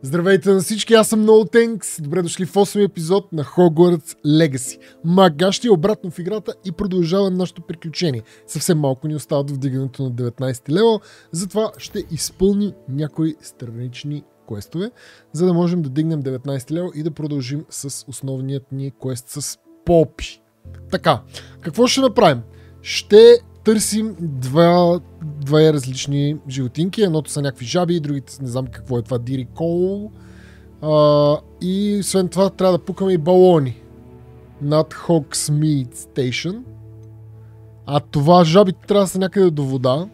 Здравейте на всички, аз съм NoThx. Добре дошли в 8-ми епизод на Hogwarts Legacy. Мага ще е обратно в играта и продължава нашето приключение. Съвсем малко ни остава до вдигането на 19 лева, затова ще изпълним някои странични квестове, за да можем да дигнем 19 лева и да продължим с основният ни квест с попи. Така, какво ще направим? Ще търсим две различни животинки. Едното са някакви жаби, другите не знам какво е това, дирикол. И освен това трябва да пукаме и балони над Hogsmeade Station. А това жабите трябва да са някъде до вода.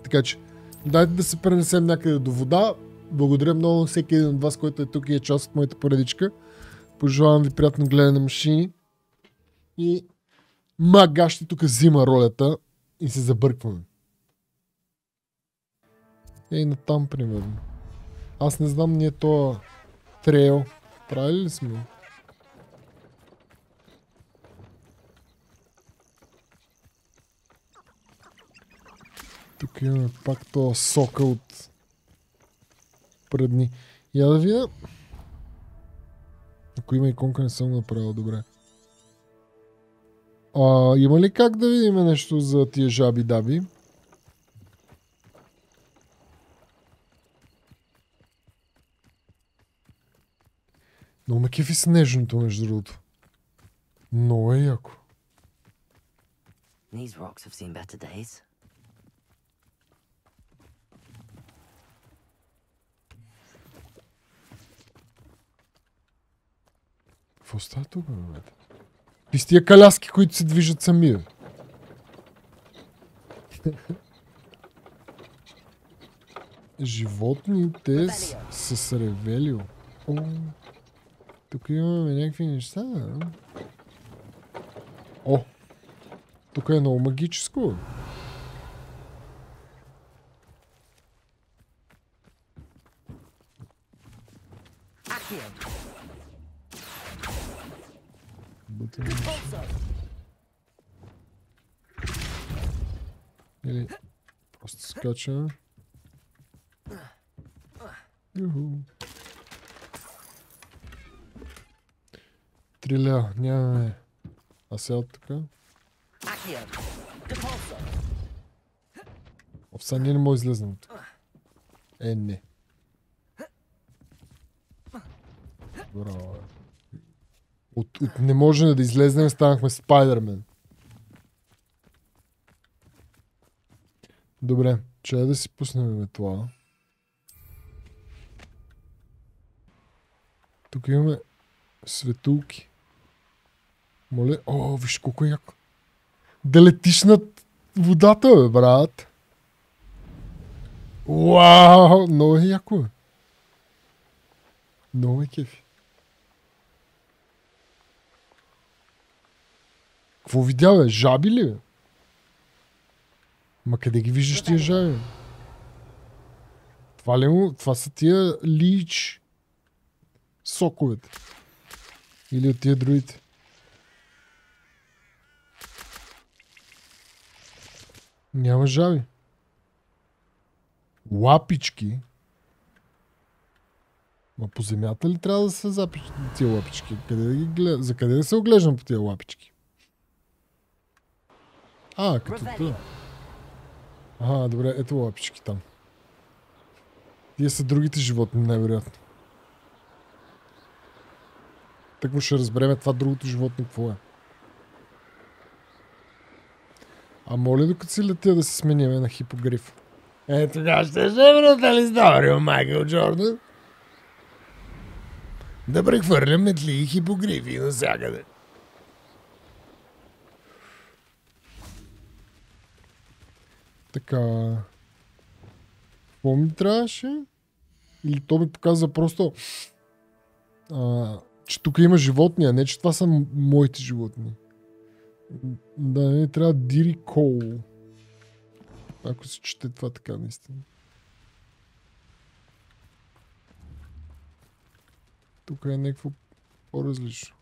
Така че дайте да се пренесем някъде до вода. Благодаря много на всеки един от вас, който е тук и е част от моята поредичка. Пожелавам ви приятно гледане на машини. И Мага ще тук взима ролята и се забъркваме. Ей, натам примерно. Аз не знам ние тоя трейл. Правили ли сме? Тук имаме пак тоя сока от предни. Я да видя. Ако има иконка, не съм направил добре. Има ли как да видим нещо за тия жаби-даби? Много ме кефи снежното, между другото. Много е яко. Какво става тук, бе? И с тия каляски, които се движат сами. Животните с ревелио. Тук имаме някакви неща. Тук е много магическо. Или просто скача. Триля, нямаме. А сега от така. Овса, ние не може излезнем тук. Не. Браво. От не може да излезнем, станахме Спайдермен. Добре, че да си пуснем това. Тук имаме светулки. Моля, виж колко е яко. Да летиш над водата, бе, брат. Уау, много е яко, бе. Много е кефи. Какво видя, бе? Жаби ли, бе? Ма къде ги виждаш тия жаби? Това ли му? Това са тия лич соковете. Или от тия другите. Няма жаби. Лапички. Ма по земята ли трябва да се запишат тия лапички? Къде да ги гледам? За къде да се оглеждам по тия лапички? Като това. Добре, ето лапички там. Тия са другите животни, най-вероятно. Тъкмо ще разбереме това другото животно какво е. Моля, докато си летя да се смениме на хипогриф. Тогава ще вземем на листорио, Майкъл Джордан. Да прехвърлям метли и хипогрифи навсякъде. Така. Какво ми трябваше? Или то ми показва просто че тук има животни, а не че това са моите животни. Да, не трябва дирикол. Ако се чете това така, наистина. Тук е някакво по-различно.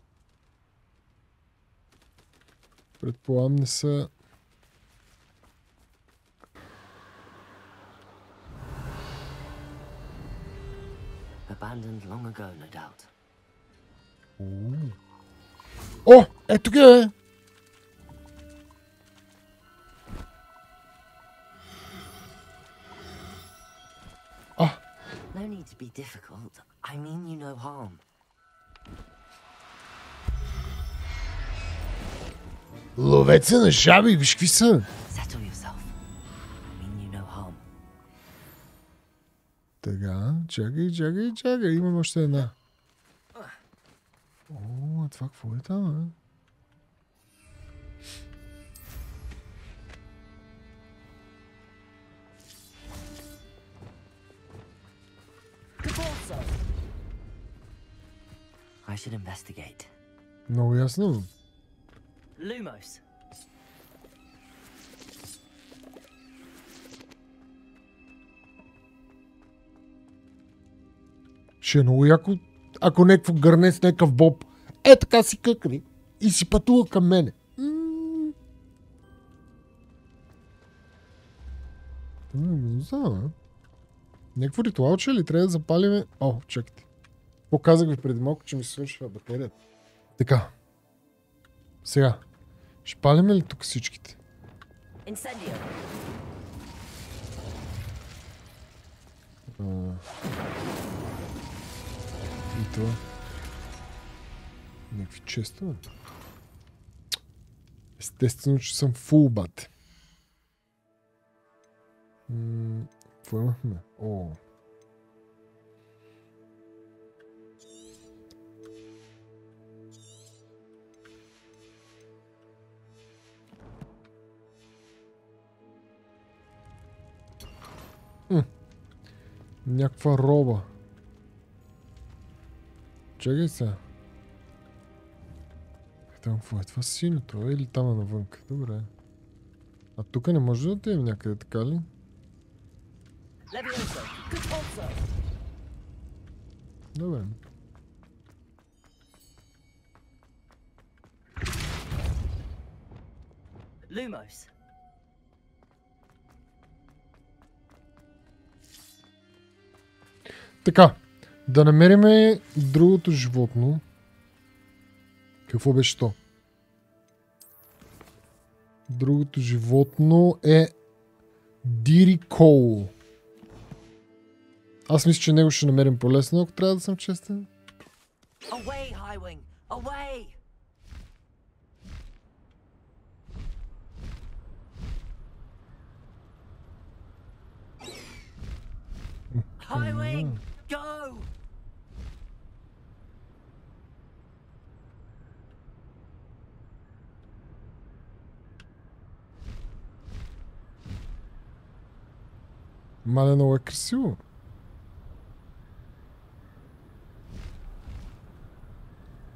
Предполагам не са... О, ето ги е! No need to be difficult. I mean you no harm. Ловеца на жаби, виж какви са! Settle yourself. I mean you no harm. Така, чакай, имам още една. О, а това какво е там, I should investigate. Много ясно. Lumos. Ще е много яко, ако някакво гърне с някакъв боб е така си къкни и си пътува към мене. Не знам, някакво ритуалче ли трябва да запалиме? О, чакайте. Показах ви преди малко, че ми се свършва батерията. Така. Сега. Ще палиме ли тук всичките? И това. Някакви честове. Естествено, че съм фул бат. Какво имахме? О. Някаква роба. Чакай сега. Там какво е това синьото? Или там е навънка? Добре. А тук не може да отидем някъде, така ли? Добре. Lumos. Така, да намериме другото животно. Какво беше то? Другото животно е Дирикол. Аз мисля, че него ще намерим по-лесно, ако трябва да съм честен. Away, Highwing! Away! Highwing! Go! Мале, много е красиво.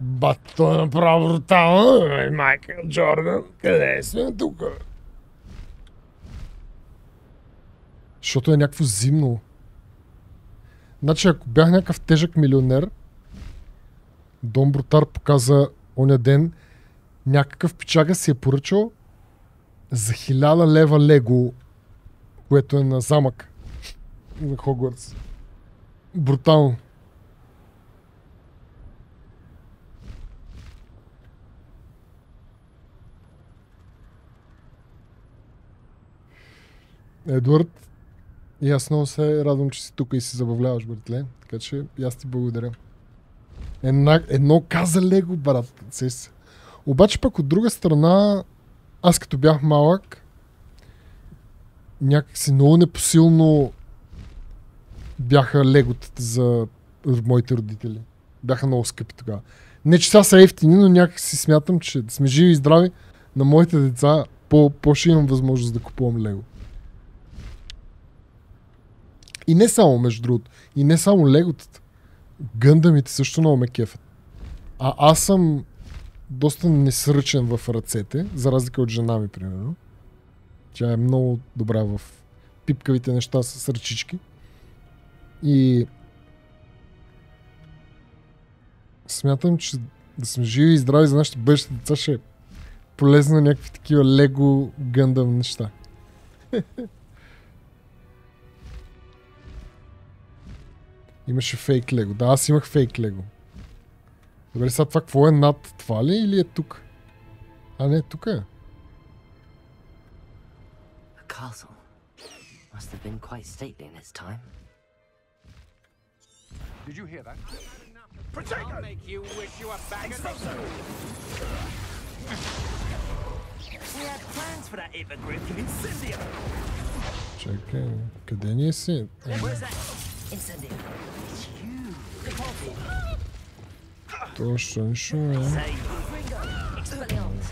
Бат, той е направо брутално. Майкъл Джордан, къде сме тук? Защото е някакво зимно. Значи, ако бях някакъв тежък милионер, Дон Брутар показа оня ден, някакъв пичага си е поръчал за 1000 лева лего, което е на замък на Хогвартс. Брутално. Едуард, и аз много се радвам, че си тук и се забавляваш, братле. Така че и аз ти благодаря. Едно каза лего, брат. Обаче пък от друга страна, аз като бях малък, някакси много непосилно бяха леготата за моите родители. Бяха много скъпи тогава. Не, че сега са ефтини, но някакси смятам, че да сме живи и здрави на моите деца, по-ще имам възможност да купувам лего. И не само, между другото. И не само леготата. Гъндамите също много ме кефят. А аз съм доста несръчен в ръцете, за разлика от жена ми, примерно. Тя е много добра в пипкавите неща с ръчички. И смятам, че да сме живи и здрави за нашите бъдещи деца ще е полезно някакви такива лего гъндам неща. Имаше фейк лего. Да, аз имах фейк лего. Добре, сега това какво е над това ли или е тук? А не, тук е. A castle. Must have been quite stately in its time. Did you hear that? I'll make you wish you were back at home. We had plans for that hypocrite to incendio. Чакай, къде ни е си? Where's that incendio? It's huge. Точно, нищо не е. Say, Expelliarmus.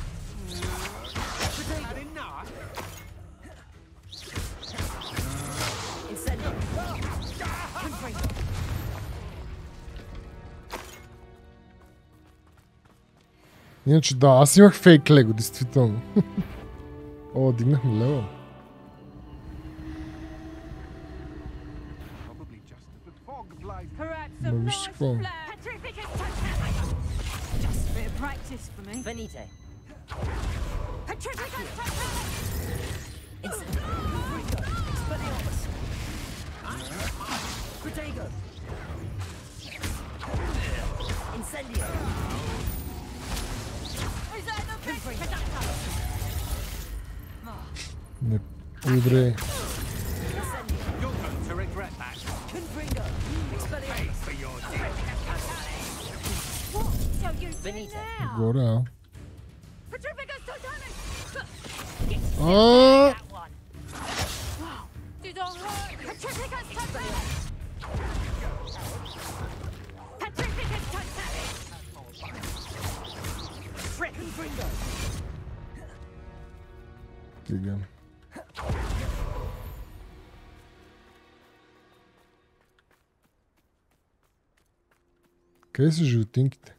Had enough? Incendio. Иначе да, аз имах фейк лего, действително. О, дигнахме лево. Probably just as the fog blind. Perhaps No, a we more should go. Petrificus Just a bit of practice for me. Venite. Petrificus Incendio. Expelliarmus. Protego. Incendio. Is that the big Не, добре. Incendio. You're going to regret that. Confringo. Expelliarmus. For your deed. What shall you do Benita. now? Горе, а? Petrificus Titanic! А, That one. Wow. Did I hurt? Petrificus Titanic! Petrificus Titanic! Confringo. стига. Къде са животинките?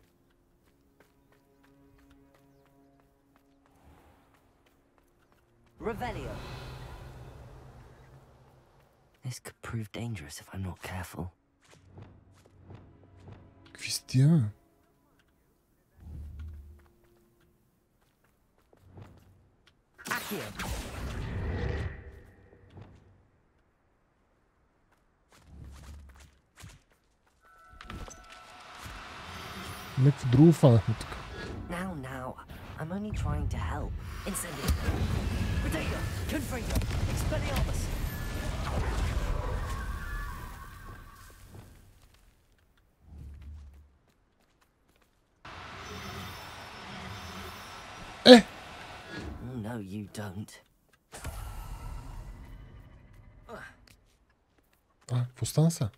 Revelio. This could prove dangerous if I'm not careful. Какви са тия, бе? Accio. Някакво друго фанахме тук. Now, I'm only trying to help. Incendio. Protego. Confringo. Expelliarmus. Е! No, you don't. А, какво стана сега?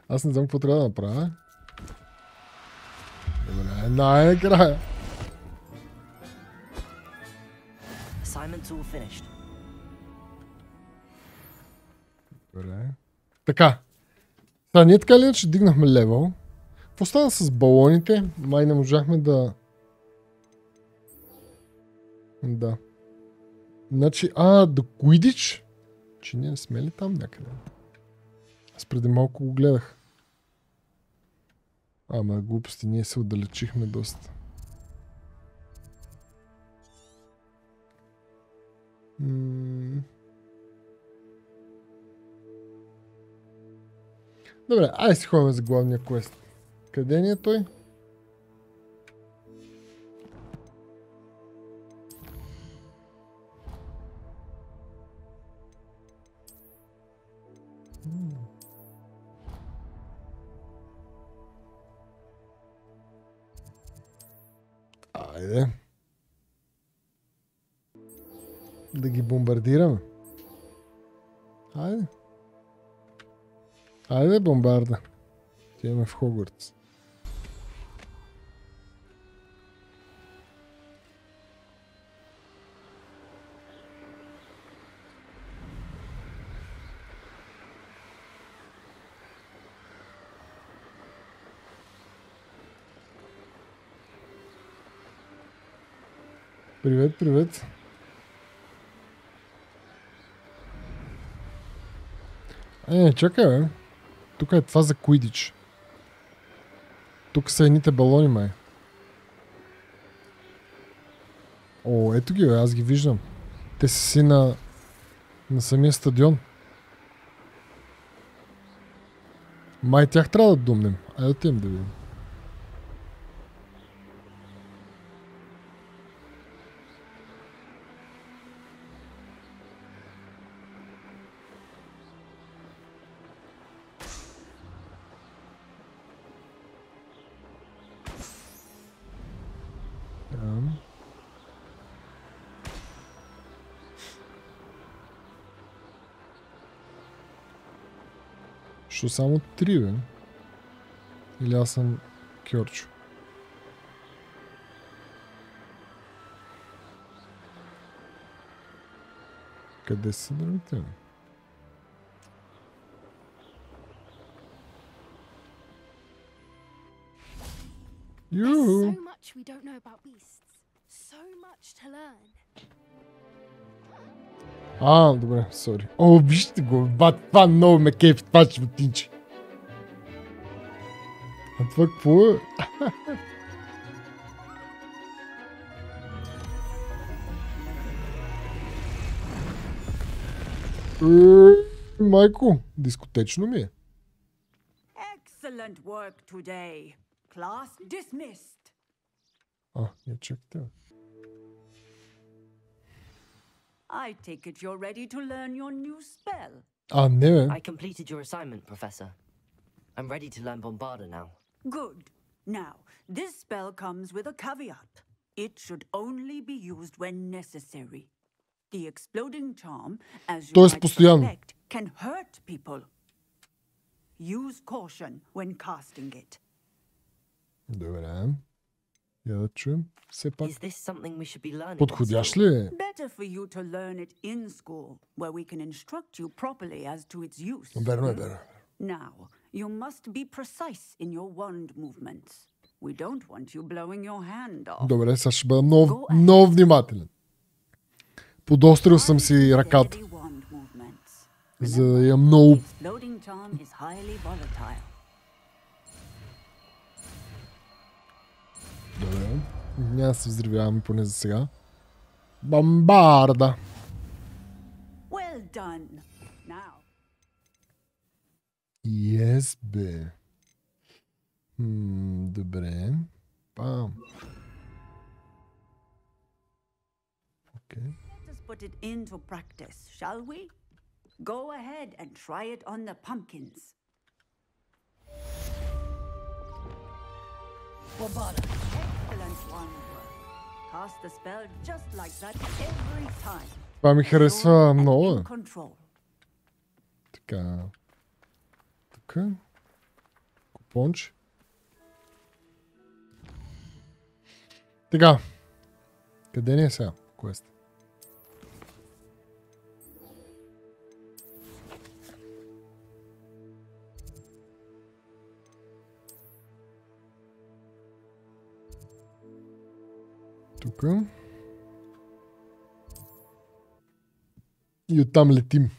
Аз не знам какво трябва да направя. Добре, най-накрая. Assignment's all finished. Добре. Така. Сега ние така ли иначе дигнахме левел. Какво стана с балоните? Май не можахме да... Да. Значи, до Quidditch? Че ние не сме ли там някъде? Аз преди малко го гледах. Ама глупости, ние се отдалечихме доста. Добре, айде си ходим за главния квест. Къде ни е той? Айде. Да ги бомбардираме. Айде. Айде, бомбарда. Отиваме в Хогвартс. Привет, привет. Чакай, бе. Тук е това за Quidditch. Тук са едните балони, май. О, ето ги, бе, аз ги виждам. Те са си на самия стадион. Май тях трябва да думнем. Айде отидем да видим. Що само 3, бе? Или аз съм кьорчо? Къде са другите? There's so much we don't know about beasts. So much to learn. Добре, сори. О, вижте го, бат, това много ме кефи, това животинче. А това какво е? Майко, дискотечно ми е. Excellent work today. Class dismissed. Я чакайте. I take it you're ready to learn your new spell. Не, бе. I completed your assignment, Professor. I'm ready to learn Bombarda now. Good. Now, this spell comes with a caveat. It should only be used when necessary. The exploding charm, as you Тоест might постоянно. suspect, can hurt people. Use caution when casting it. Добре. Я да чуем. Все пак. Is this something we should be learning? Подходящ ли е? Better for you to learn it in school, where we can instruct you properly as to its use. Верно е, верно. Now, you must be precise in your wand movements. We don't want you blowing your hand off. Добре, сега ще бъда много внимателен. Подострил съм си ръката, за да я много... Добре, няма да се взривяваме поне за сега. Бомбарда! Well done. Now. Yes, бе. Добре. Бам. Окей. Let us put it into practice, shall we? Go ahead and try it on the pumpkins. Excellent one. Cast the spell just like that every time. Това ми харесва много. In control. Така. Тук. Купонче. Така. Къде ни е сега? Квест. Тук. И оттам летим.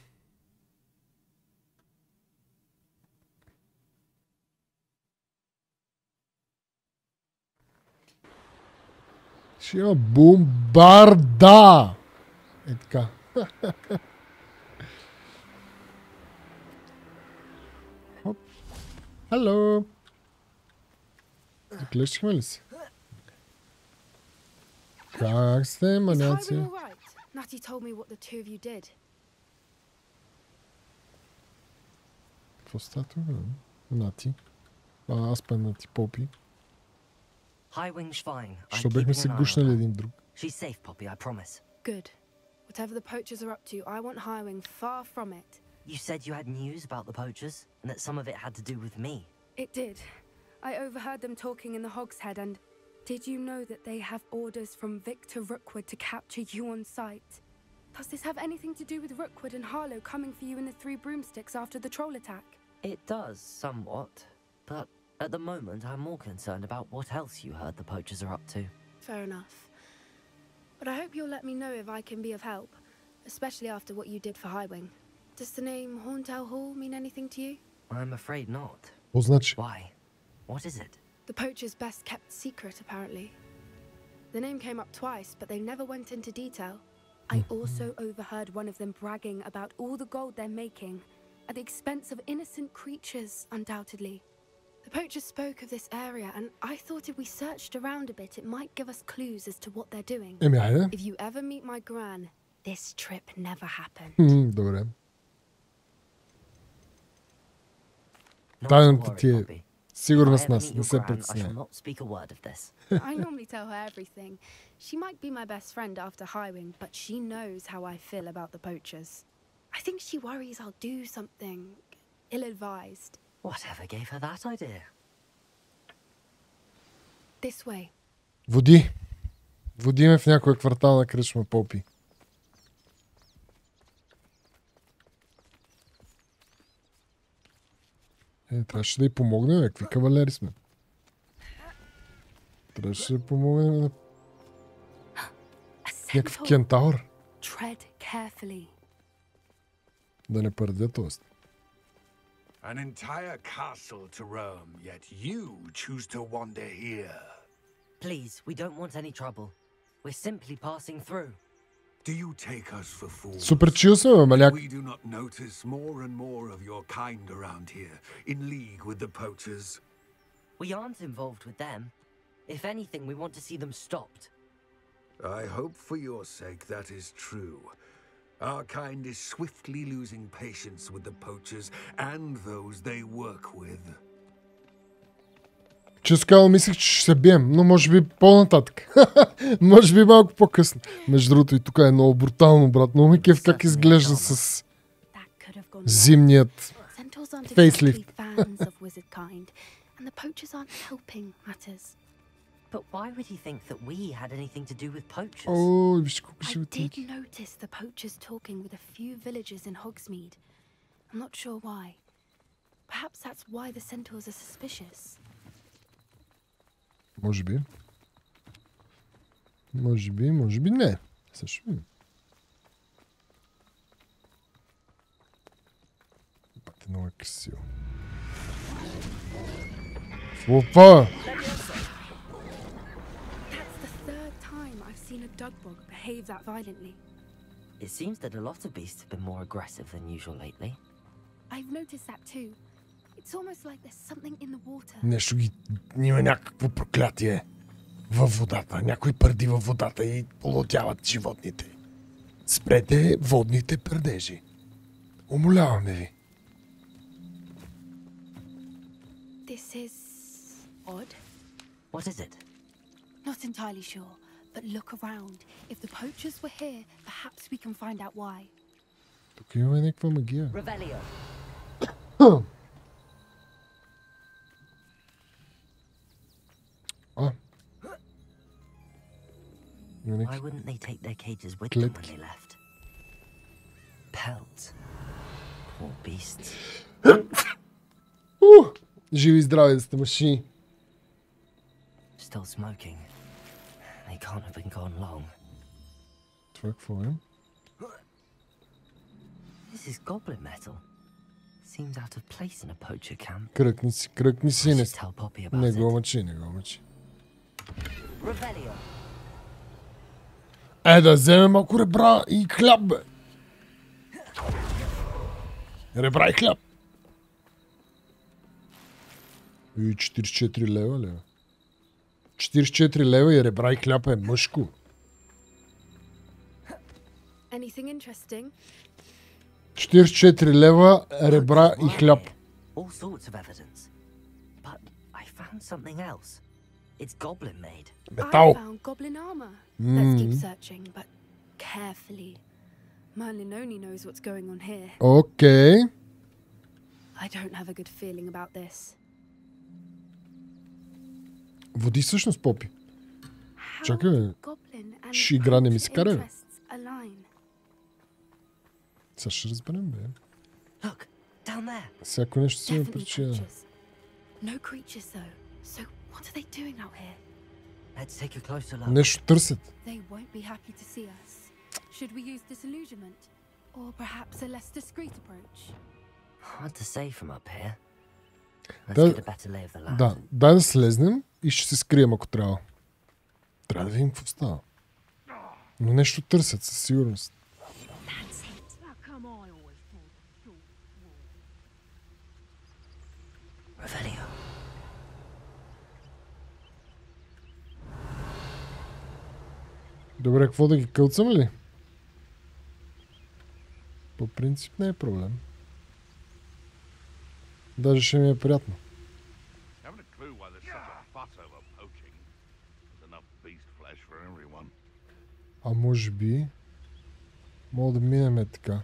Ще има бомбарда! Е така. Хоп. Хало! Заклещихме ли се? Как сте, Is маняци? Hiram all right? Natty told me what the two of you did. Какво става тук? Нати. Аз пък Нати Попи. Highwing's fine. I'm Що бехме keeping се an eye on гушнали her. един друг. She's safe, Poppy, I promise. Good. Whatever the poachers are up to, I want Hiring far from it. You said you had news about the poachers, and that some of it had to do with me. It did. I overheard them talking in the Hogshead, and did you know that they have orders from Victor Rookwood to capture you on sight? Does this have anything to do with Rookwood and Harlow coming for you in the Three Broomsticks after the troll attack? It does, somewhat. But at the moment, I'm more concerned about what else you heard the poachers are up to. Fair enough. But I hope you'll let me know if I can be of help, especially after what you did for Highwing. Does the name Horndale Hall mean anything to you? I'm afraid not. Какво значи? Why? What is it? The poacher's best kept secret, apparently. The name came up twice, but they never went into detail. I also overheard one of them bragging about all the gold they're making, at the expense of innocent creatures, undoubtedly. The poachers spoke of this area, and I thought if we searched around a bit, it might give us clues as to what they're doing. Айде. If you ever meet my gran, this trip never happened. Добре. Not to Тайната worry, ти е Poppy. сигурна If с I ever нас, meet не your се gran, I shall притесняй. not speak a word of this. I normally tell her everything. She might be my best friend after hiring, but she knows how I feel about the poachers. I think she worries I'll do something ill-advised. Whatever gave her that idea? This way. Води. Води ме в някоя квартална кръчма, Попи. Трябваше да й помогнем, какви кавалери сме. Трябваше да помогнем на A някакъв centaur. кентаур. Tread carefully. Да не пърдя тост. An entire castle to roam, yet you choose to wander here. Please, we don't want any trouble. We're simply passing through. Do you take us for fools? Супер чил сме, бе, маляк. We do not notice more and more of your kind around here, in league with the poachers. We aren't involved with them. If anything, we want to see them stopped. I hope for your sake that is true. Our kind is swiftly losing patience with the poachers and those they work with. Ческал мислех, че ще се бием, но може би по-нататък. Може би малко по-късно. Между другото и тук е много брутално, брат. Много ме кеф как изглежда с That could have gone wrong. зимният. Centaurs aren't Facelift. exactly fans of wizard kind, and the poachers aren't helping matters. But why would he think that we had anything to do with poachers? Ой, вижте колко I животинки. did notice the poachers talking with a few villagers in Hogsmeade. I'm not sure why. Perhaps that's why the centaurs are suspicious. Може би. Може би не. Също. Бате, много е красиво. Опа! That's the third time I've seen a dugbog behave that violently. It seems that a lot of beasts have been more aggressive than usual lately. I've noticed that too. It's almost like there's something in the water. Нещо ги... Има някакво проклятие във водата. Някой пърди във водата и полудяват животните. Спрете водните пердежи. Умоляваме ви. This is odd. What is it? Not entirely sure, but look around. If the poachers were here, perhaps we can find out why. Тук имаме някаква магия. Revelio. А. Има Why някакви... wouldn't they take their cages with them when Клетки. they left? Pelts. Poor beasts. Живи и здрави да сте машини. Still smoking. They can't have been gone long. Това какво е? This is goblin metal. Seems out of place in a poacher camp. Кръкни си, I не, should tell Poppy не about го it. мъчи. Revelio. Да вземем малко ребра и хляб, бе. Ребра и хляб. И 44 лева, лева. 44 лева и ребра и хляб е мъжко. Anything interesting? 44 лева, ребра и хляб. All sorts of evidence. But I found something else. It's goblin made. Метал. I found goblin armor. Let's keep searching, but carefully. Merlin only knows what's going on here. Окей. I don't have a good feeling about this. Води всъщност, Попи. How Чакай, бе. do goblin and Ще игра не ми се poacher кара, бе. interests align? Сега ще разберем, бе. Look, down there. Всяко нещо си има Definitely причина. poachers. No creatures though. So what are they doing out here? Let's take a closer look. Нещо търсят. They won't be happy to see us. Should we use disillusionment? Or perhaps a less discreet approach? Hard to say from up here. Let's Да- get a better lay of the land. Да, дай да слезнем и ще се скрием, ако трябва. Трябва да видим какво става. Но нещо търсят със сигурност. Добре, какво да ги кълцам ли? По принцип не е проблем. Даже ще ми е приятно. А може би мога да минем така.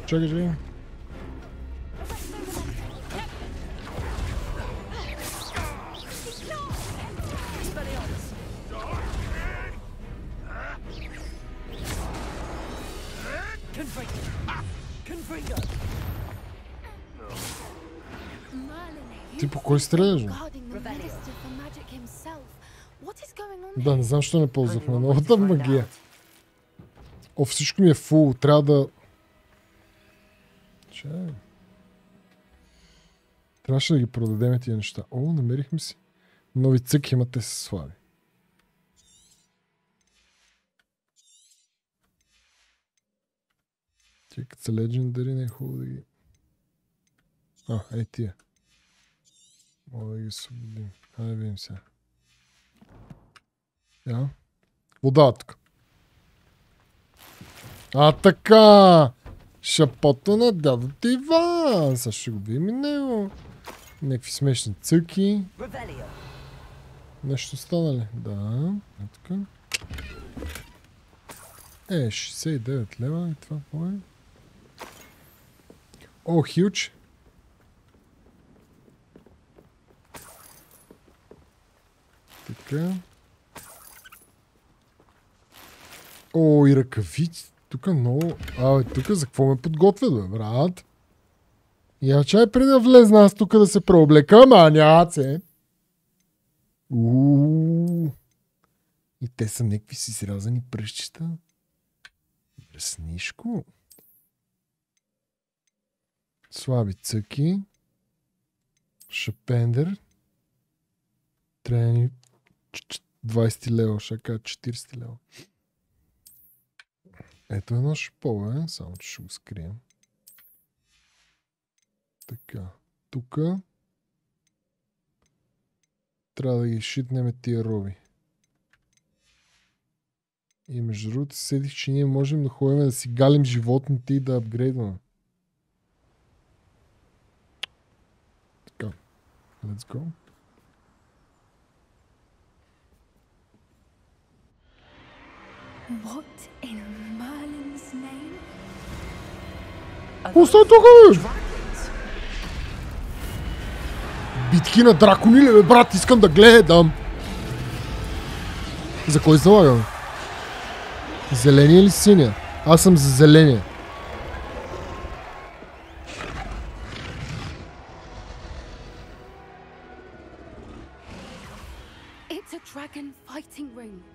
Чакай, чакай. Ти по кой стреляш? Да, не знам, защо не ползвахме новата магия. О, всичко ми е фул. Трябва да... Трябваше да ги продадем тия неща. О, намерихме си нови цъки, ама те са слаби. Тия като са легендари, не е хубаво да ги... Ей тия. Мога да ги освободим. Хайде видим сега. Я. Вода тук. Така! Шапото на дядото Иван. Сега ще го видим и него. Някакви смешни цъки. Нещо стана ли? Да. Така. 69 лева. И това какво е? О, хилч. Така. О, и ръкавици. Тук много... тук за какво ме подготвят, бе, брат? Я чай преди да влезна аз тук да се преоблека, маняце. И те са някакви си срязани пръщчета. Бреснишко. Слаби цъки. Шапендер. Трени 20 лева, ще кажа 40 лева. Ето едно шипове, само че ще го скрием. Така, тук трябва да ги шитнем тия роби. И между другото седих, че ние можем да ходим да си галим животните и да апгрейдваме. Така, let's go. What in Merlin's name? Какво тук, бе? Битки на дракони ли, бе, брат? Искам да гледам. За кой залагам? Зеления или синия? Аз съм за зеления.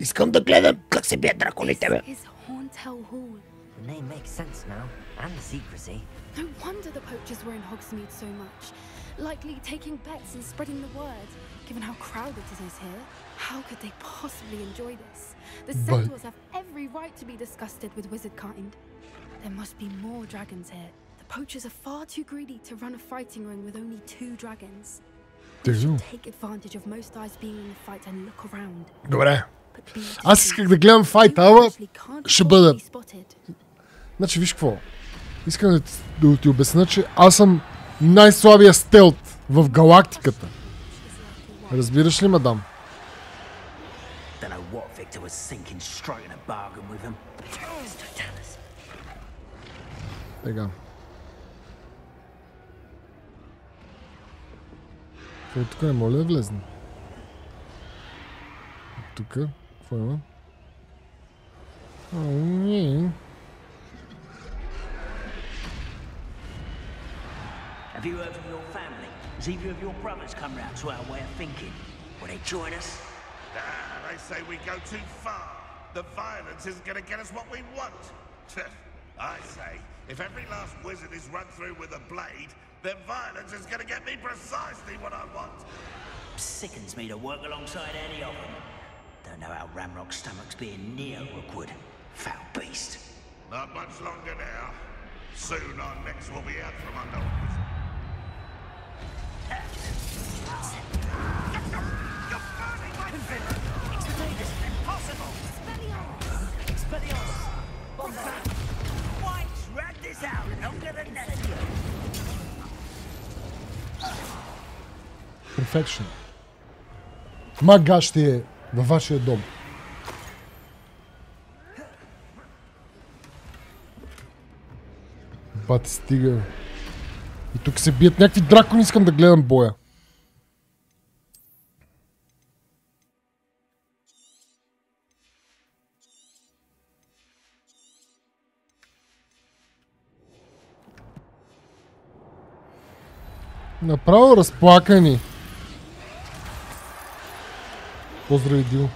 Искам да гледам как се бият драконите, бе. The name makes sense now, and the secrecy. No wonder the poachers were in Hogsmeade so much. Likely taking bets and spreading the word, given how crowded it is here. How could they possibly enjoy this? The centaurs have every right to be disgusted with wizard kind. There must be more dragons here. The poachers are far too greedy to run a fighting ring with only 2 dragons. They should take advantage of most eyes being in the fight and look around. Добре. Аз исках да гледам файта, ама ще бъда... Значи, виж какво. Искам да ти обясня, че аз съм най-слабия стелт в галактиката. Разбираш ли, мадам? Тега. Какво тук не моля да влезне? тук. Какво има? Не. Have you heard from your family? Has either of your brothers come round to our way of thinking? Will they join us? They say we go too far. The violence isn't going to get us what we want. I say, if every last wizard is run through with a blade, then violence is going to get me precisely what I want. Sickens me to work alongside any of them. Don't know how Ramrock's stomach's being near Rookwood. Foul beast. Not much longer now. Soon our necks will be out from under us. You're burning my finger! This is impossible! Expelliarmus! Why drag this out longer than necessary? Perfection. Мага ще е във вашия дом. Бати стига. И тук се бият някакви дракони, искам да гледам боя. Направо разплакани. Поздрави, Дил.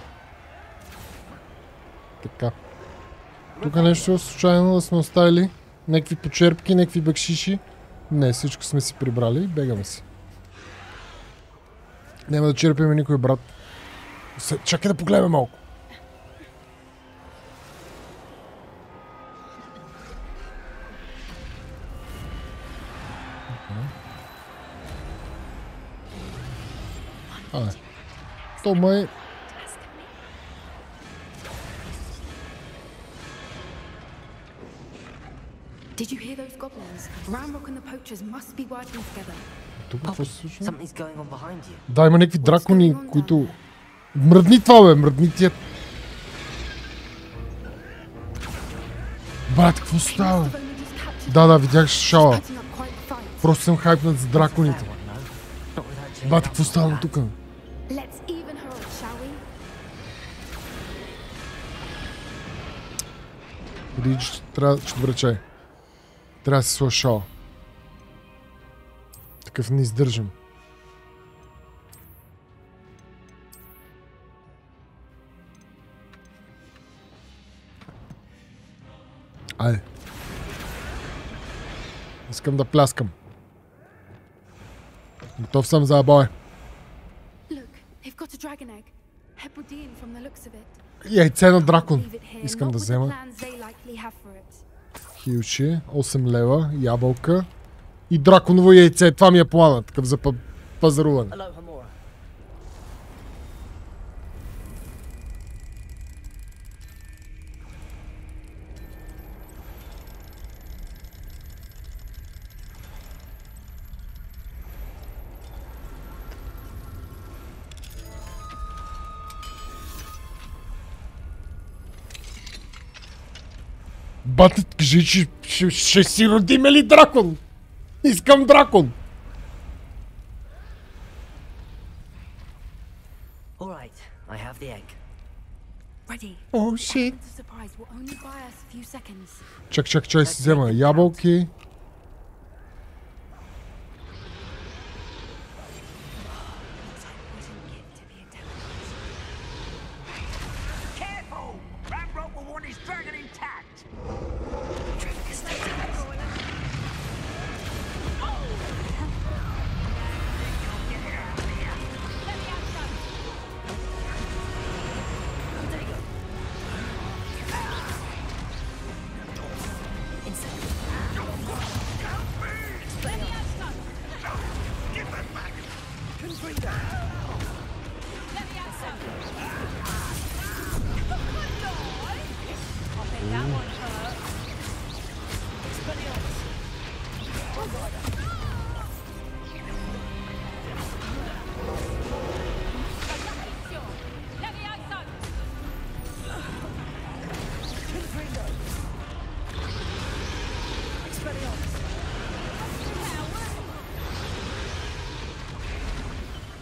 Така. Тук нещо случайно да сме оставили. Някакви почерпки, някакви бакшиши. Не, всичко сме си прибрали и бегаме си. Няма да черпиме никой, брат. Чакай да погледаме малко. То май... Did you hear those goblins? Ramrock and the poachers must be working together. Тук какво се случва? Something's going on behind you. Да, има някакви дракони, които... Мръдни това, бе! Мръдни тия... Брат, какво става? Да, видях шала. Просто съм хайпнат за драконите. Брат, какво става тук? Рич, трябва... Добре, чай. Трябва да си сложа шала. Такъв не издържам. Айде. Искам да пляскам. Готов съм за бой. Яйце на дракон. Искам да взема. Хилче, 8 лева, ябълка и драконово яйце. Това ми е плана, такъв за пазаруване. Бате, кажи, че ще си родиме ли дракон? Искам дракон! Alright, I have the egg. Ready. О, shit. The surprise will only buy us a few seconds. Чак, си взема ябълки.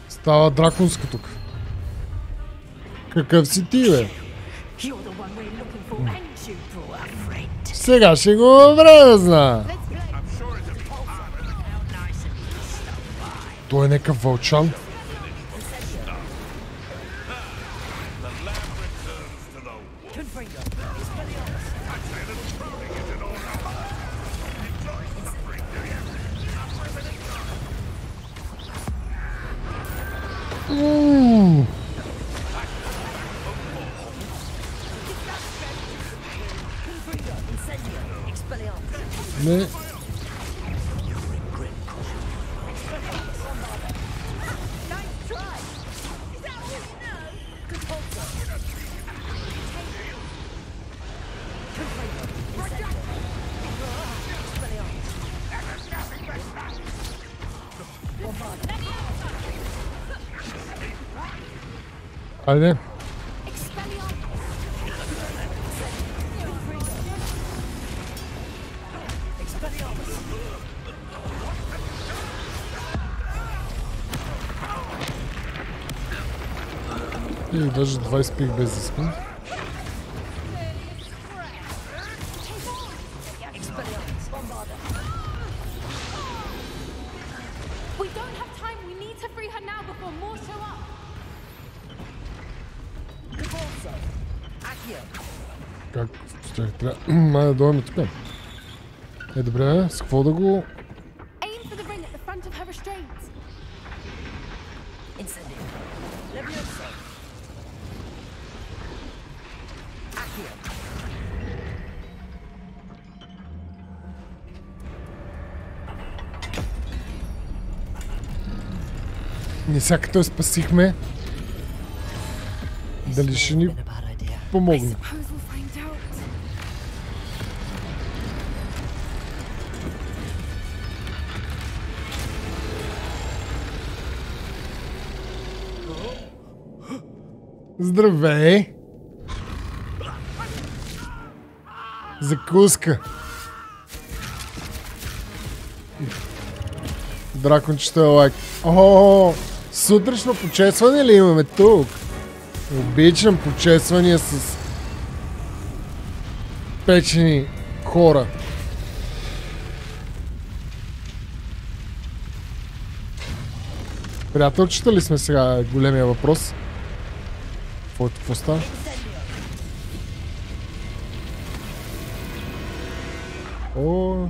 Става драконско тук. Какъв си ти, бе? You're the one we're looking for, ain't you, poor friend? Сега ще го връзна. Той е някакъв вълчан. Не. Хайде. И даже 20 пих без изпин. Как? Ще трябва... Май да дойме тук. Е, добре, с какво да го... Не сега като спасихме, дали ще ни помогне. Здравей! Закуска! Дракончето е лайк. О, сутрешно почесване ли имаме тук? Обичам почесвания с печени хора. Приятелчета ли сме сега, големия въпрос? Какво става? О,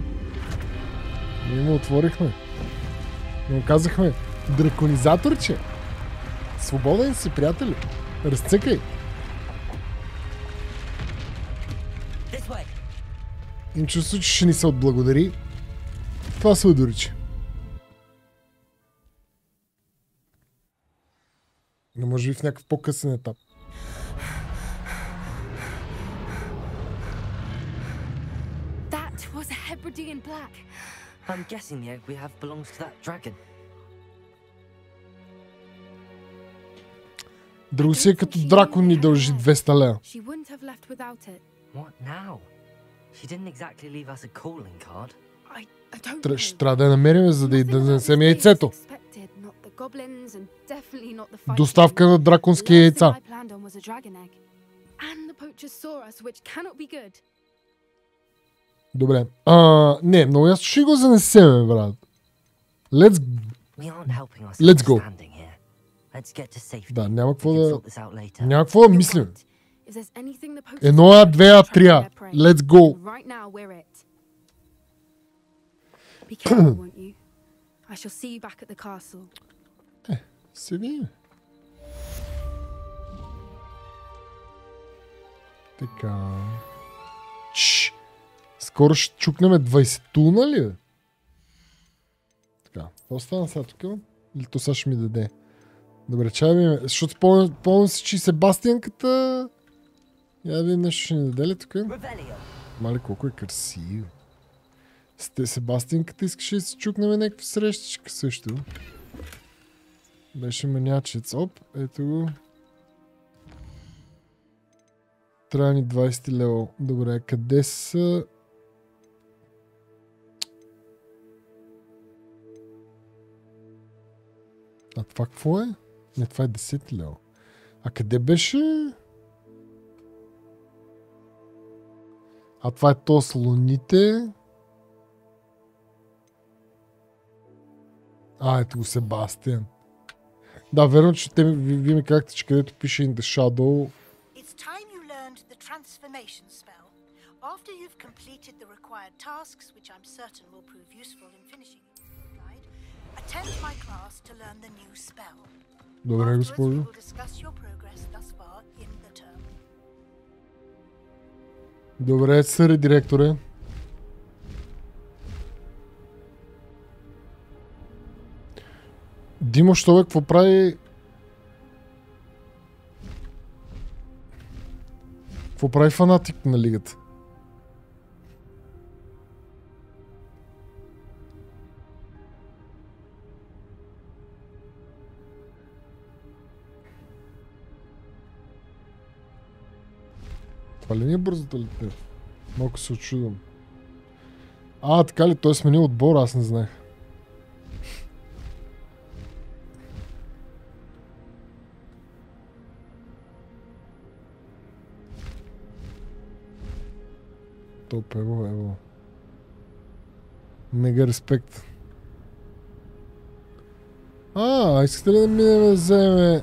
ние му отворихме. Но казахме, драконизаторче. Свободен си, приятели. Разцъкай. Им чувство, че ще ни се отблагодари. Това се удорича. Но може би в някакъв по-късен етап. I'm guessing the egg we have belongs to that dragon. Друго си е като дракон ни дължи 200 лева. What now? She didn't exactly leave us a calling card. Ще трябва да я намерим, за да й донесем яйцето. Доставка на драконски яйца. Добре. Не, много ясно ще го занесеме, брат. Let's go. Да, няма какво да мислим. 1, 2, 3. Let's go. Се видим. Така. Скоро ще чукнем 20-ту, нали? Така, какво стана сега тук? Или то сега ще ми даде? Добре, чай да видим, защото помня си, че и Себастиянката... Я да видим нещо ще ни даде ли тук? Мали, колко е красиво. Себастиянката искаше да си чукнем някаква срещичка също. Беше манячец. Оп, ето го. Трябва ни 20 лева. Добре, къде са... А това какво е? Не, това е 10 лева. А къде беше? А това е то с луните. Ето го Себастиан. Да, верно, че вие ми казахте, че където пише In the Shadow. It's time you learned the transformation spell. After you've completed the required tasks, which I'm certain will prove useful in finishing your guide, attend my class to learn the new spell. Добре, госпожо. Afterwards, we will discuss your progress thus far in the term. Добре, сър директоре. Димо, що бе, какво прави? Какво прави фанатик на лигата? Това ли ни е бързата ли те? Малко се очудвам. Така ли? Той е сменил отбор, аз не знаех. Топ, ево. Мега респект. Искате ли да минем да вземем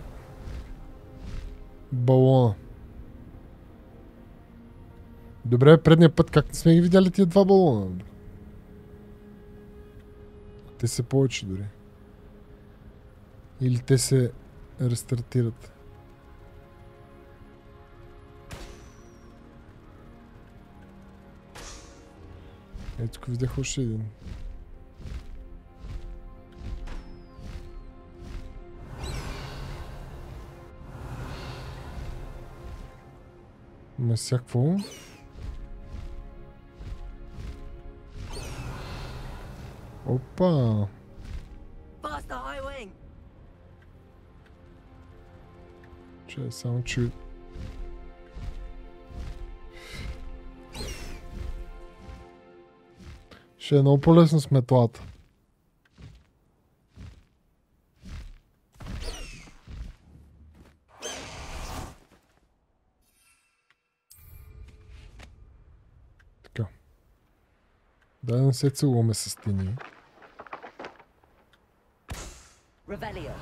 балона? Добре, предния път как не сме ги видяли тия два балона? Те са повече дори. Или те се рестартират. Ето тук видях още един. Ма всякво. Опа! Че само че... Ще е много по-лесно с метлата. Така. Дай да не се целуваме с стени. Revelio.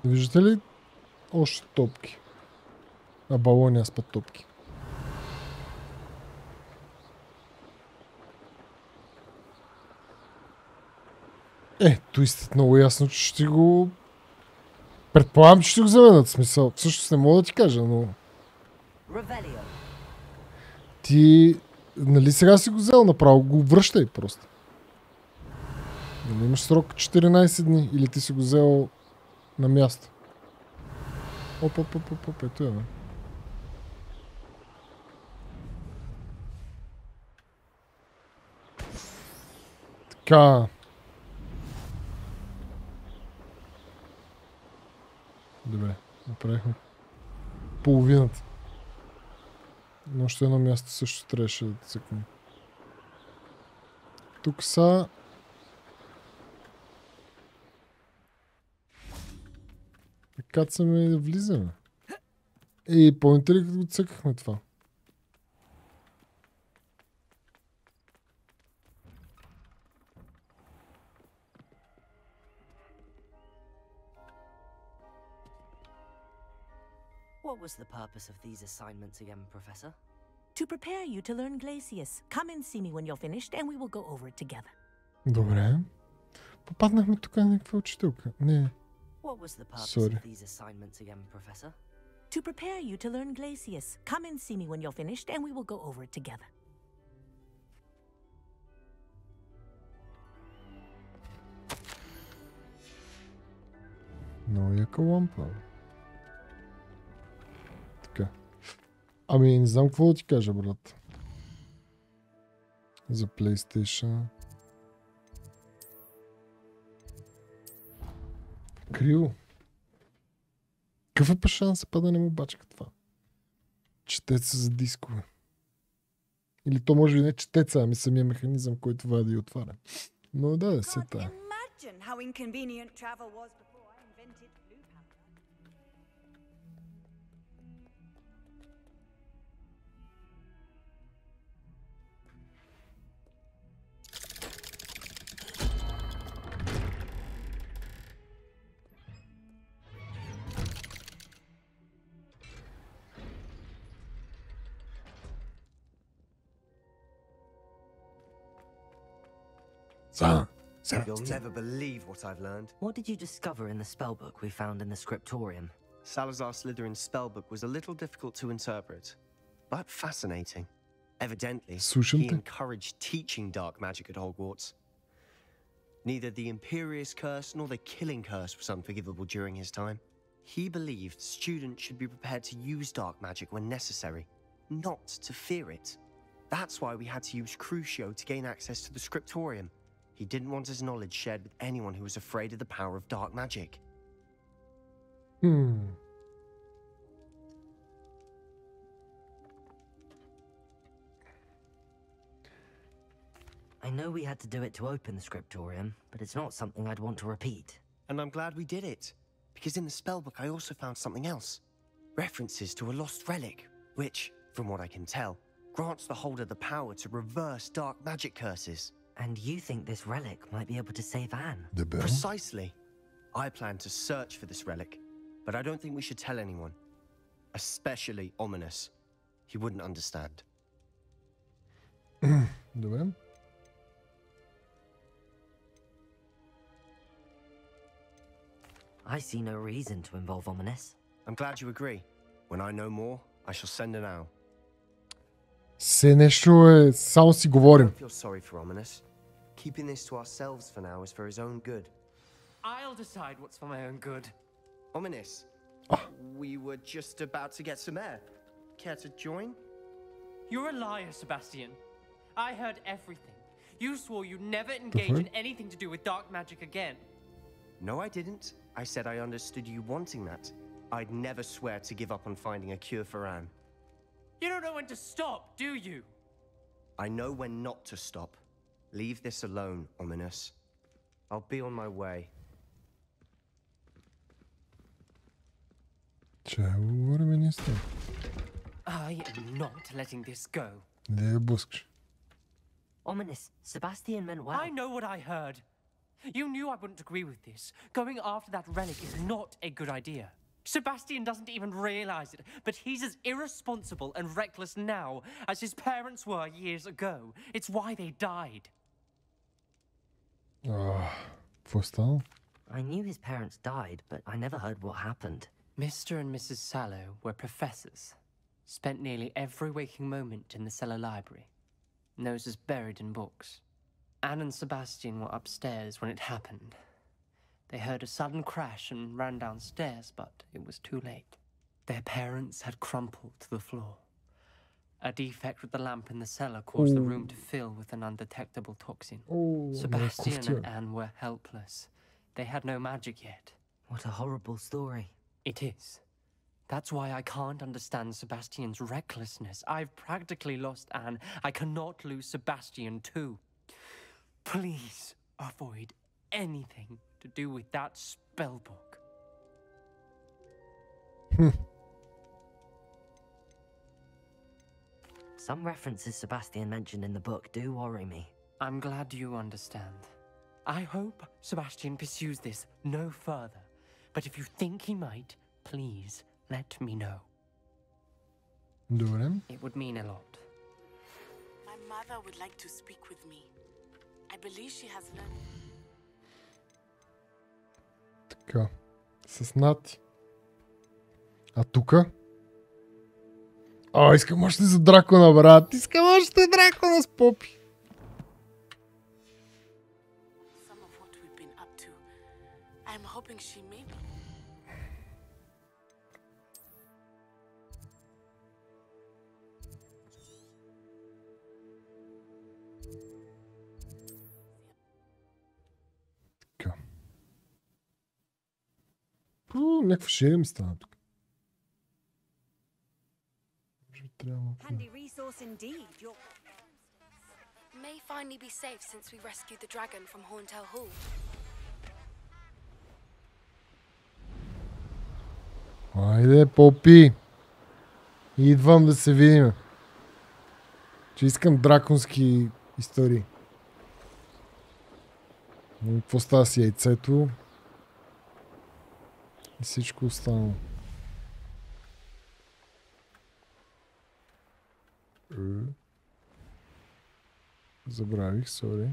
Виждате ли още топки? Балони, аз път топки. Туистът много ясно, че ще го... Предполагам, че ще го заменят, смисъл. Всъщност не мога да ти кажа, но... Revelio. Ти... Нали сега си го взел направо? Го връщай просто. Нали имаш срок 14 дни или ти си го взел на място. Оп, ето е, бе. Така. Добре, направихме половината. Но още едно място също трябваше да цъкне. Тук са... Кацаме и да влизаме. Помните ли като го цъкахме това? What was the purpose of these assignments again, Professor? To prepare you to learn Glacius. Come and see me when you're finished and we will go over it together. Добре. Попаднахме тук на някаква учителка. Не. What was the purpose Sorry. of these assignments again, Professor? To prepare you to learn Glacius. Come and see me when you're finished and we will go over it together. Много яка лампа. Така. Ами не знам какво да ти кажа, брат. За PlayStation. Криво. Какъв е шанс да не му бачка това? Четеца за дискове. Или то може би не четеца, ами самия механизъм, който вади и отваря. Но да, се тая. You'll never believe what I've learned. What did you discover in the spellbook we found in the scriptorium? Salazar Slytherin's spellbook was a little difficult to interpret, but fascinating. Evidently, he encouraged teaching dark magic at Hogwarts. Neither the Imperious Curse nor the Killing Curse was unforgivable during his time. He believed students should be prepared to use dark magic when necessary, not to fear it. That's why we had to use Crucio to gain access to the scriptorium. He didn't want his knowledge shared with anyone who was afraid of the power of dark magic. I know we had to do it to open the scriptorium, but it's not something I'd want to repeat. And I'm glad we did it, because in the spellbook I also found something else. References to a lost relic, which, from what I can tell, grants the holder the power to reverse dark magic curses. And you think this relic might be able to save Anne? Precisely. I plan to search for this relic, but I don't think we should tell anyone. Especially Ominous. He wouldn't understand. Добре. I see no reason to involve Ominous. I'm glad you agree. When I know more, I shall send an owl. Все нещо е, само си говорим. I feel sorry for Ominous. Keeping this to ourselves for now is for his own good. I'll decide what's for my own good. Ominous, we were just about to get some air. Care to join? You're a liar, Sebastian. I heard everything. You swore you'd never engage in anything to do with dark magic again. No, I didn't. I said I understood you wanting that. I'd never swear to give up on finding a cure for Anne. You don't know when to stop, do you? I know when not to stop. Leave this alone, Ominous. I'll be on my way. Чего говорим, министр? I am not letting this go. Не бускаш. Ominous, Sebastian meant well. I know what I heard. You knew I wouldn't agree with this. Going after that relic is not a good idea. Sebastian doesn't even realize it, but he's as irresponsible and reckless now as his parents were years ago. It's why they died. Какво стало? I knew his parents died, but I never heard what happened. Mr. and Mrs. Sallow were professors. Spent nearly every waking moment in the cellar library. Noses buried in books. Anne and Sebastian were upstairs when it happened. They heard a sudden crash and ran downstairs, but it was too late. Their parents had crumpled to the floor. A defect with the lamp in the cellar caused the room to fill with an undetectable toxin. Sebastian and Anne were helpless. They had no magic yet. What a horrible story. It is. That's why I can't understand Sebastian's recklessness. I've practically lost Anne. I cannot lose Sebastian too. Please avoid anything to do with that spellbook. Some references Sebastian mentioned in the book do worry me. I'm glad you understand. I hope Sebastian pursues this no further. But if you think he might, please let me know. Добре. It would mean a lot. My mother would like to speak with me. I believe she has learned. Така. С Нати. А тука? Искам още за дракона, брат. Искам още дракона с попи. Some of what we've been up to. I'm hoping she may be. Така. Някаква шея ми стана тук. Handy resource indeed. Your may finally be safe since we rescued the dragon from Horntail Hall. Айде, попи! Идвам да се видим. Че искам драконски истории. Какво става с яйцето? И всичко останало. Забравих, сори.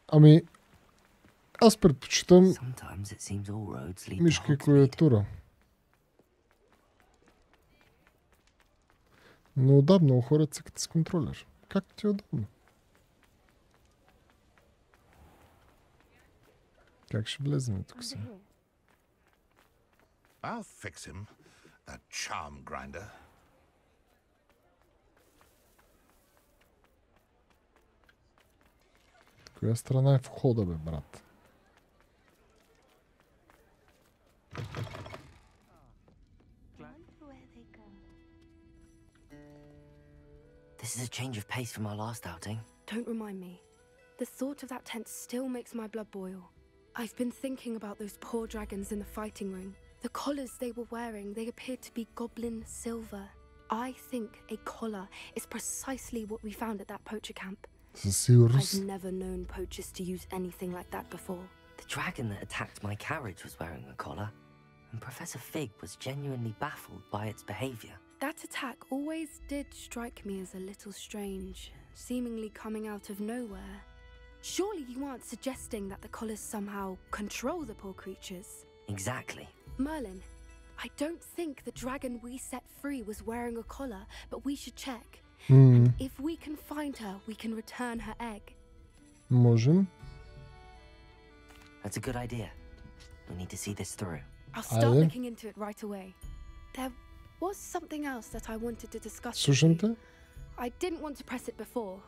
Ами, аз предпочитам мишка и клавиатура. Но да, много хора цъкат с контролер. Как ти е удобно? Как ще влезем тук сега? I'll fix him, that charm grinder. Коя страна е входа, бе, брат? This is a change of pace from our last outing. Don't remind me. The thought of that tent still makes my blood boil. I've been thinking about those poor dragons in the fighting ring. The collars they were wearing, they appeared to be goblin silver. I think a collar is precisely what we found at that poacher camp. I've never known poachers to use anything like that before. The dragon that attacked my carriage was wearing a collar, and Professor Fig was genuinely baffled by its behavior. That attack always did strike me as a little strange, seemingly coming out of nowhere. Surely you aren't suggesting that the collars somehow control the poor creatures? Exactly. Merlin, I don't think the dragon we set free was wearing a collar, but we should check. And if we can find her, we can return her egg. Можем. That's a good idea. We need to see this through. I'll start looking into it right away. There was something else that I wanted to discuss with you. I didn't want to press it before.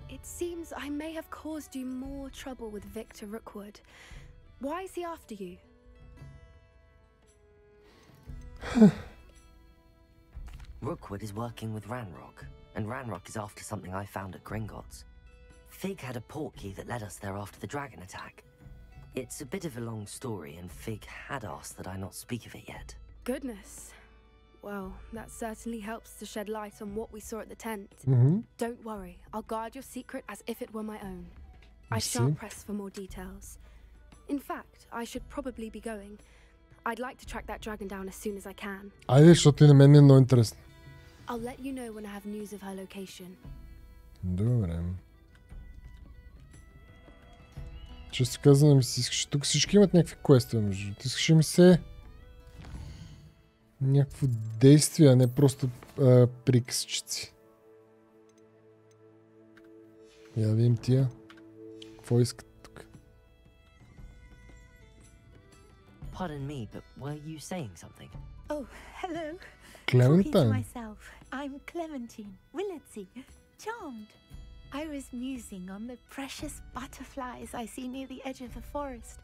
It seems I may have caused you more trouble with Victor Rookwood. Why is he after you? Rookwood is working with Ranrock, and Ranrock is after something I found at Gringotts. Fig had a portkey that led us there after the dragon attack. It's a bit of a long story, and Fig had asked that I not speak of it yet. Goodness. Well, that certainly helps to shed light on what we saw at the tent. Don't worry, I'll guard your secret as if it were my own. I shan't press for more details. In fact, I should probably be going. I'd like to track that dragon down as soon as I can. Айде, защото и на мен ми е много интересно. I'll let you know when I have news of her location. Добре. Често казвам, ми си искаш. Тук всички имат някакви квестове, между другото. Искаше ми се някакво действие, а не просто приказчици. Я видим тия. Какво искат тук? Pardon me, but were you saying something? Oh, hello. Clementine. Talking to myself. I'm Clementine, Willetsy, charmed. I was musing on the precious butterflies I see near the edge of the forest.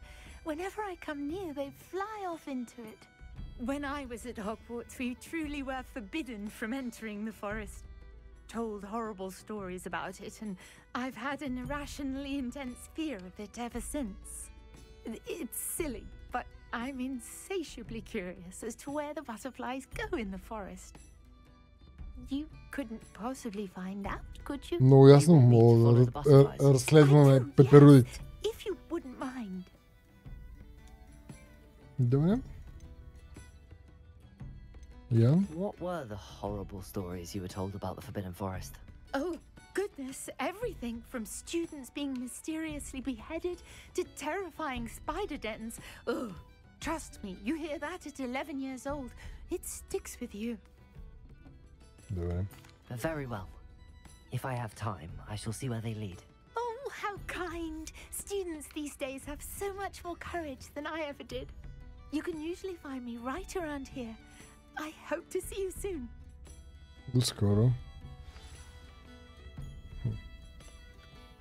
Whenever I come near, they fly off into it. When I was at Hogwarts, we truly were forbidden from entering the forest. Told horrible stories about it, and I've had an irrationally intense fear of it ever since. It's silly, but I'm insatiably curious as to where the butterflies go in the forest. You couldn't possibly find out, could you? Много ясно мога да разследваме пеперудите. If you wouldn't mind. Добре. Yeah. What were the horrible stories you were told about the Forbidden Forest? Oh, goodness, everything from students being mysteriously beheaded to terrifying spider dens. Oh, trust me, you hear that at 11 years old. It sticks with you. Добре. Very well. If I have time, I shall see where they lead. Oh, how kind. Students these days have so much more courage than I ever did. You can usually find me right around here. I hope to see you soon. До скоро.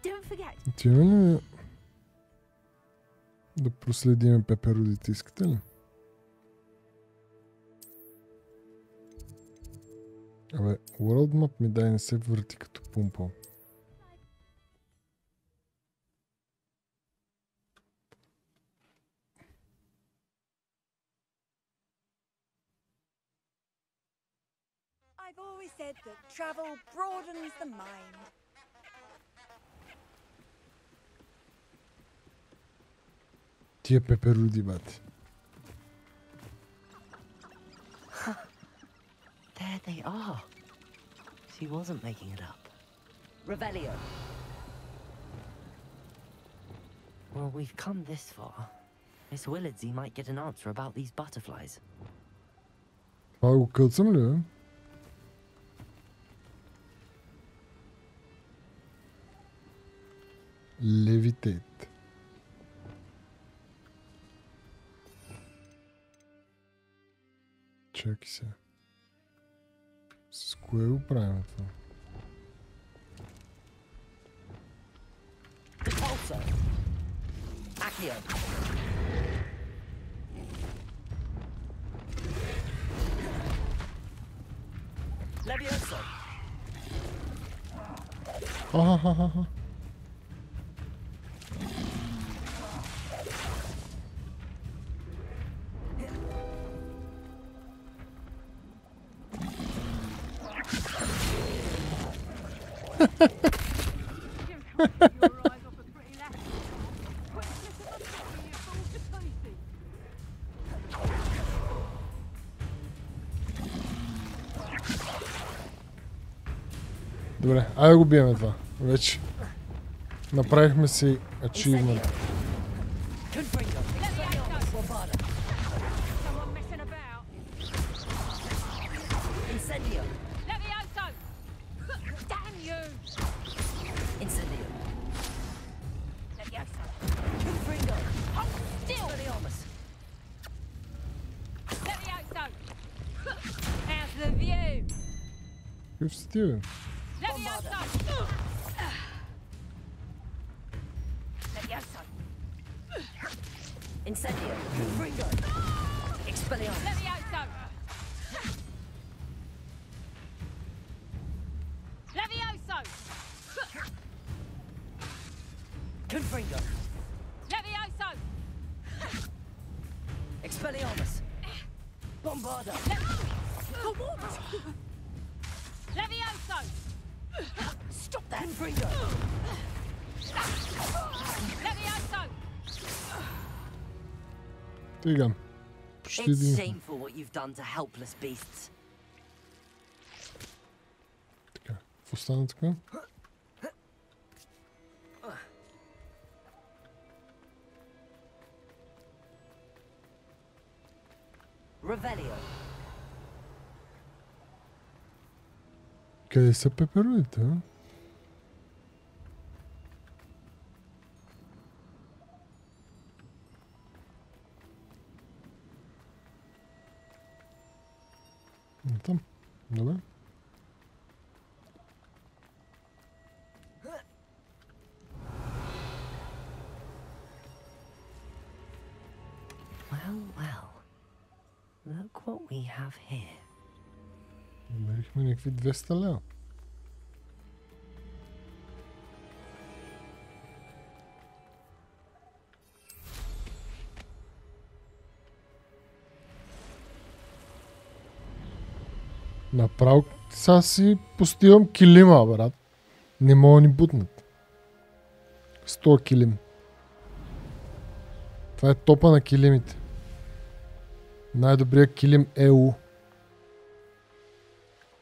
Don't forget. Отиваме ли? Да проследим пеперудите, искате ли? Абе, World Map ми дай не се върти като пумпал. I've always said that travel broadens the mind. Тия пеперуди, бати. There they are. She wasn't making it up. Revelio. Well, we've come this far. Miss Willardsy might get an answer about these butterflies. Това го кълцам ли, бе? Левитейт. Чакай се. С кое го правим това? Repulsor. Accio. Levioso. Аха. Добре, айде да го биеме това. Вече направихме си achievement. Какъв си ти, бе? Incendio. Ringo. Expelliarmus. Levioso. Levioso. Confringo. Levioso. Expelliarmus. Bombarda. Levioso. Stop that. Confringo. Levioso. Тигам. It's shameful what you've done to helpless beasts. Така, в остана така. Revelio. Къде са пеперудите, а? Там. Добре. Well. Look what we have here. Намерихме някакви 200 лева. Направо сега си постивам килима, брат. Не мога ни бутнат. 100 килим. Това е топа на килимите. Най-добрият килим ЕУ.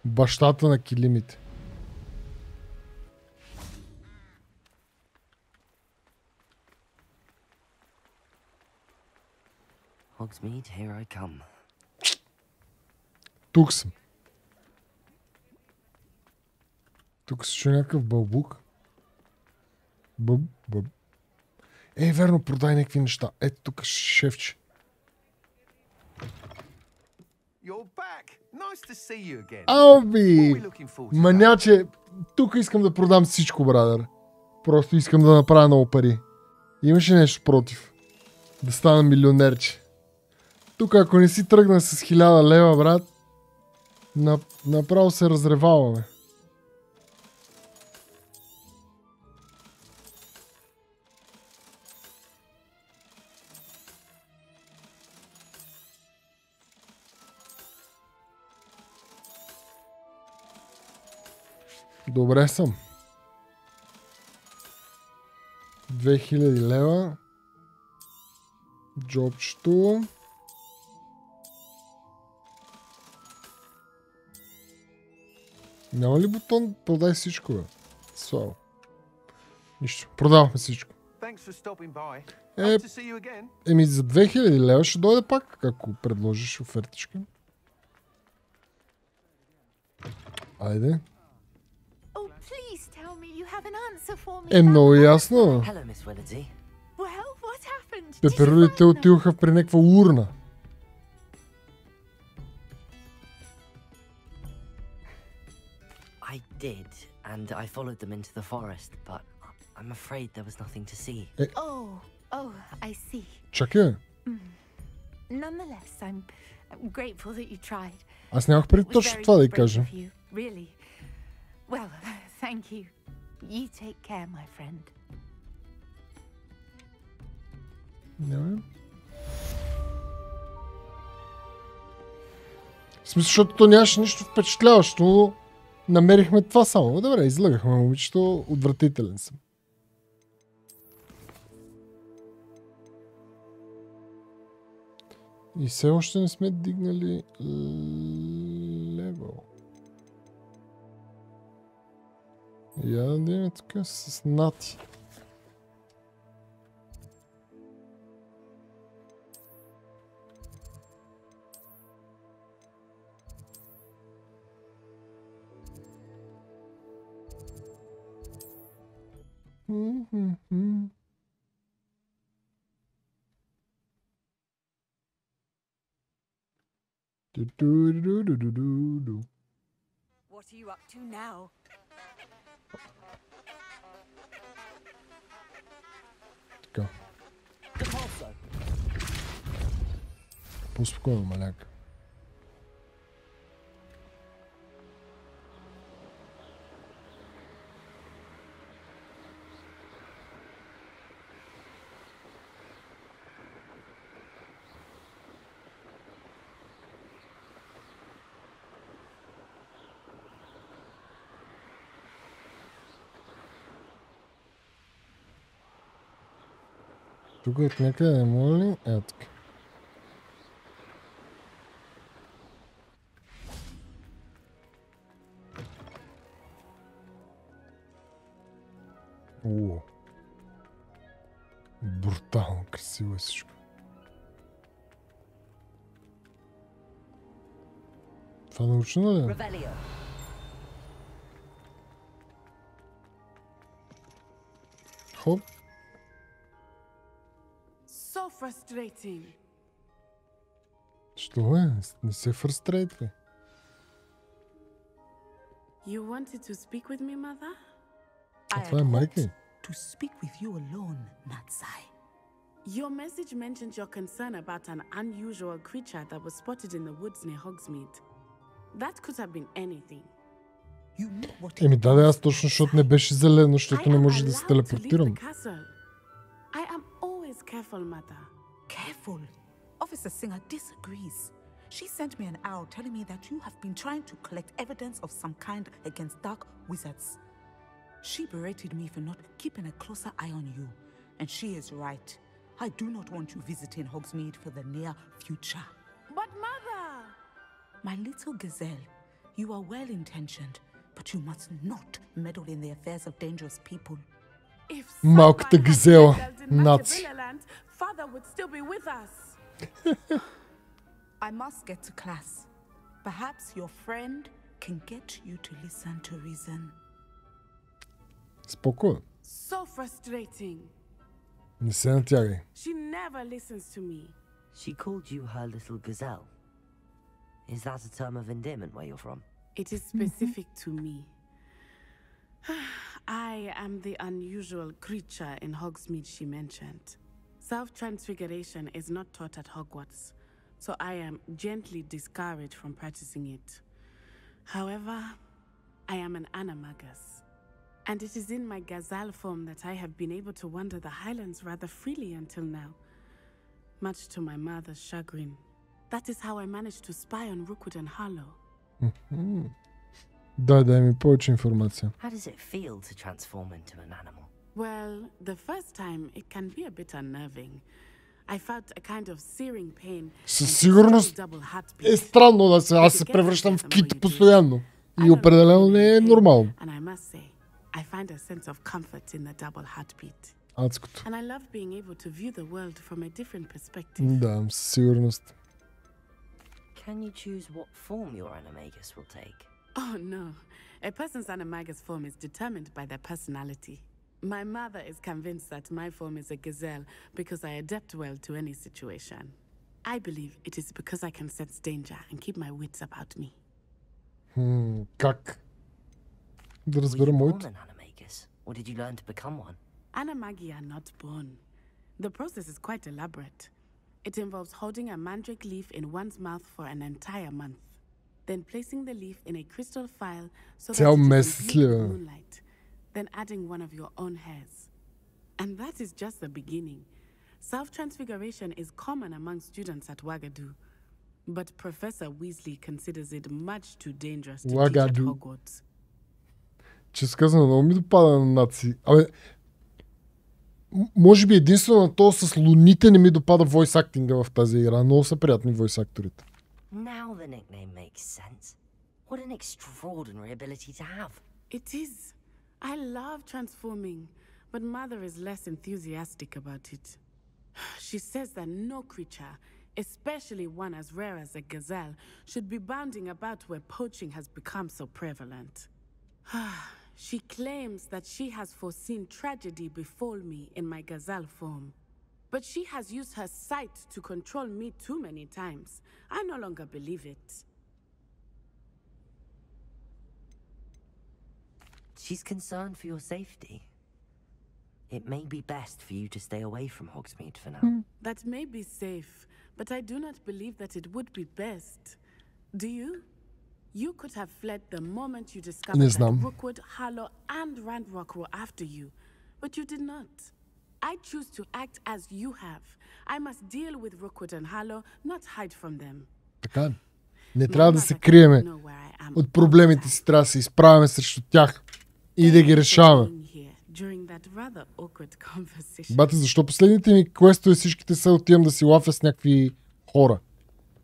Бащата на килимите. Hogsmeade, here I come. Тук съм. Тук се чу някакъв бълбук. Бъб. Верно, продай някакви неща. Ето тук шефче. Ауби! Маняче, тук искам да продам всичко, брадър. Просто искам да направя много пари. Имаш ли нещо против? Да стана милионерче. Тук ако не си тръгна с 1000 лева, брат, направо се разреваваме. Добре съм. 2000 лева. Джобчето. Няма ли бутон? Продай всичко, бе. Слава. Нищо. Продавахме всичко. Еми за 2000 лева ще дойде пак, ако предложиш офертичка. Айде. Много ясно. Пеперудите отиваха при някаква урна. I did, and I followed them into the forest, but I'm afraid there was nothing to see. Oh, I see. Чакай. Nonetheless, I'm grateful that you tried. Аз нямах преди точно това да й кажа. Really. Well, thank you. You take care, my friend. Не. В смисъл, защото то нямаше нищо впечатляващо. Намерихме това само. Добре, излагахме момичето. Отвратителен съм. И все още не сме дигнали левел. Я да дадем така с нати. What are you up to now? Така. По-спокойно, маляк. Тук от някъде не може ли? Ето така. О! Брутално красиво е всичко. Това научно ли е? Хоп. So frustrating. Що е? Не се фрустрейтвай. You wanted to speak with me, mother? А това е майка. To speak with you alone, Natsai. Your message mentioned your concern about an unusual creature that was spotted in the woods near Hogsmeade. That could have been anything. Еми да, аз точно, защото не беше зелено, защото не може да се телепортирам. I am always careful, mother. Careful? Officer Singer disagrees. She sent me an owl telling me that you have been trying to collect evidence of some kind against dark wizards. She berated me for not keeping a closer eye on you. And she is right. I do not want you visiting Hogsmeade for the near future. But mother! My little gazelle, you are well-intentioned, but you must not meddle in the affairs of dangerous people. Малката газела. Наци. Father would still be with us. I must get to class. Perhaps your friend can get you to listen to reason. Спокойно. So frustrating. Не се натягай. She never listens to me. She called you her little gazelle. Is that a term of endearment where you're from? It is specific to me. I am the unusual creature in Hogsmeade she mentioned. Self-transfiguration is not taught at Hogwarts, so I am gently discouraged from practicing it. However, I am an animagus, and it is in my gazelle form that I have been able to wander the highlands rather freely until now, much to my mother's chagrin. That is how I managed to spy on Rookwood and Harlow. Дай ми повече информация. How does it feel to transform into an animal? Well, the first time it can be a bit unnerving. I felt a kind of searing pain. Със сигурност е странно да се... Аз се превръщам в кит постоянно. И определено не е нормално. And I must say, I find a sense of comfort in the double heartbeat. Адското. And I love being able to view the world from a different perspective. Да, със сигурност. Can you choose what form your animagus will take? Oh no. A person's animagus form is determined by their personality. My mother is convinced that my form is a gazelle because I adapt well to any situation. I believe it is because I can sense danger and keep my wits about me. Как? Да разбера моето. Were you born an animagus, or did you learn to become one? Animagi are not born. The process is quite elaborate. It involves holding a mandrake leaf in one's mouth for an entire month, then placing the leaf in a crystal vial so that it is viewed in moonlight, then adding one of your own hairs. And that is just the beginning. Self-transfiguration is common among students at Wagadu, but Professor Weasley considers it much too dangerous to teach at Hogwarts. Честно казано, много ми допада на наци. Абе, може би единствено на то с луните не ми допада войс актинга в тази игра. Много са приятни войс акторите. Now the nickname makes sense. What an extraordinary ability to have. It is. I love transforming, but Mother is less enthusiastic about it. She says that no creature, especially one as rare as a gazelle, should be bounding about where poaching has become so prevalent. She claims that she has foreseen tragedy befall me in my gazelle form. But she has used her sight to control me too many times. I no longer believe it. She's concerned for your safety. It may be best for you to stay away from Hogsmeade for now. That may be safe, but I do not believe that it would be best. Do you? You could have fled the moment you discovered that Rookwood, Harlow, and Ranrock were after you, but you did not. I choose to act as you have. I must deal with Rookwood and Harlow, not hide from them. Така. Не трябва да се криеме от проблемите си, трябва да се изправяме срещу тях и да ги решаваме. Бате, защо последните ми квестове всичките са отивам да си лафя с някакви хора?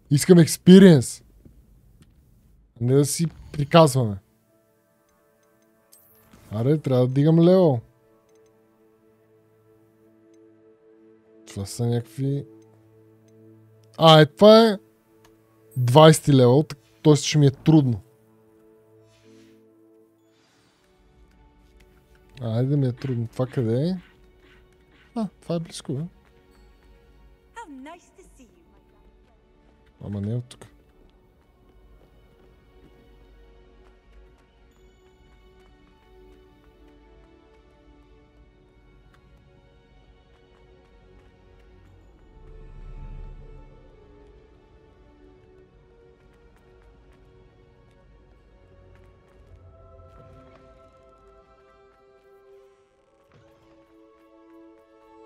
Искам експириенс. Не да си приказваме. Аре, трябва да дигам лево. Това са някакви... това е 20 левел, т.е. ще ми е трудно. Айде да ми е трудно. Това къде е? Това е близко, бе. Ама не е от тук.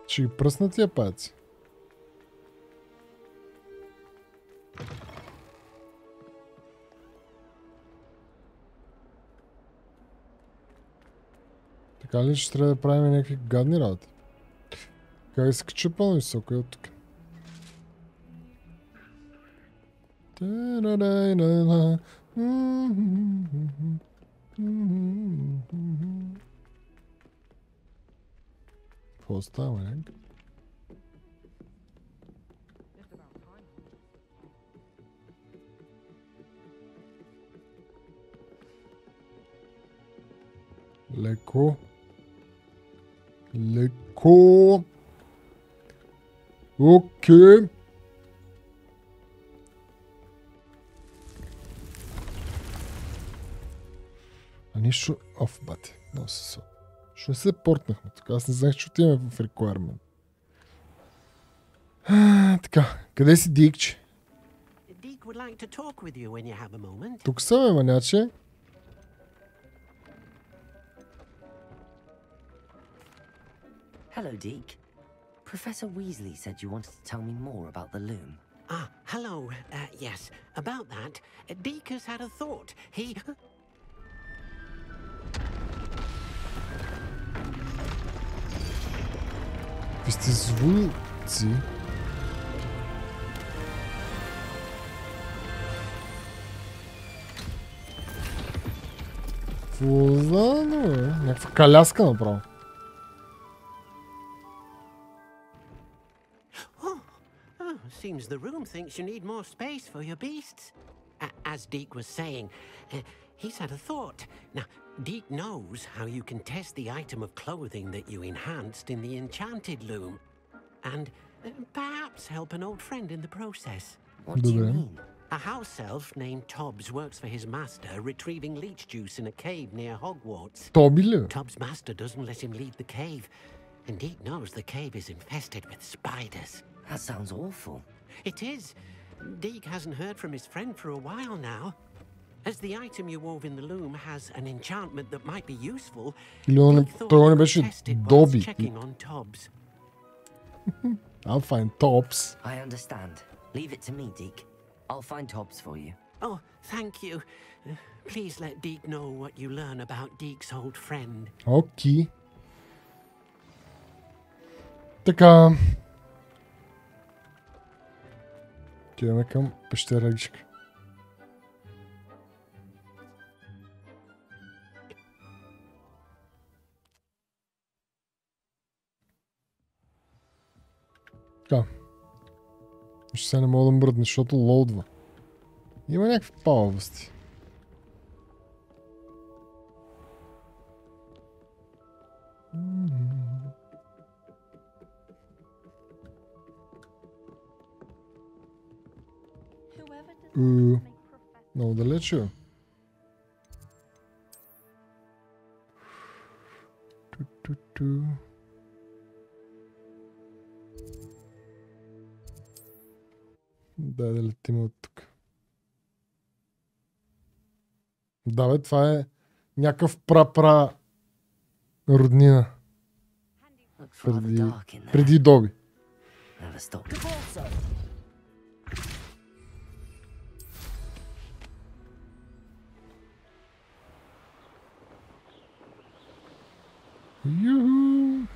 Ще ги пръсна тия паяци. Така ли ще трябва да правим някакви гадни работи? Как да се кача по-високо и от тук? Какво става, някак? Леко. Леко. Окей. А нищо... Оф, бате. Много се. Що се портнахме тук? Аз не знаех, че отиваме в requirement. Така, къде си Дикч? Тук съм, маняче. Hello, Deke. Professor Weasley said you wanted to tell me more about the loom. Ah, hello. Yes, about that. Deke has had a thought. He... Ви сте звуци. Фузано, някаква каляска направо. Seems the room thinks you need more space for your beasts. As Deke was saying, he's had a thought. Now, Deke knows how you can test the item of clothing that you enhanced in the enchanted loom. And perhaps help an old friend in the process. What do you mean? A house elf named Tobbs works for his master, retrieving leech juice in a cave near Hogwarts. Tobbs' master doesn't let him leave the cave, and Deke knows the cave is infested with spiders. That sounds awful. It is. Deke hasn't heard from his friend for a while now. As the item you wove in the loom has an enchantment that might be useful, Deke thought he could test it while checking on Tobbs. I'll find Tobbs. I understand. Leave it to me, Deke. I'll find Tobbs for you. Oh, thank you. Please let Deke know what you learn about Deke's old friend. Okay. Така. Отиваме към пещеричка. Така. Ще се не мога да мръдне, защото лоудва. Има някакви палавости. Много далече. Дай да летим от тук. Да, бе, това е някакъв пра роднина. Преди Доби. Юху!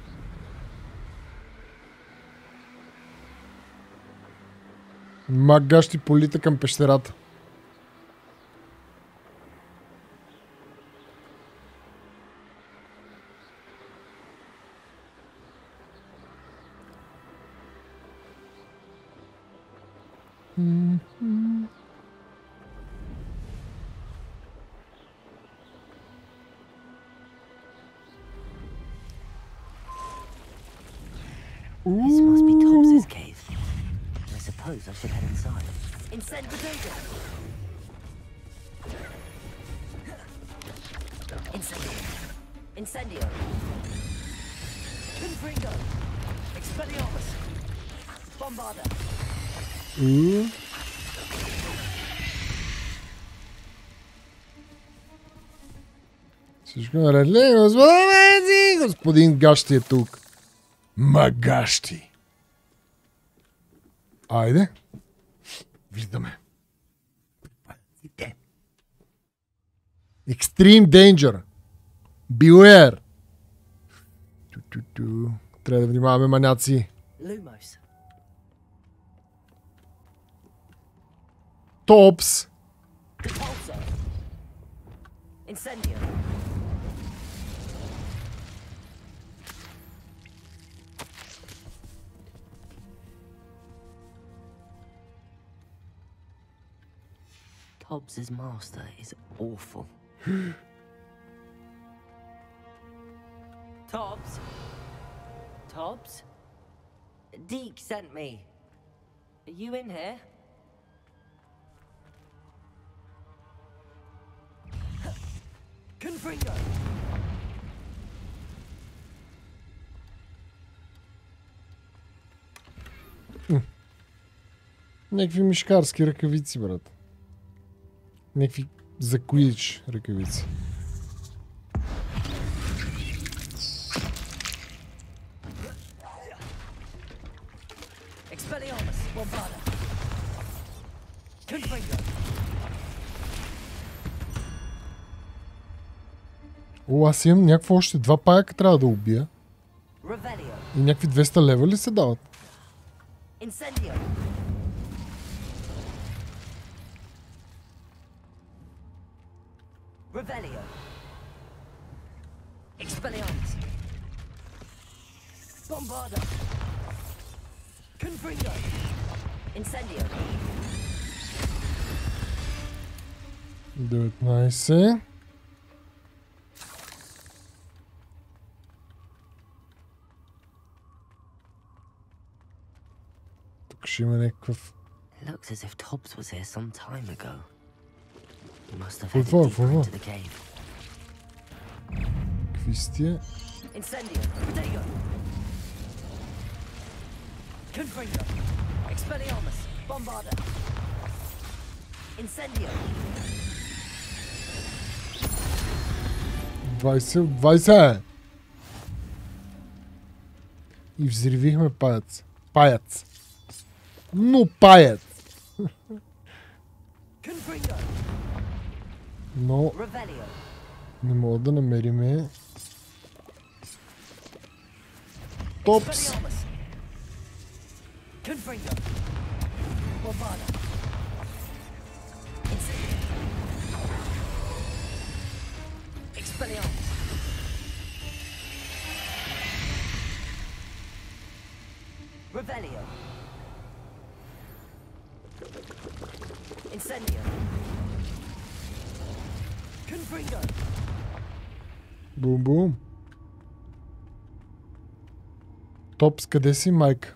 Магащи полита към пещерата. This must be Tobbs' cave. I suppose I should head inside. Incendio! Incendio! Confringo! Expelliarmus! Bombarda! Всичко наред ли? Господин Гащи е тук. Магащи. Айде. Влизаме. Extreme danger. Beware. Трябва да внимаваме, маняци. Топс. Tobbs' master is awful. Tobbs? Tobbs? Deke sent me. Are you in here? Confringo! Някакви мишкарски ръкавици, брат. Някакви за куич ръкавици. О, аз имам някакво още 2 паяка трябва да убия. И някакви 200 лева ли се дават? Revelio. Expelliarmus. Bombarda. Confringo. Incendio. 19. Тук ще има някакъв... Looks as if Tobbs was here some time ago. He must have headed deeper into the cave. Какви са тия? Incendio. Protego. Confringo. Expelliarmus. Bombarda. Incendio. 20 от 20! И взривихме паяц. Паяц. Но паяц! Но... не мога да намериме... Топс! Revelio. Incendio. Confringo. Бум-бум. Топс, къде си, майка?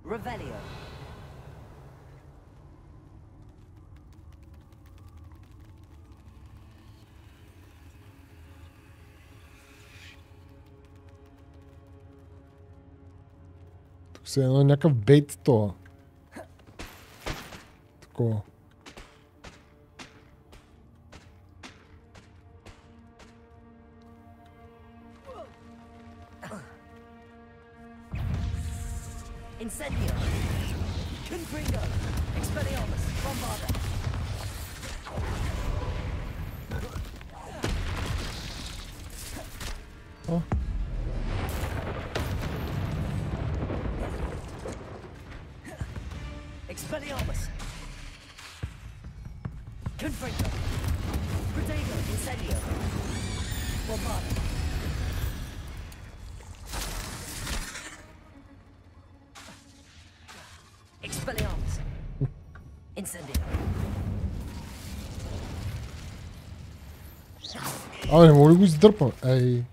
Revelio. Все едно някакъв бейт това. Такова. Incendio. Confringo. Expelliarmus. Bombarda. О. Expelliarmus. Confringo. Protego. Incendio. Bombarda. Expelliarmus. Incendio. Абе, не мога ли го издърпам? Ей.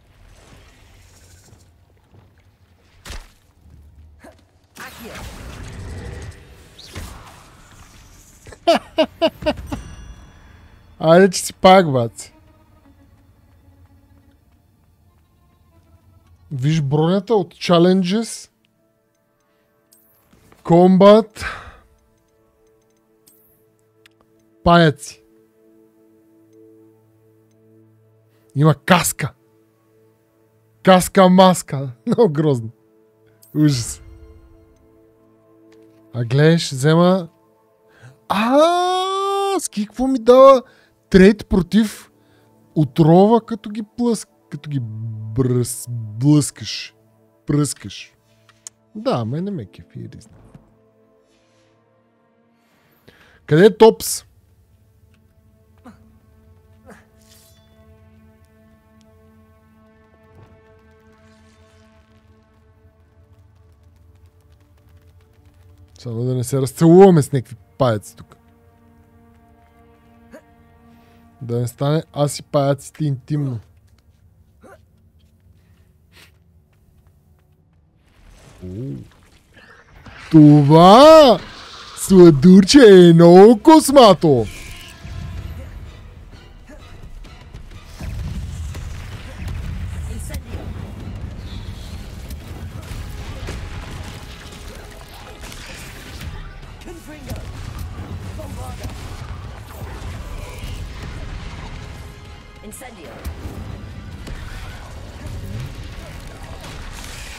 Айде, че си пак, баци. Виж бронята от Challenges. Combat. Паяци. Има каска. Каска-маска. Много грозно. Ужас. А гледаш, взема... Ски, какво ми дава? Трейд против отрова, като ги блъскаш. Пръскаш. Да, ме не ме кефи, ризна. Къде е Топс? Само да не се разцелуваме с някакви паяци тук. Да не стане аз и паяците интимно. Това сладурче е много космато. Confringo! Bombarda! Incendio!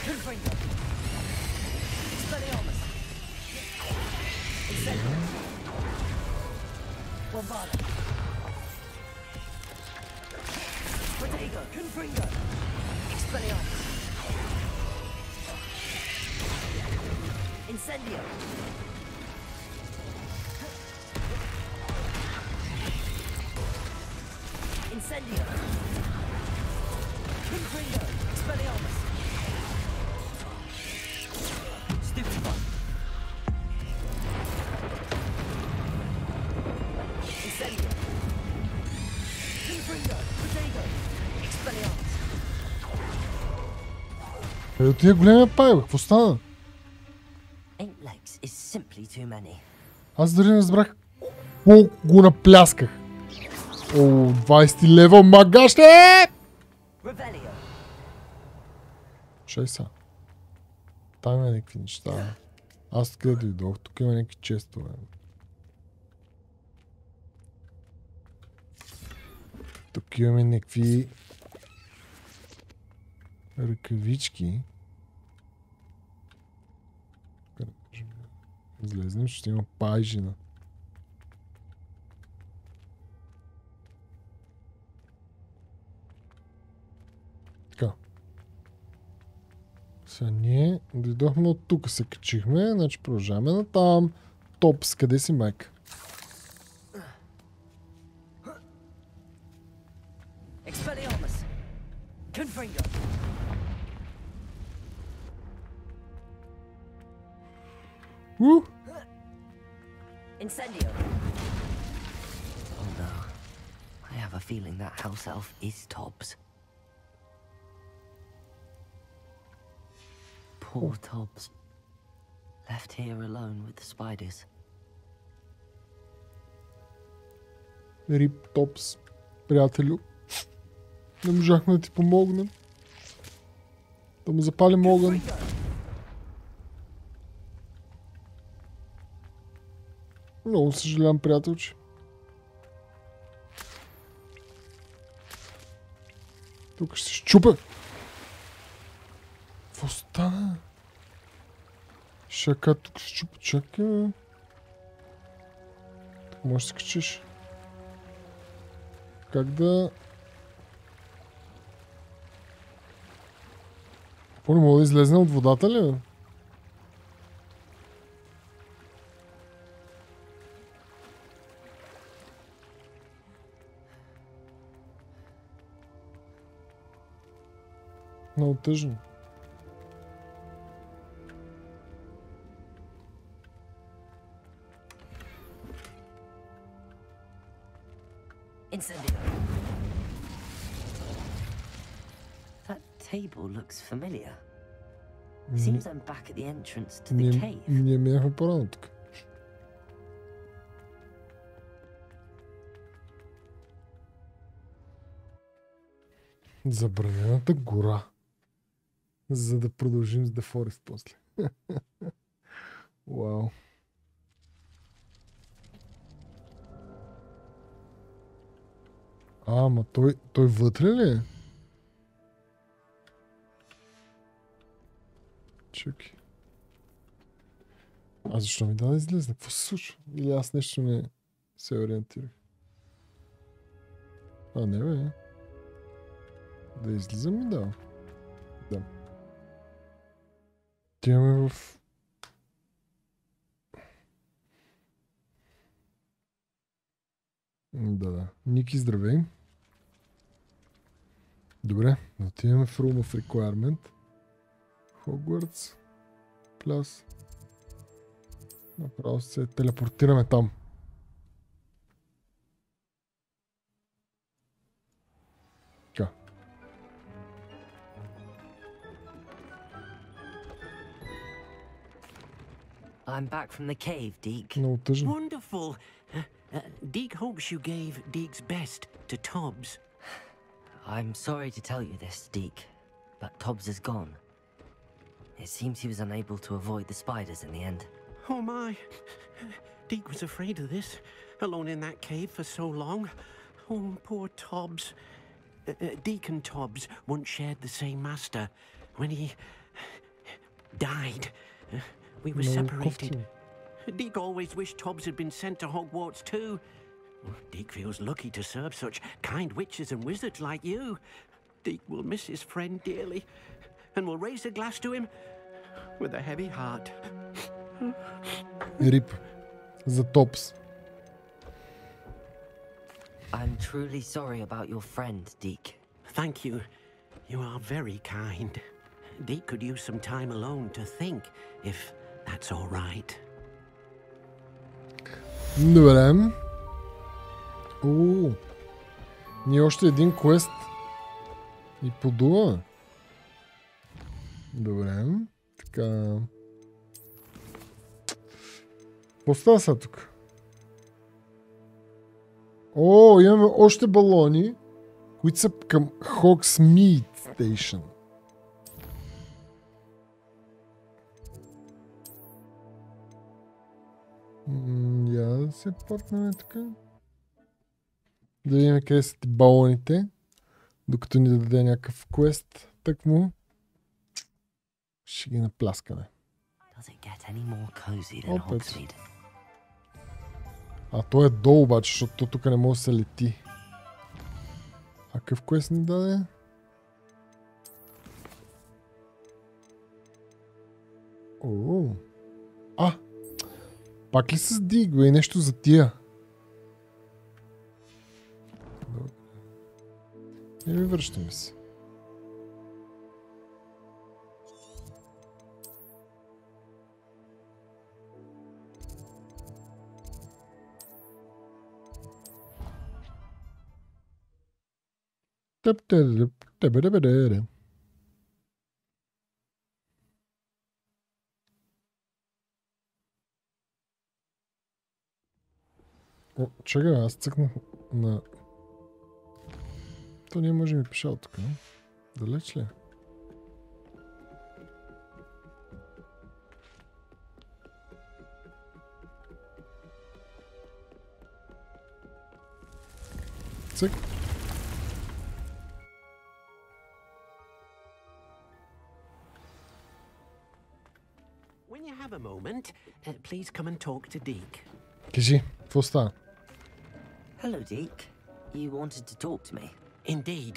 Confringo! Expelliarmus! Incendio! Bombarda! Protego! Confringo! Expelliarmus! Incendio! Incendio! Confringo! Expelliarmus! Stupefy! Incendio! Confringo! Protego! Expelliarmus! Ето тия големия пай, бе. Какво стана? Аз дори не разбрах колко го наплясках. О, 20 левел магащи! Чай са. Там има някакви неща. Аз къде дойдох? Тук има някакви честове. Тук имаме някакви ръкавички. Излезнем, ще има пайжина. Така. Сега ние дойдохме от тук, се качихме, значи продължаваме на там. Топс, къде си, майка? Expelliarmus! Confringo! Incendio! Oh no. I have a feeling that house elf is Tobbs. Poor Tobbs. Left here alone with the spiders. Рип Топс, приятелю. Не можахме да ти помогнем. Да му запалим огън. Много съжалявам, приятелче. Тук ще се щупя. Какво стана? Шака, тук се щупя. Чакай. Тук можеш да се качиш. Как да... Какво, не мога да излезне от водата ли, бе? Много тъжно. Incendio. That table looks familiar. Seems I'm back at the entrance to the cave. Ние минахме по-рано тук. Забранената гора. За да продължим с The Forest после. Вау. Ама той вътре ли е? Чакай. А защо ми да излезна? Какво се случва? Или аз нещо не се ориентирах? А, не бе. Да излизам и да. Да. Отиваме в... Да. Ники, здравей. Добре, отиваме в Room of Requirement. Hogwarts. Плюс. Направо се телепортираме там. Така. I'm back from the cave, Deke. Много тъжно. Wonderful. Deke hopes you gave Deke's best to Tobbs. I'm sorry to tell you this, Deke, but Tobbs is gone. It seems he was unable to avoid the spiders in the end. Oh my. Deke was afraid of this, alone in that cave for so long. Oh, poor Tobbs. Deke and Tobbs once shared the same master. When he died, we were separated. Deke always wished Tobbs had been sent to Hogwarts too. Deke feels lucky to serve such kind witches and wizards like you. Deke will miss his friend dearly, and will raise a glass to him with a heavy heart. Rip за Tobbs. I'm truly sorry about your friend, Deke. Thank you. You are very kind. Deke could use some time alone to think, if that's all right. Добре. Ние още един квест и подува. Добре. Така. Поставя сега тук. Имаме още балони, които са към Hogsmeade Station. Я да се портнем така. Да видим къде са ти балоните, докато ни даде някакъв квест. Так му ще ги напляскаме. А то е долу обаче, защото тук не може да се лети. А какъв квест ни даде? Пак ли с Дик, бе? Нещо за тия. Връщаме се. Чакай, аз цъкнах на... То ние може ми пиша от тук, не? Далеч ли? Цък. When you have a moment, please come and talk to Deke. Кажи, какво става? Hello, Deke. You wanted to talk to me? Indeed.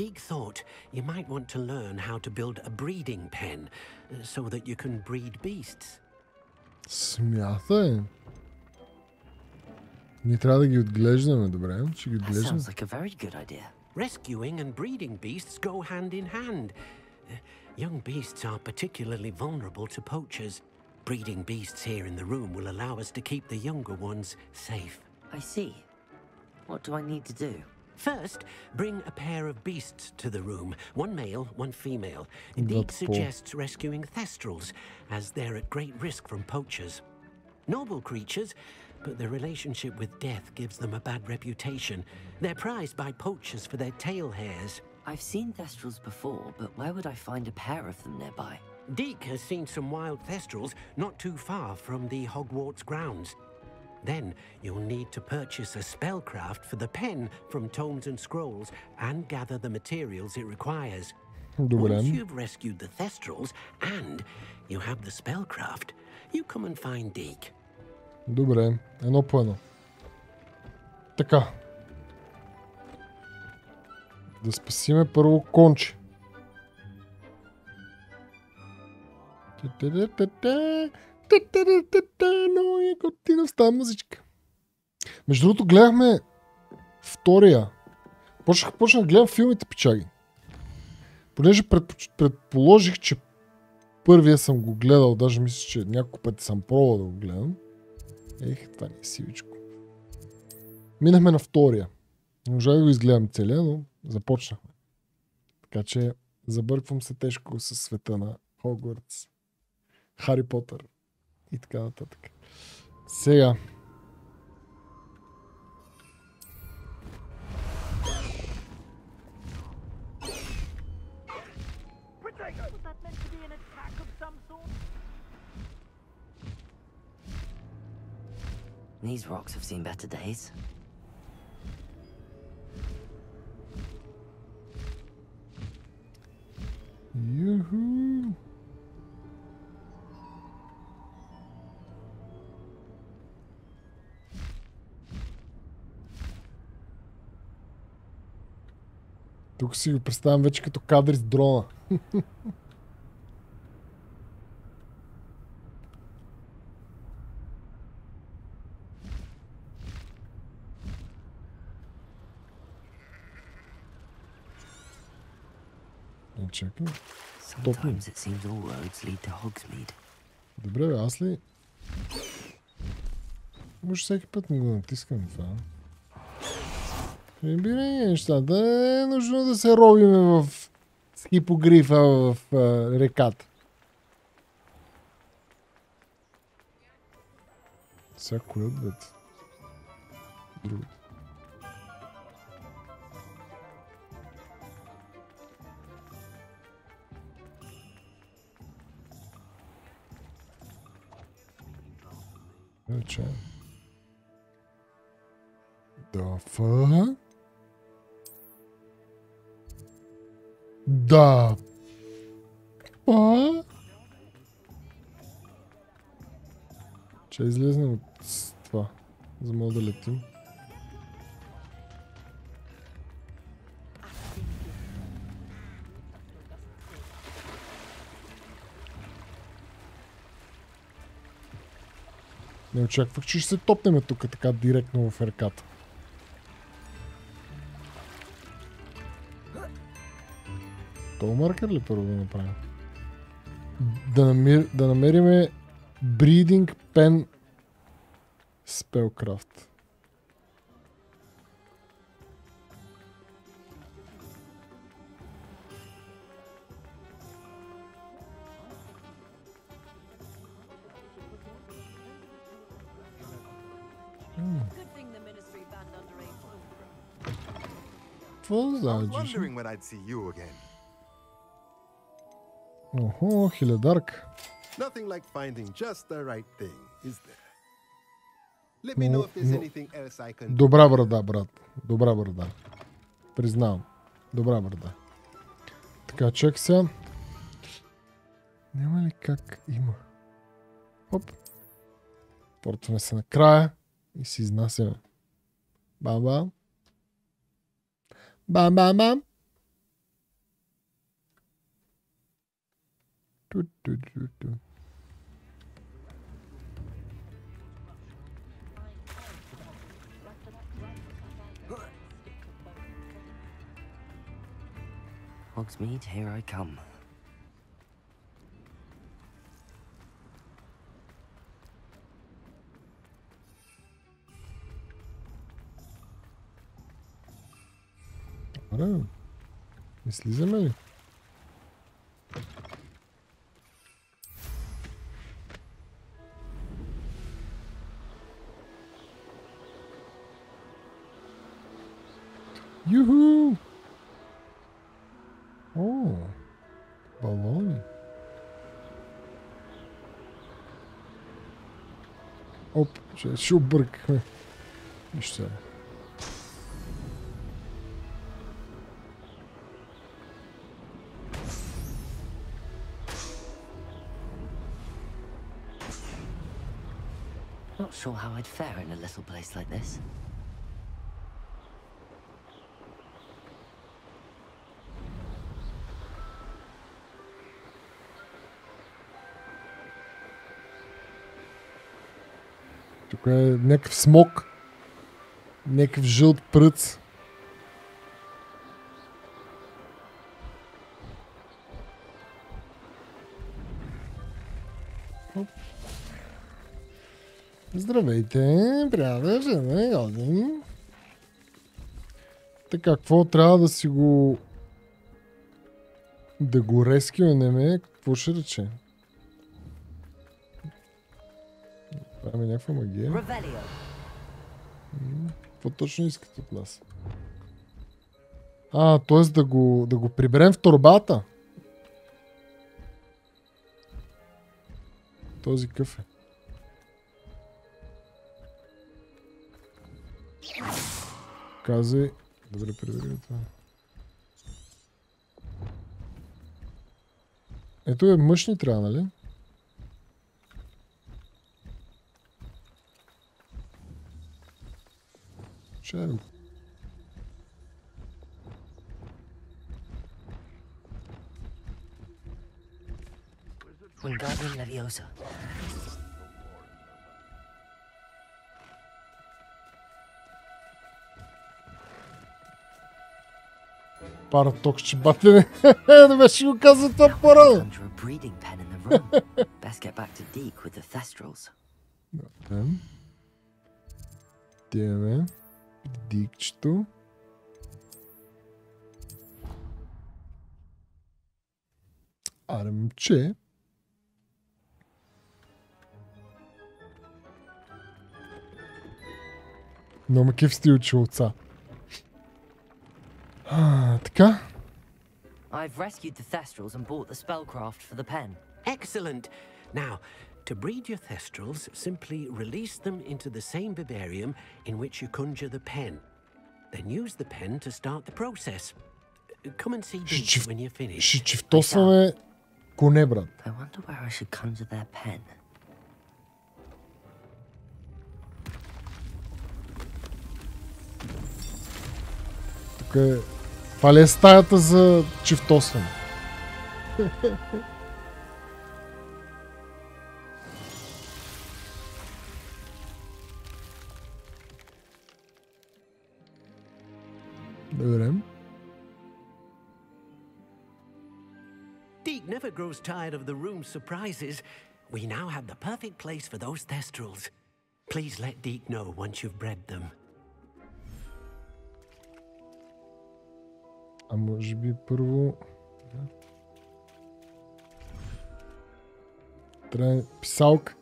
Deke thought you might want to learn how to build a breeding pen so that you can breed beasts. Смятай. Ние трябва да ги отглеждаме, добре? Ще ги отглеждаме. Sounds like a very good idea. Rescuing and breeding beasts go hand in hand. Young beasts are particularly vulnerable to poachers. Breeding beasts here in the room will allow us to keep the younger ones safe. I see. What do I need to do? First, bring a pair of beasts to the room. One male, one female. Deke suggests rescuing thestrals, as they're at great risk from poachers. Noble creatures, but their relationship with death gives them a bad reputation. They're prized by poachers for their tail hairs. I've seen thestrals before, but where would I find a pair of them nearby? Deke has seen some wild thestrals not too far from the Hogwarts grounds. Then you'll need to purchase a spellcraft for the pen from tomes and scrolls and gather the materials it requires. Once you've rescued the thestrals and you have the spellcraft, you come and find Deke. Добре, едно по едно. Така. Да спасиме първо конче. Много е готина в тази музичка. Между другото гледахме втория. Почнах да гледам филмите, пичаги. Понеже предположих, че първия съм го гледал, даже мисля, че няколко пъти съм пробвал да го гледам. Това не е сивичко. Минахме на втория. Не можа да го изгледам целия, но започнахме. Така че забърквам се тежко със света на Хогвартс, Хари Потър и така нататък. Сега. These rocks have seen better days. Юху! Тук си го представям вече като кадри с дрона. Чакай. Sometimes it seems all roads lead to Hogsmeade. Добре, бе, аз ли? Може всеки път му го натискам това. Прибирай нещата. Не е нужно да се робиме в хипогрифа в реката. Сега кой от двете? Другото. Че? Да, фа? Да. Па? Че излезнем от това, за мога да летим. Не очаквах, че ще се топнем тук така директно в реката. Това маркер ли първо да направим? Да намериме Breeding Pen Spellcraft. Охо, хилядърк. Добра брада, брат. Добра брада. Признавам. Добра брада. Така, чек сега. Няма ли как има? Оп. Портваме се накрая и си изнасяме. Бам-бам. Бам-бам-бам. Ту-ту-ту-ту. Hogsmeade, here I come. Добре. Излизаме ли? Юху! О, балони. Оп, ще объркахме. Виж сега. Not sure how I'd fare in a little place like this. Тук е някакъв смок. Някакъв жълт пръц. Здравейте, приятели, години. Така, какво трябва да си го... Да го рескюнеме, какво ще рече? Правим някаква магия. Какво точно искате от нас? Т.е. да го приберем в торбата. Този къв е. Казай. Добре, превери това. Ето е, мъж ни трябва, нали? Чай. Wingardium Leviosa. Паратокче, батене. Не беше го казал това по-рано. Under a breeding pen in the room. Best get back to Deke with the Thestrals. Тиеме. Дикчето. Аре, момче. Но ме кеф сте учи отца. Така. I've rescued the Thestrals and bought the spellcraft for the pen. Excellent. Now, to breed your Thestrals, simply release them into the same vivarium in which you conjure the pen. Then use the pen to start the process. Come and see Deke when you're finished. Ще чифтосваме коне, брат. I wonder where I should conjure their pen. Тук е... Това ли е стаята за чифтосване? Добре. Deke never grows tired of the room's surprises. We now have the perfect place for those Thestrals. Please let Deke know once you've bred them. А може би първо... Трябва писалка.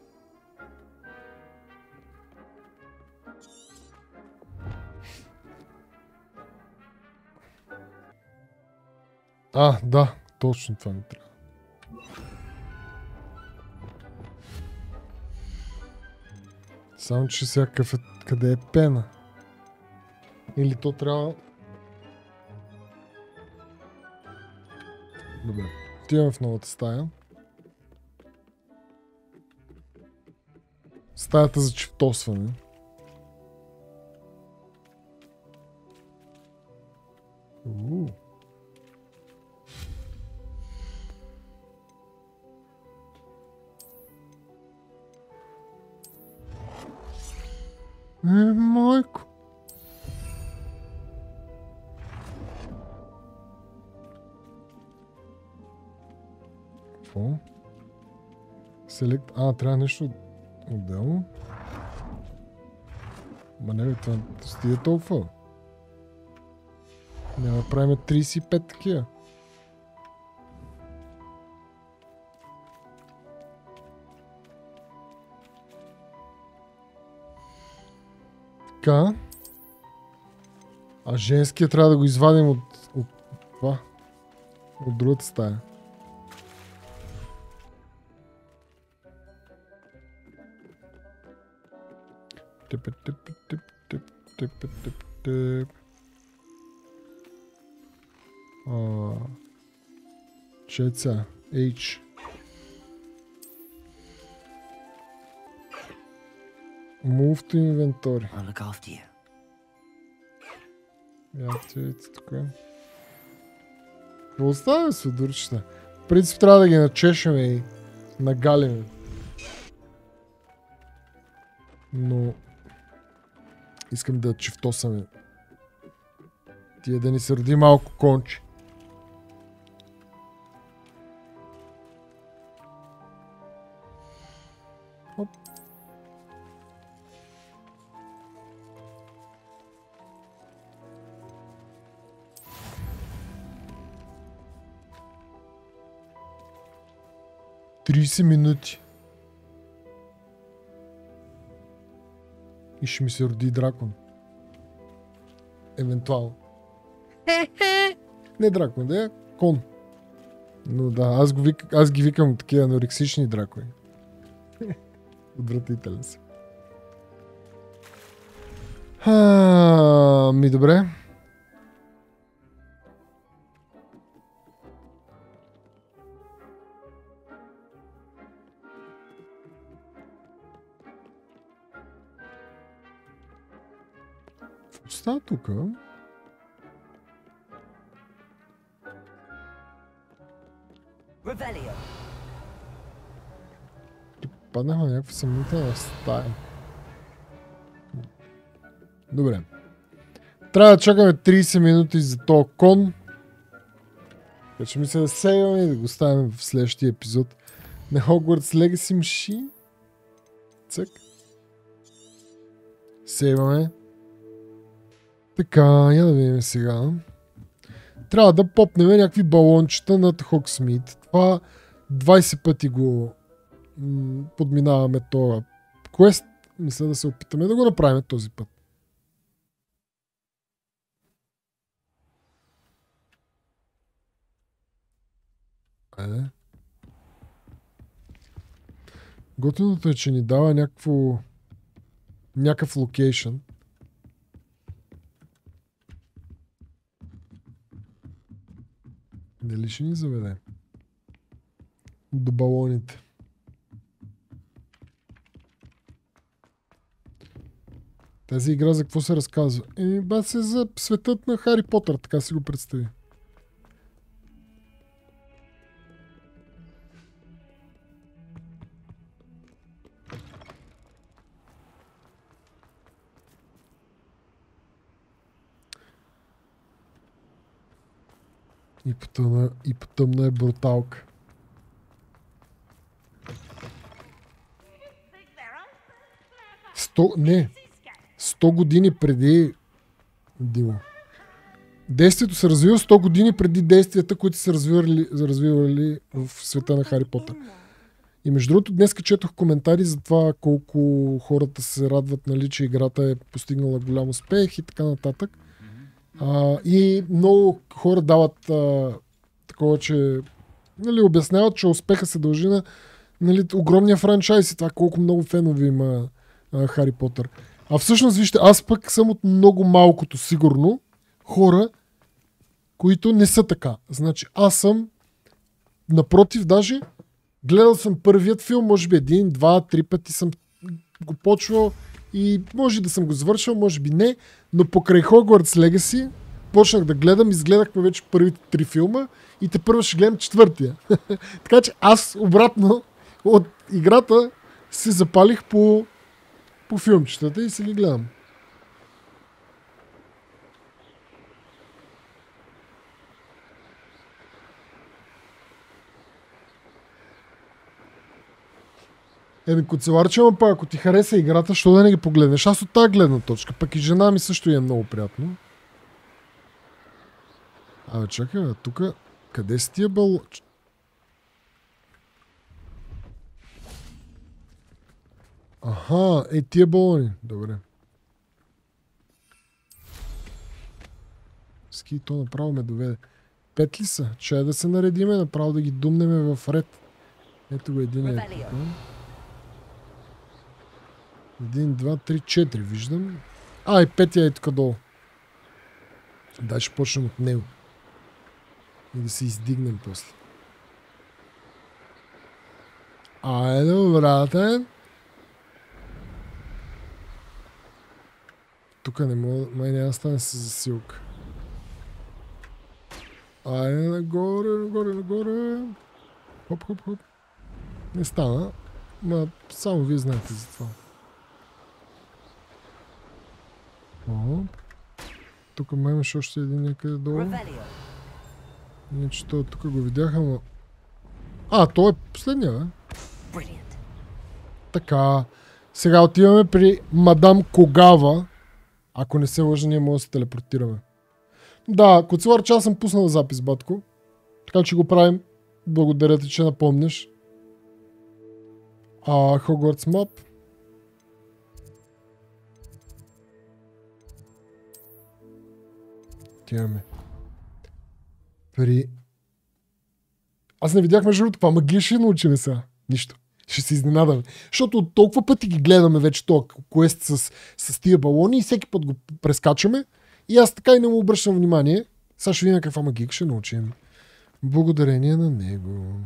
Да, точно това ми трябва. Само че сега къде е пена? Или то трябва... Добре, отиваме в новата стая. Стаята за чифтосване. Майко. Какво? Селект... трябва нещо отделно. Ма не, това стига толкова. Няма да правим 35 такива. Така. А женския трябва да го извадим от това. От другата стая. Чеца. H. Move to inventory. I'll look after you. Активите тук. Какво остава с дурчета? В принцип трябва да ги начешем и нагалим. Но искам да чифтосаме. Тия да ни се роди малко конче. Оп. Минути. И ще ми се роди дракон. Евентуално. Не дракон, да е кон. Но да, аз ги викам такива анорексични дракони. Отвратителен се. Ми добре. Какво става тук? Паднахме на някаква съмнителна стая. Добре. Трябва да чакаме 30 минути за този кон. Така че мисля да сейваме и да го оставим в следващия епизод на Hogwarts Legacy Machine. Цък. Сейваме. Така, я да видим сега. Трябва да попнем някакви балончета над Hogsmeade. Това 20 пъти го подминаваме този квест. Мисля да се опитаме да го направим този път. Айде. Готиното е, че ни дава някакъв локейшън. Дали ще ни заведе до балоните? Тази игра за какво се разказва? Бат се за светът на Хари Потър, така си го представи. И потъмна е бруталка. Не. 100 години преди Димо. Действието се развива 100 години преди действията, които се развивали в света на Хари Потър. И между другото, днес четох коментари за това колко хората се радват, нали, че играта е постигнала голям успех и така нататък. И много хора дават такова, че, нали, обясняват, че успеха се дължи на, нали, огромния франчайз и това колко много фенове има Хари Потър. А всъщност, вижте, аз пък съм от много малкото, сигурно, хора, които не са така. Значи, аз съм, напротив, даже гледал съм първият филм, може би 1, 2, 3 пъти съм го почвал и може да съм го завършил, може би не, но покрай Hogwarts Legacy почнах да гледам, изгледахме вече първите 3 филма и тепърва ще гледам 4-тия. Така че аз обратно от играта се запалих по филмчетата и се ги гледам. Коцеларче, ама ако ти хареса играта, що да не ги погледнеш? Аз от тази гледна точка, пък и жена ми също е много приятно. Чакай, тук къде си тия балон? Аха, тия балони. Добре. Ски, то направо ме доведе. 5 ли са? Чай да се наредиме, направо да ги думнеме в ред. Ето го един е. 1, 2, 3, 4, виждам. И 5 е тук долу. Дай ще почнем от него. И да се издигнем после. Айде, брате. Тук не мога, май няма да стане с засилка. Айде, нагоре, нагоре, нагоре. Хоп, хоп, хоп. Не стана. Ма само вие знаете за това. Тук май имаш още един някъде долу. Иначе тук го видяха, но... той е последния, бе. Така. Сега отиваме при мадам Когава. Ако не се лъжа, ние може да се телепортираме. Да, Коцелар, че аз съм пуснал запис, батко. Така че го правим. Благодаря ти, че напомняш. Hogwarts Map. Тяме. Аз не видях между другото, каква магия ще научим сега. Нищо. Ще се изненадаме. Защото от толкова пъти ги гледаме вече този квест с тия балони и всеки път го прескачаме. И аз така и не му обръщам внимание. Сега ще видим каква магия ще научим. Благодарение на него.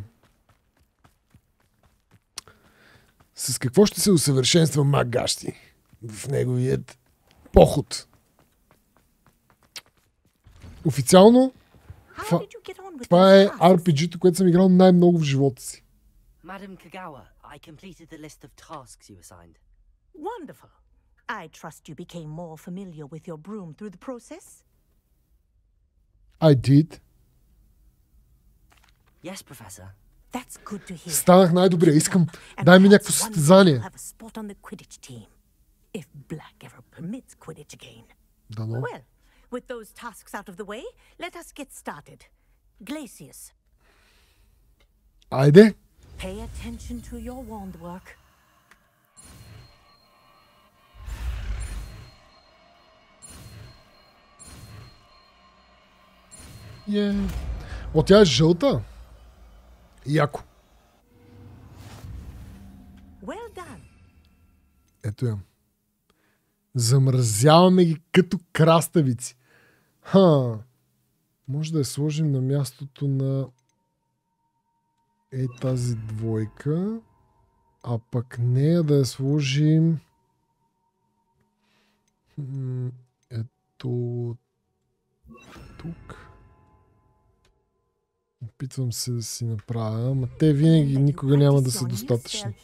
С какво ще се усъвършенства магащи в неговият поход? Официално това е RPG-то, което съм играл най-много в живота си. Madam Kagawa, I completed the list of tasks you assigned. Wonderful. I trust you became more familiar with your broom through the process? I did. Yes, Professor. That's good to hear. Станах най-добрия. Искам, дай ми някакво състезание. If Black ever permits Quidditch again. Дано. Well, with those tasks out of the way, let us get started. Glacius. Айде. Pay attention to your wand work. О, тя е жълта. Яко. Well done. Ето я. Замразяваме ги като краставици. Може да я сложим на мястото на тази двойка, а пък нея да я сложим ето тук. Опитвам се да си направя, ама те винаги никога няма да са достатъчни.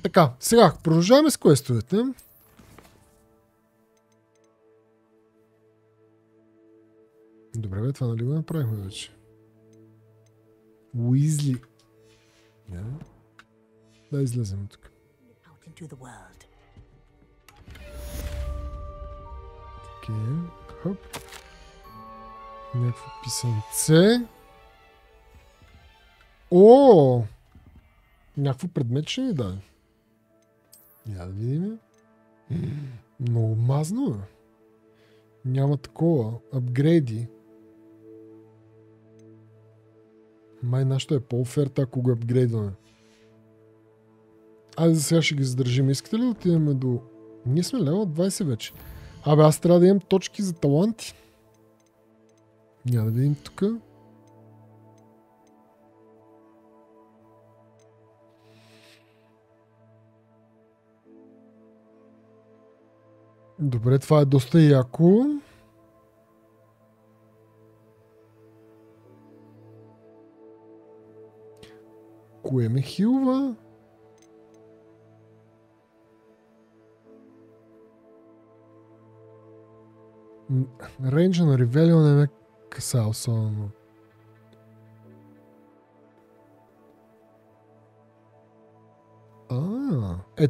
Така, сега продължаваме с квестовете. Добре, бе, това нали го направихме вече? Уизли. Да излезем тук. Окей, хоп. Някакво писанце. О! Някакво предмет ще ни даде. Я да видим. Много мазно е. Няма такова. Апгрейди. Май нашето е по-оферта, ако го апгрейдваме. Айде за сега ще ги задържим. Искате ли да отидем до... Ние сме левел 20 вече. Абе, аз трябва да имам точки за таланти. Няма да видим тук. Добре, това е доста яко. Кое ме хилва? Рейнджа на Ревелион не ме каса особено.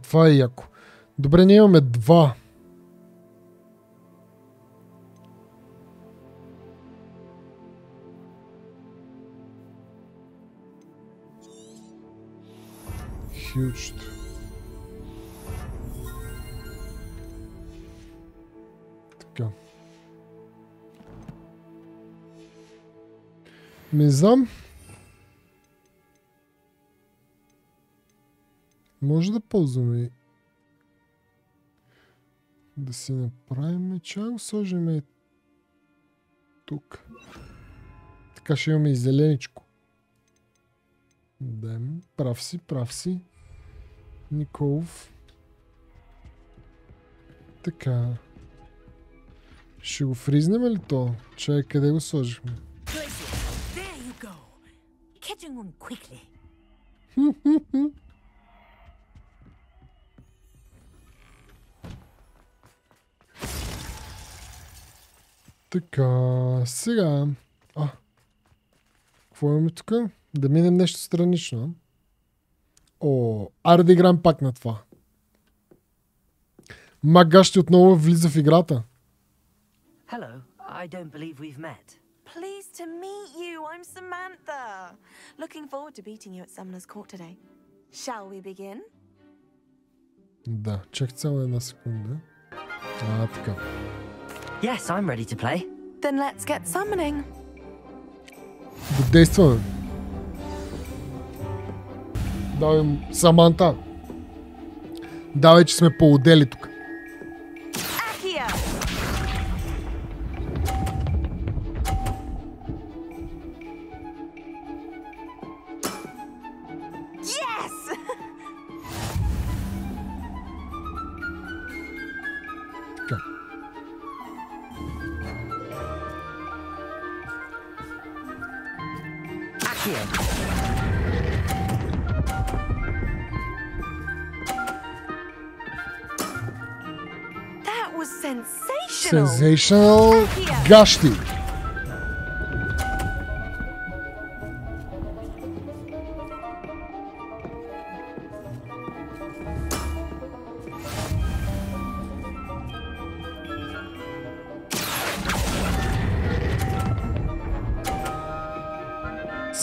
Това е яко. Добре, ние имаме два. Huge. Така. Не знам. Може да ползваме да си направим чай, го сложим тук. Така ще имаме и зеленичко. Дайме. Прав си. Николов. Така. Ще го фризнем ли то? Чай, къде го сложихме? Така, сега. Какво имаме тук? Да минем нещо странично. Аре да играем пак на това. Магащи отново влиза в играта. Hello, I don't believe we've met. Pleased to meet you. I'm Samantha. Looking forward to beating you at Summoner's Court today. Shall we begin? Да, чак цяло една секунда. Така. Yes, I'm ready to play. Then let's get summoning. Да действаме. Давай, Саманта. Давай, че сме поудели тук. That was sensational. Sensational гащи.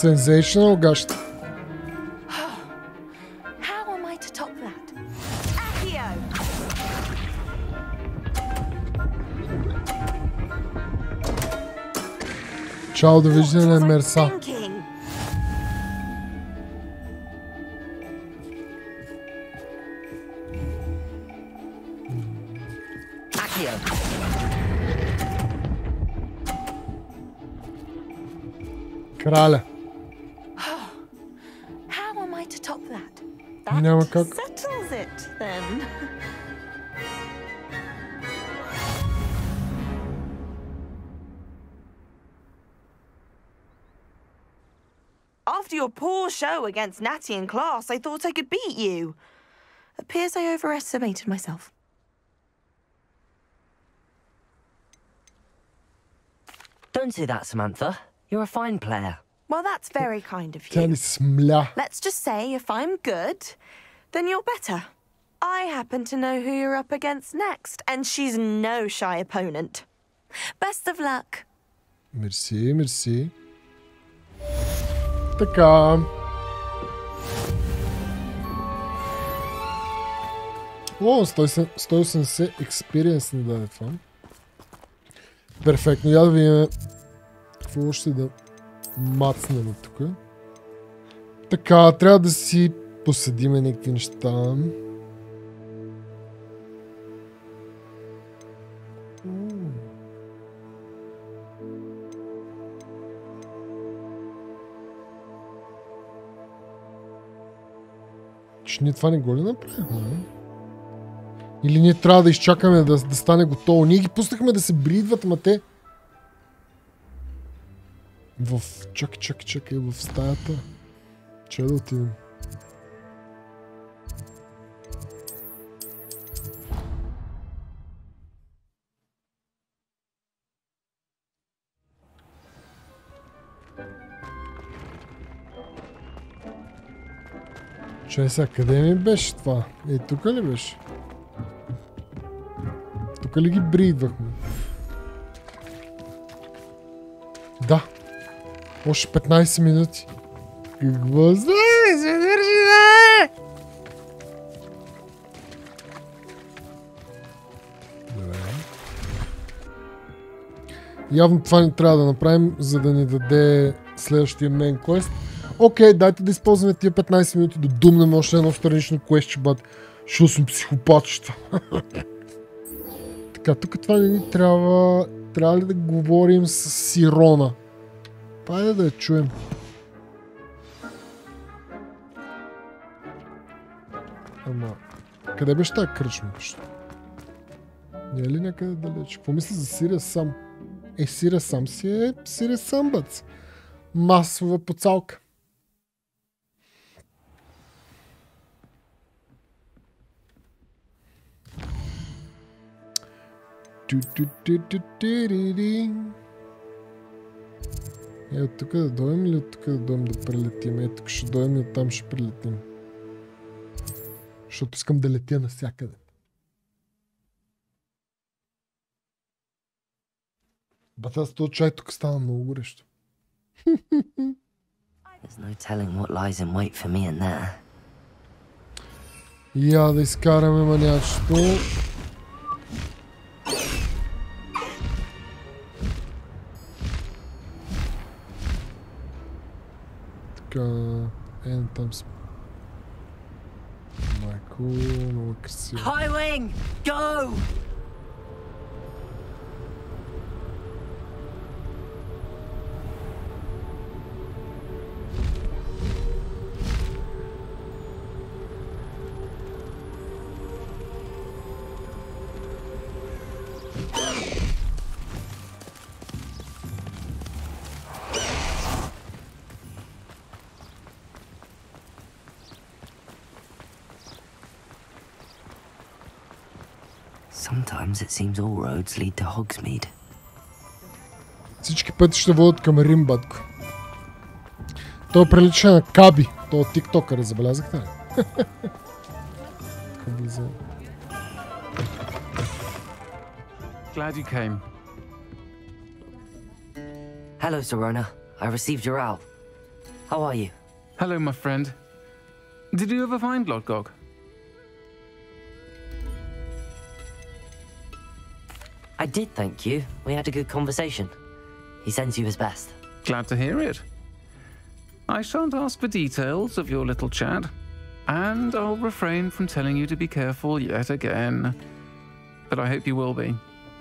Sensational гащи. How am I to top that? Accio. Чао, довиждане, мерса. Краля. How am I to top that? Няма как. Settles it then. After your poor show against Natty in class, I thought I could beat you. Appears I overestimated myself. Don't say that, Samantha. You're a fine player. Well, that's very kind of Тя you. ни смля. Let's just say if I'm good, then you're better. I happen to know who you're up against next, and she's no shy opponent. Best of luck. Мерси, мерси. Така. О, 180 experience ни даде това. Перфектно. Я да видим какво ще да мацнем от тук. Така, трябва да си поседиме някакви неща. Че ние това не го ли направихме? Или ние трябва да изчакаме да стане готово? Ние ги пуснахме да се бридват, ама те... Чакай, в стаята. Че да отидем. Чай сега, къде ми беше това? Тук ли беше? Тук ли ги бридвахме? Да. Още 15 минути. Какво се държи, бе? Добре. Явно това не трябва да направим, за да ни даде следващия мейн квест. Окей, дайте да използваме тия 15 минути да думнем още едно странично квестче, бат. Шо съм психопатчета. Така, тук това не ни трябва... Трябва ли да говорим с Сирона? Пайде да я чуем. Ама... Къде беше тази кръчма? Не е ли някъде далеч? Какво мисля за Сирия сам? Сирия сам си е Сирия сам, бъц. Масова поцалка. От тук да дойдем или от тук да дойдем да прелетим? Тук ще дойдем и оттам ще прелетим. Защото искам да летя навсякъде. Бата с този чай тук стана много горещо. There's no telling what lies in wait for me in there. Я да изкараме манячето. Така, там сме. Много красиво. Highwing, go! Sometimes it seems all roads lead to Hogsmeade. Всички пъти ще водят към Рим, батко. Той прилича на Каби. Той е тиктокър, забелязахте ли? Glad you came. Hello, Sirona. I received your owl. How are you? Hello, my friend. Did you ever find Lodgok? I did, thank you. We had a good conversation. He sends you his best. Glad to hear it. I shan't ask for details of your little chat, and I'll refrain from telling you to be careful yet again. But I hope you will be,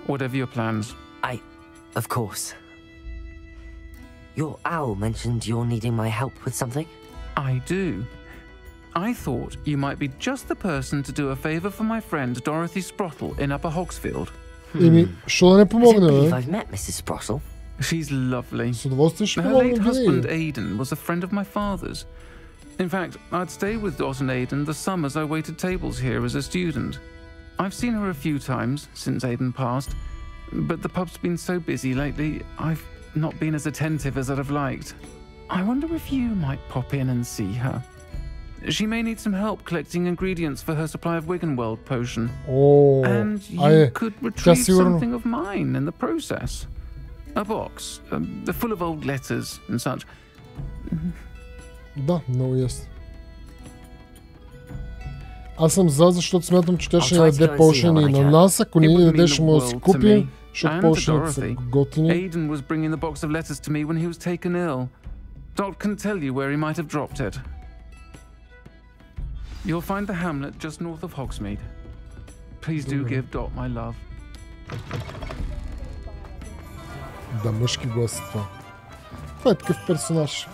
whatever your plans. Of course. Your owl mentioned you're needing my help with something? I do. I thought you might be just the person to do a favor for my friend Dorothy Sprottle in Upper Hogsfield. Що да не помогне, бе? I've met Mrs. Sprottle. She's lovely. С удоволствие ще Her помогна late винаги. husband Aidan was a friend of my father's. In fact, I'd stay with Dot and Aidan the summers I waited tables here as a student. I've seen her a few times since Aidan passed, but the pub's been so busy lately, I've not been as attentive as I'd have liked. I wonder if you might pop in and see her. She may need some help collecting ingredients for her supply of Wiggenweld potion. And you could retrieve something of mine in the process. A box, full of old letters and such. Да, много ясно. Аз съм за, защото смятам, че тя ще даде поушени и на нас. Ако не ни даде, ще му да си купим, защото поушените са готини. Aidan was bringing the box of letters to me when he was taken ill. Dot can tell you where he might have dropped it. You'll find the hamlet just north of Hogsmeade. Please do give Dot my love. Да, мъжки глас е това. Това е такъв персонаж.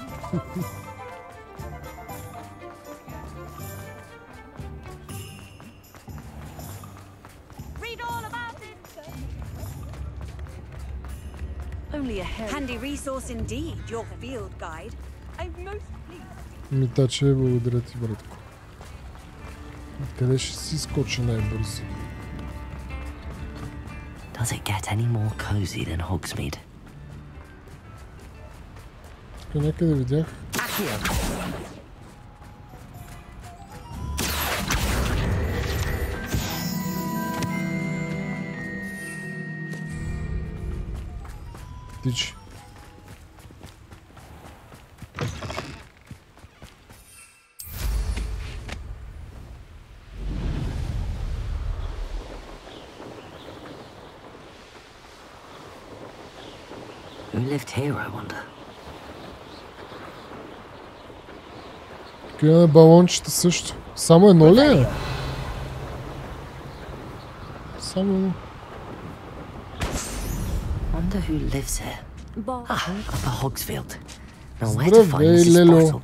Only a handy resource indeed, your field guide. I'm most pleased. Митаче, благодаря ти, братко. Къде ще си скочи най-бързо? Does it get any more cozy than Hogsmeade? Тук някъде видях. Птичи. Who lived here, I wonder? Тук имаме балончета също. Само едно ли е? Само едно. Wonder who lives here. Upper Hogsfield. Now where to find Mrs. Lelo. Sprottle?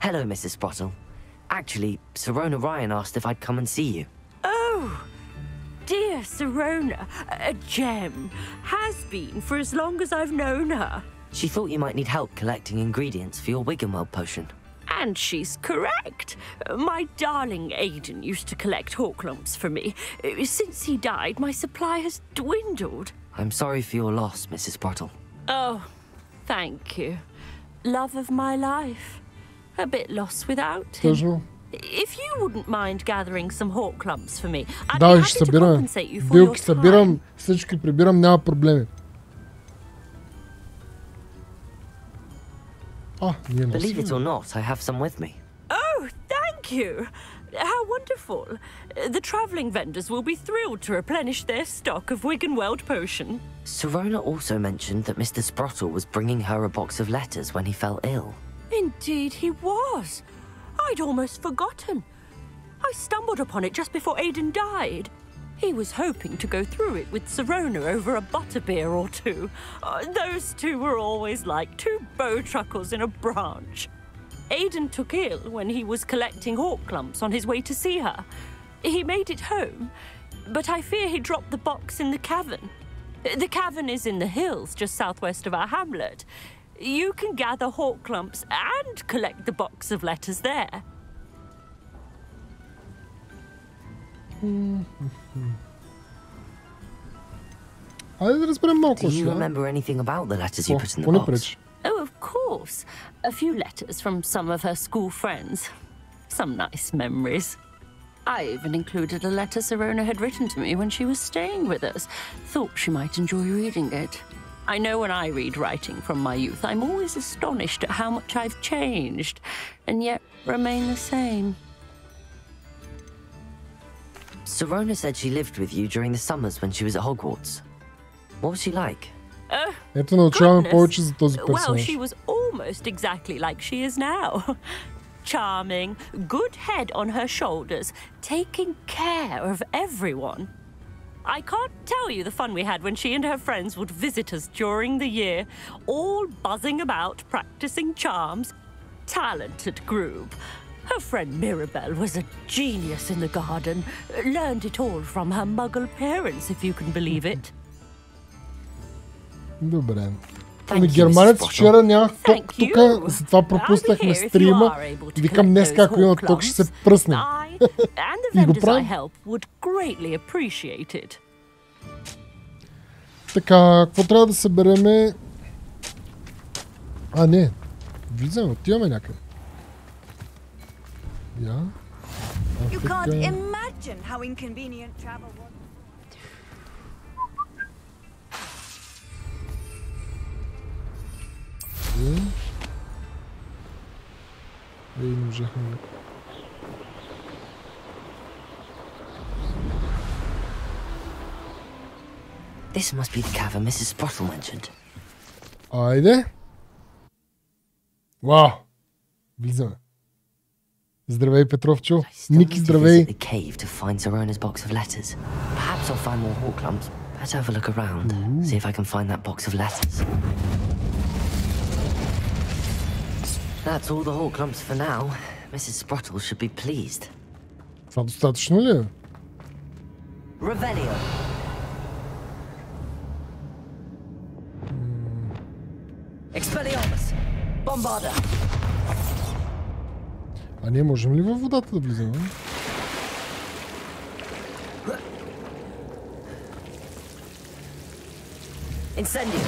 Hello, Mrs. Sprottle. Actually, Sirona Ryan asked if I'd come and see you. Oh, dear Sirona, a gem. Has been for as long as I've known her. She thought you might need help collecting ingredients for your Wiggenweld potion. And she's correct. My darling Aidan used to collect hawklumps for me. Since he died, my supply has dwindled. I'm sorry for your loss, Mrs. Sprottle. Oh, thank you. Love of my life. A bit lost without him. If you wouldn't mind gathering some hawklumps for me, I'd be happy to compensate you for your Билки събирам, всички прибирам, няма проблеми. Believe it or not, I have some with me. Oh, thank Thank you. How wonderful. The travelling vendors will be thrilled to replenish their stock of Wiggenweld potion. Sirona also mentioned that Mr. Sprottle was bringing her a box of letters when he fell ill. Indeed he was. I'd almost forgotten. I stumbled upon it just before Aiden died. He was hoping to go through it with Sirona over a butterbeer or two. Those two were always like two bowtruckles in a branch. Aiden took ill when he was collecting hawk clumps on his way to see her. He made it home, but I fear he dropped the box in the cavern. The cavern is in the hills just southwest of our hamlet. You can gather hawk clumps and collect the box of letters there. Do you remember anything about the letters you put in the box? Oh, of course. A few letters from some of her school friends. Some nice memories. I even included a letter Sirona had written to me when she was staying with us. Thought she might enjoy reading it. I know when I read writing from my youth, I'm always astonished at how much I've changed, and yet remain the same. Sirona said she lived with you during the summers when she was at Hogwarts. What was she like? Ето научаваме повече за този Well, персонаж. she was almost exactly like she is now. Charming, good head on her shoulders, taking care of everyone. I can't tell you the fun we had when she and her friends would visit us during the year, all buzzing about, practicing charms. Talented group. Her friend Mirabelle was a genius in the garden. Learned it all from her muggle parents, if you can believe it. Добре. Ами германец вчера нямах ток тук, затова пропуснахме стрима. Викам днес, ако има ток, ще се пръснем. И го правим. Така, какво трябва да събереме? А, не. Влизаме, отиваме някъде. Я. You can't imagine how inconvenient travel was. Ей, не можахме. This must be the cavern Mrs. Sprottle mentioned. Айде. Вау. Влизаме. Здравей, Петровчо. Ники, здравей. The cave to find Sirona's box of letters. Perhaps I'll find more hawk clumps. Better have a look around. See if I can find that box of letters. That's all the hawk clumps for now. Mrs. Sprottle should be pleased. Това достатъчно ли е? Revelio. Expelliarmus. Bombarda. А ние можем ли във водата да влизаме? Incendio.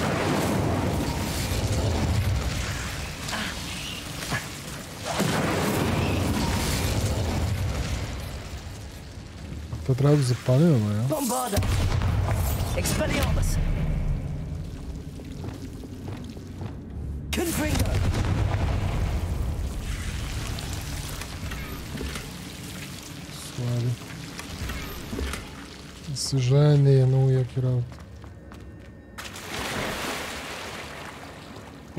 Това трябва да запалим, ама я. Bombarda. Expelliarmus. Confringo. Слаби. Съжаление, е много яки работа.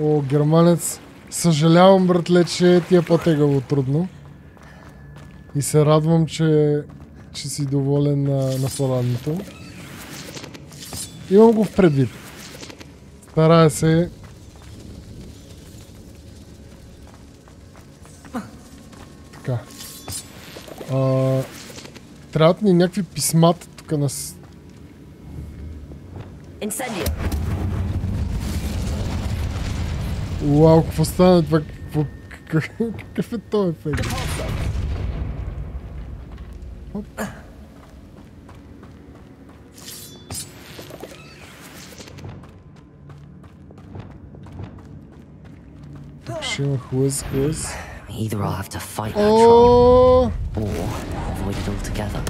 О, германец. Съжалявам, братле, че ти е по-тегаво трудно. И се радвам, че си доволен на порадното. Имам го в предвид. Старая се. Така. Трябват ни някакви писмата тук на... Уау, какво стана това? Какъв е този ефект? Ще има хлъз. Either I'll have to fight that troll, or avoid it altogether.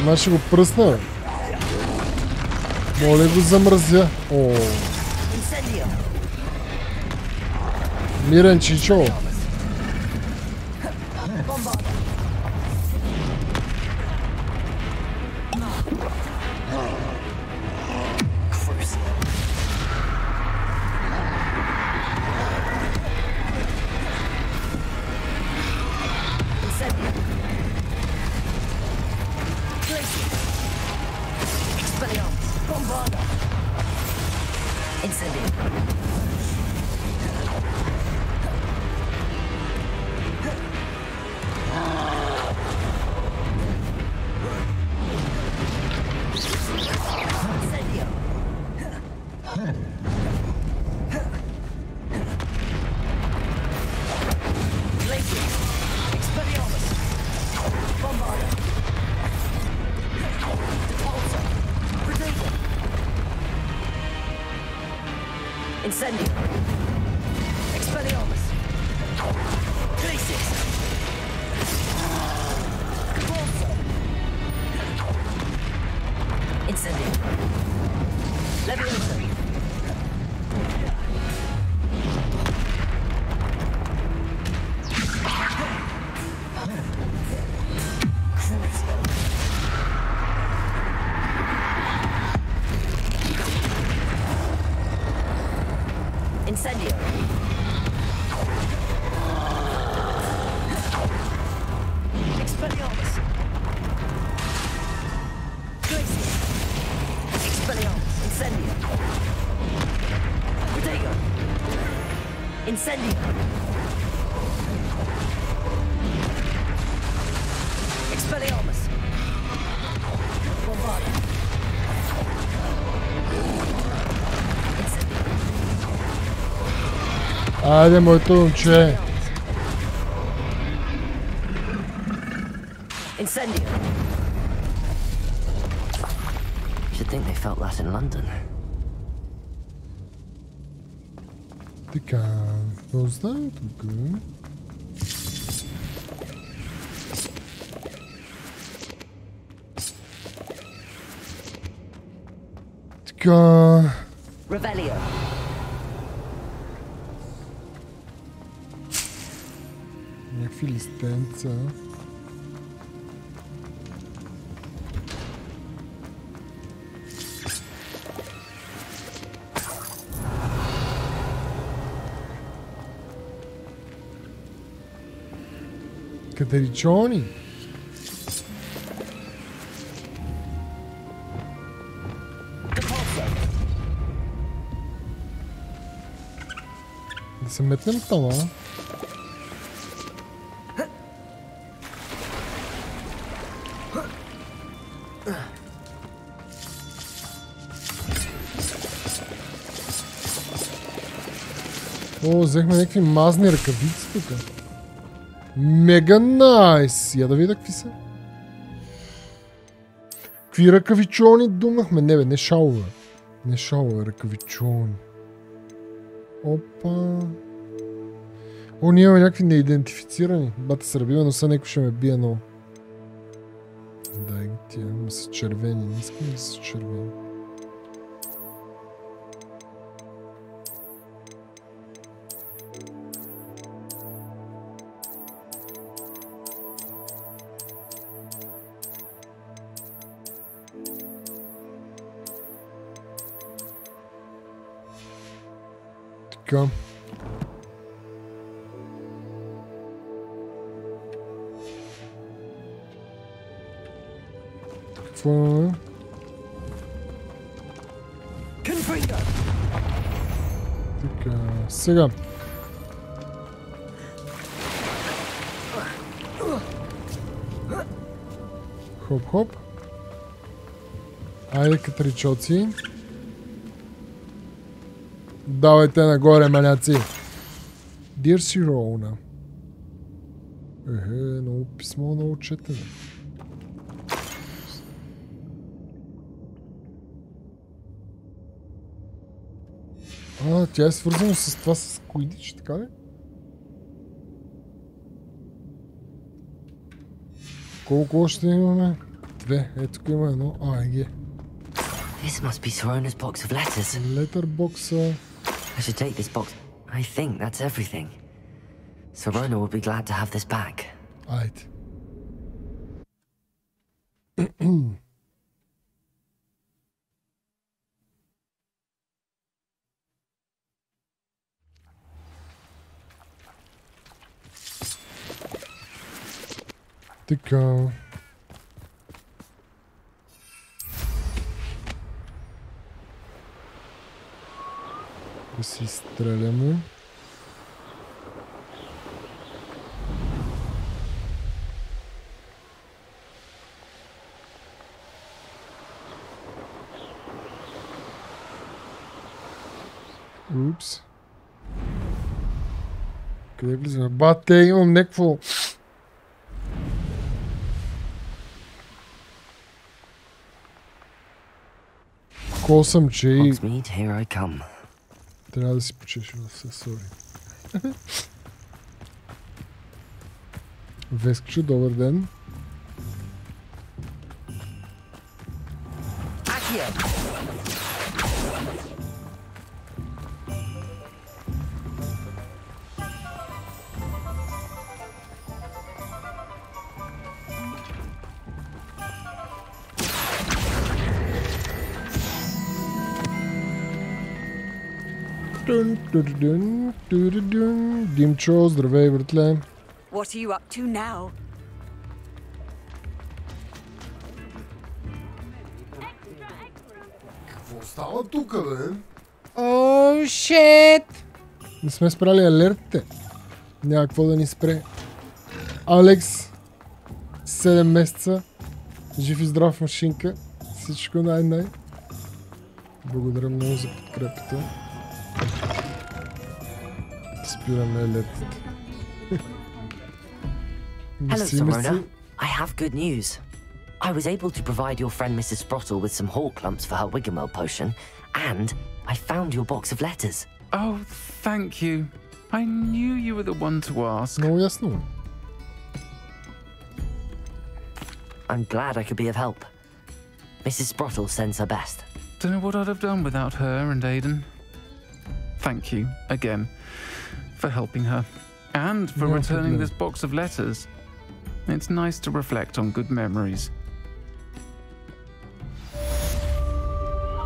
Ма ще го пръсна. Моля го замръзя. О. Мирен чичо. Incendio. Expelliarmus. Bombarda. Айде, моето момче. Incendio. Should think they felt that in London. Така, какво оставим тук? Така... Revelio. Някакви листенца. Катеричони. Да се метнем там, а? О, взехме някакви мазни ръкавици тук. Мега найс! Я да видя какви са. Какви ръкавичони думахме? Не бе, не шалове. Не шалове, ръкавичони. Опа. О, ние имаме някакви неидентифицирани. Бата се ръбива, но сега някой ще ме бие много. Дай ги тия, ма са червени. Не искам да са червени. Така. Какво имаме? Така, сега. Хоп-хоп. Айде, катричоци. Давайте нагоре, маняци. Dear Sirona. Много писмо, много четене. Тя е свързана с това, с Куидич, така ли? Колко още имаме? Две. Ето тук има едно. Еге. This must be Sirona's box of letters. Letterbox. I should take this box. I think that's everything. Sirona will be glad to have this back. Айде. Така. Да си стреляме. Упс. Къде влизаме? Бате, имам някакво... Косъм, че и... Трябва да си почеш в сори. Вескчо, добър ден. Димчо, здравей, братле. What are you up to now? Какво става тук, бе? Oh, shit! Не сме спрали алертите. Няма какво да ни спре. Алекс, 7 месеца, жив и здрав машинка. Всичко най-най. Благодаря много за подкрепата. Спираме алертите. Hello, Simona. I have good news. I was able to provide your friend Mrs. Sprottle with some hawk lumps for her Wiggamel potion, and I found your box of letters. Oh, thank you. I knew you were the one to ask. Много ясно. I'm glad I could be of help. Mrs. Sprottle sends her best. Don't know what I'd have done without her and Aiden. Thank you, again, for helping her. And for returning this box of letters. It's nice to reflect on good memories.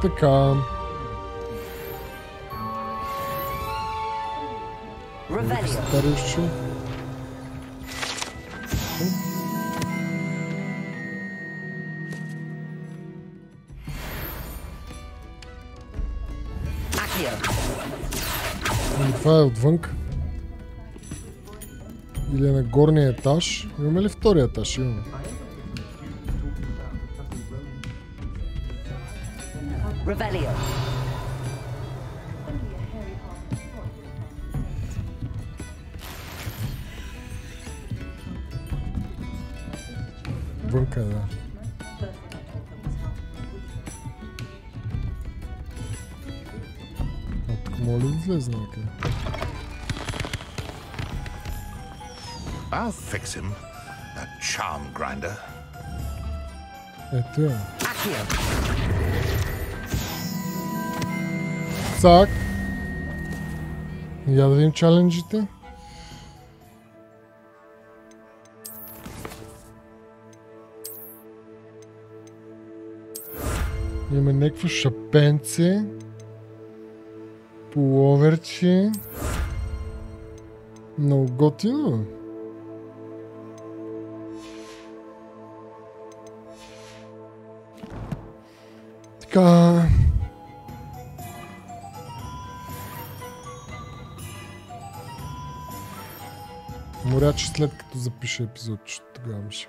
Така. Revelio. Това е отвънка. Или е на горния етаж. Имаме ли втория етаж? Имаме. Revelio. Вънка, да. Тук мога ли да излезна някъде? I'll fix him. A charm grinder. Ето я. Цак. Я да видим чаленджите. Имаме някакво шапенце. Пуловерче. Много готино. Така. Моряче след като запиша епизод, че тогава ми ще...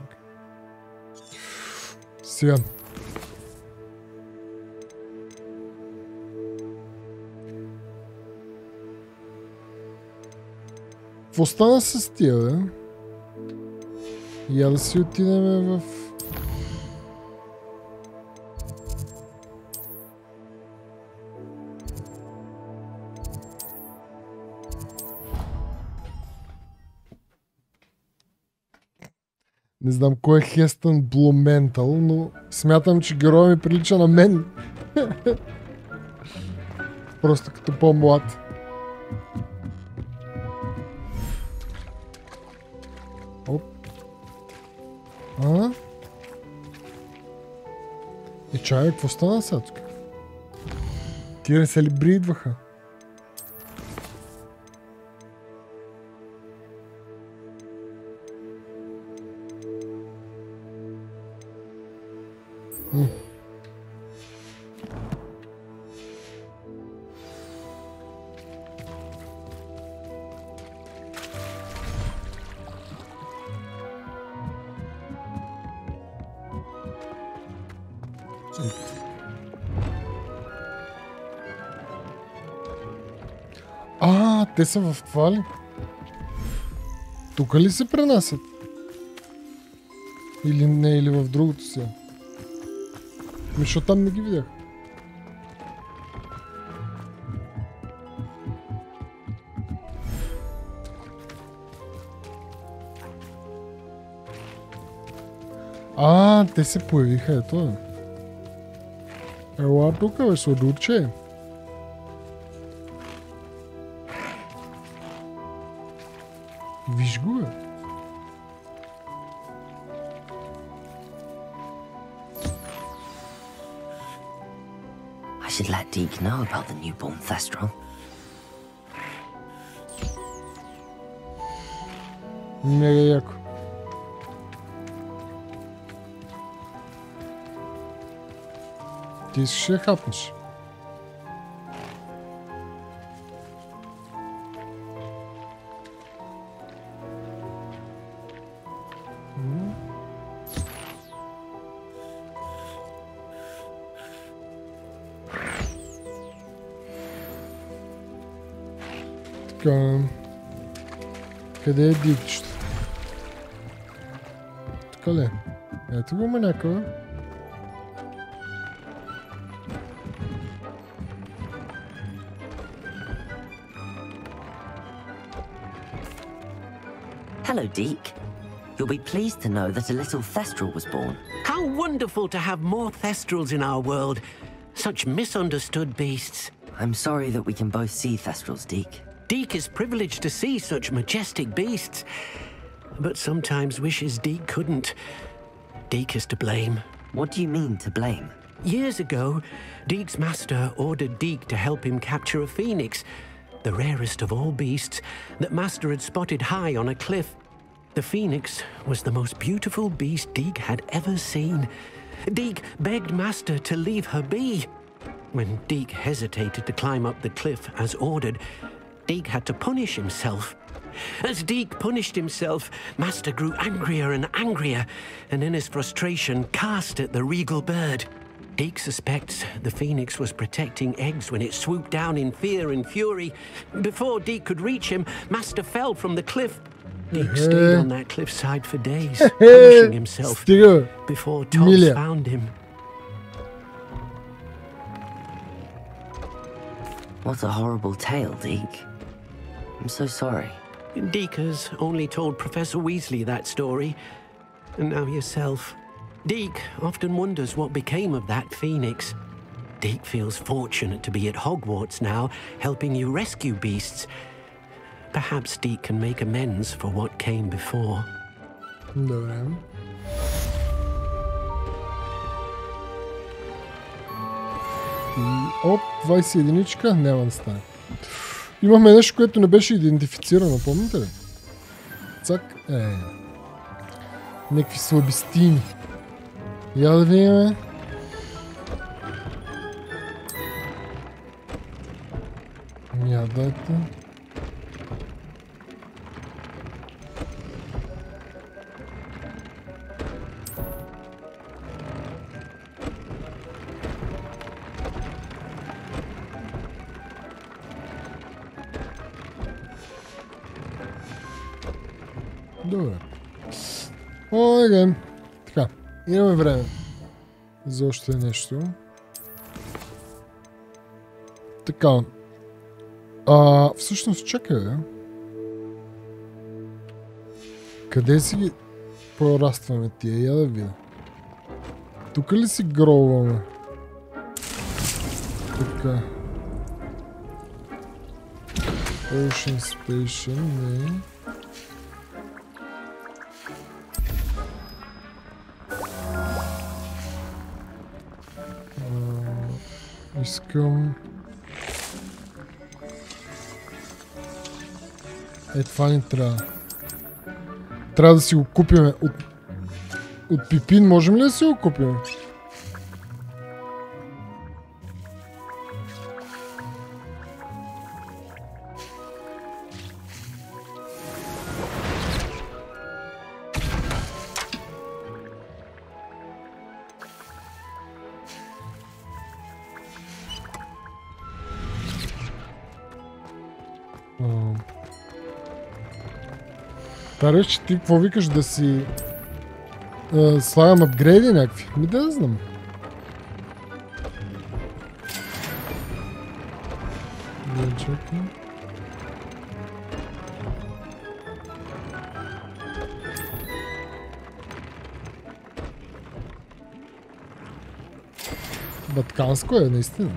Сега. Какво стана с тия, бе? Я да си отидем в... Не знам кой е Хестън Блументал, но смятам, че героя ми прилича на мен. Просто като по-млад. Оп. Чай, какво стана сега тук? Тия не се ли бридваха? Те са в това ли? Тук ли се пренасят? Или не, или в другото си? Защото там не ги видях. Те се появиха, ето. Ела тук, бе, сладурче. Виж го, бе. I should let Deke know about the newborn Thestral. Мега яко. Ти искаш да хапнеш? Така. Къде е дикчето? Така ли? Ето го има някакъв. Hello, Deke. You'll be pleased to know that a little Thestral was born. How wonderful to have more Thestrals in our world. Such misunderstood beasts. I'm sorry that we can both see Thestrals, Deke. Deke is privileged to see such majestic beasts, but sometimes wishes Deke couldn't. Deke is to blame. What do you mean, to blame? Years ago, Deke's master ordered Deke to help him capture a phoenix, the rarest of all beasts that master had spotted high on a cliff. The phoenix was the most beautiful beast Deke had ever seen. Deke begged master to leave her be. When Deke hesitated to climb up the cliff as ordered, Deke had to punish himself. As Deke punished himself, master grew angrier and angrier, and in his frustration cast at the regal bird. Deke suspects the phoenix was protecting eggs when it swooped down in fear and fury. Before Deke could reach him, master fell from the cliff. Deke stayed on that cliffside for days, punishing himself before Togs found him. What a horrible tale, Deke. I'm so sorry. Deke has only told Professor Weasley that story, and now yourself. Deke often wonders what became of that phoenix. Deke feels fortunate to be at Hogwarts now, helping you rescue beasts. Perhaps Deke can make amends for what came before. Добре. Оп, 21-ичка, няма да стане. Имахме нещо, което не беше идентифицирано, помните ли? Цак, някакви слабистини. Я да видим. Я дайте. Добре. Окей. Така. Имаме време за още нещо. Така. Всъщност чакай, бе. Къде си ги прорастваме тия? Я да видя. Тук ли си гробваме? Така. Ocean Station, не. Искам... това ни трябва. Трябва да си го купим. От Пипин можем ли да си го купим? Тареш, че ти какво викаш да си слагам апгрейди някакви? Ми да знам. Да чакам. Батканско е, наистина.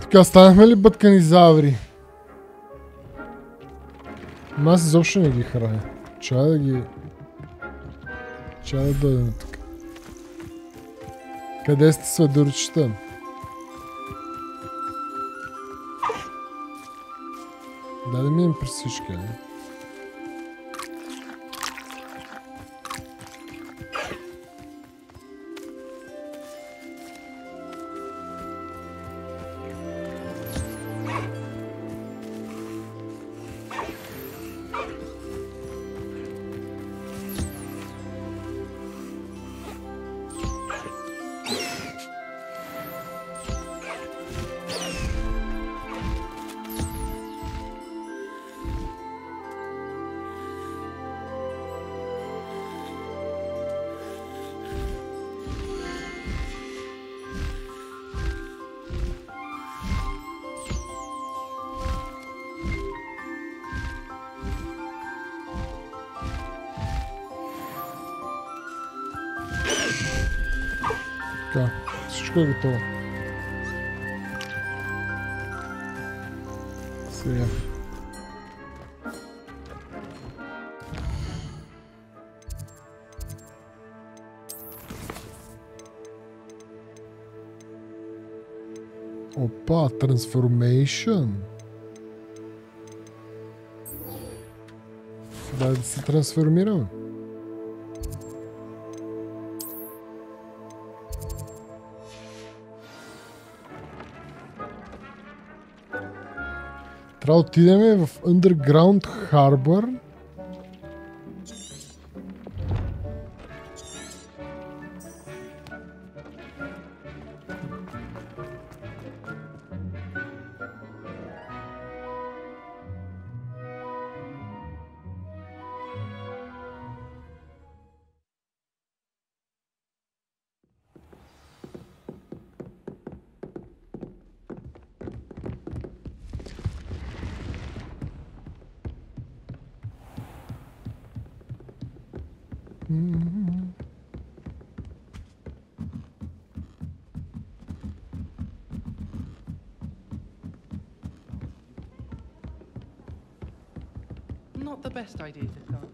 Така, станахме ли бътканизаври? Аз изобщо не ги храня. Чая да ги... Чая да дойдем тук. Къде сте сладурчета? Да минем през всички, не? Всичко е готово. Сега. Опа, трансформейшн. Дай да се трансформираме. Трябва да отидем в Underground Harbor. Not the best idea to start.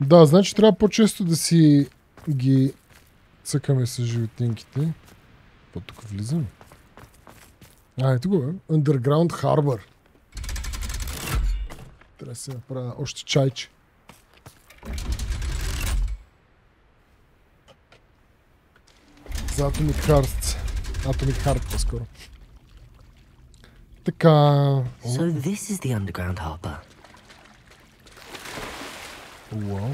Да, значи трябва по-често да си ги цъкаме с животинките. Тук влизам. Ето го, Underground Harbor. Трябва да се направя още чайче. За Atomic Heart. Atomic Heart по-скоро. Така... So this is the Underground Harbor. Уау.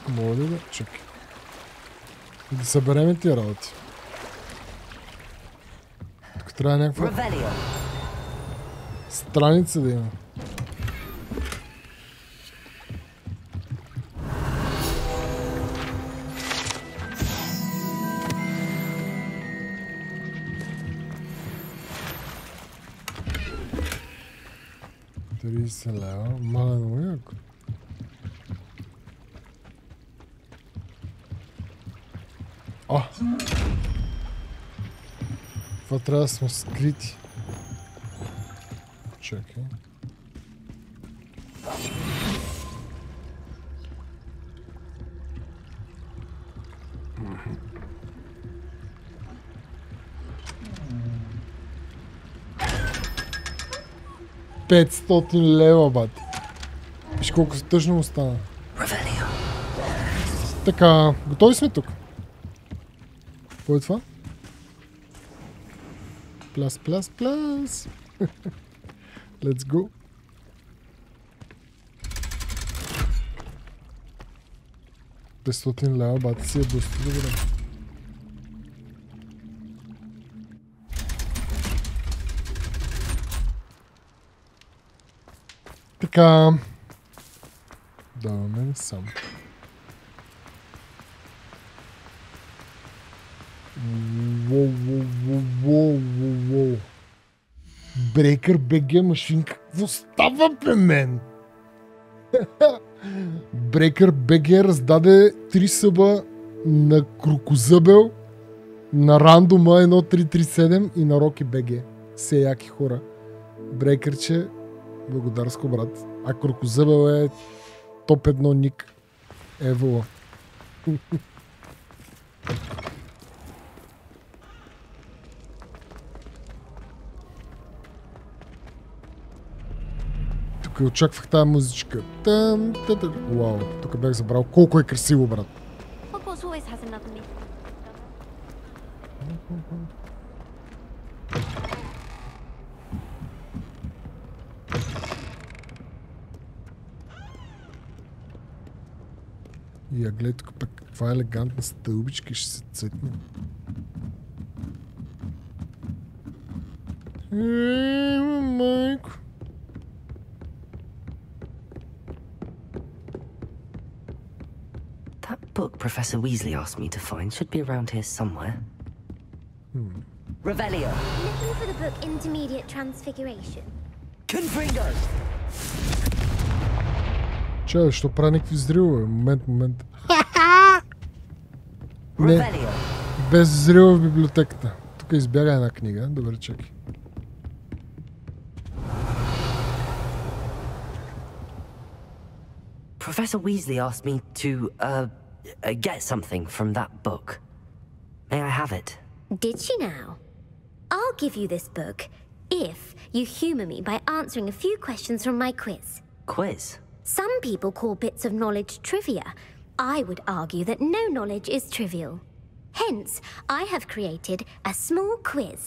Мога ли да... Чакай. Да съберем тия работи. Тук трябва някаква... страница да има. Малено яко. Това трябва да сме скрити. Чакай. $500, бати. Виж колко тъжно му стана. Така, готови сме тук. Какво е това? Плас. Let's go. $500, бати си е доста добре. Така. Даваме сам. Воу. Breaker.bg машинка. Какво става, бе, мен? Breaker.bg раздаде 3 съба на Крокозъбел, на Рандома 1337 и на Rocky.bg. Все яки хора. Брейкърче, благодарско, брат. А Крокозъбел е топ 1 ник. Евола. Тук очаквах тази музичка. Вау, тук бях забрал колко е красиво, брат. И я гледай тук пък каква елегантна стълбичка ще се цъкне. Майко. That book Professor Weasley asked me to find should be around here somewhere. Revelio. Looking for the book Intermediate Transfiguration. Confringo. Чай, що прави някакви взривове? Момент. Не, без взрива в библиотеката. Тук избяга една книга. Добре, чакай. Professor Weasley asked me to, get something from that book. May I have it? Did she now? I'll give you this book if you humour me by answering a few questions from my quiz. Quiz? Some people call bits of knowledge trivia. I would argue that no knowledge is trivial. Hence, I have created a small quiz,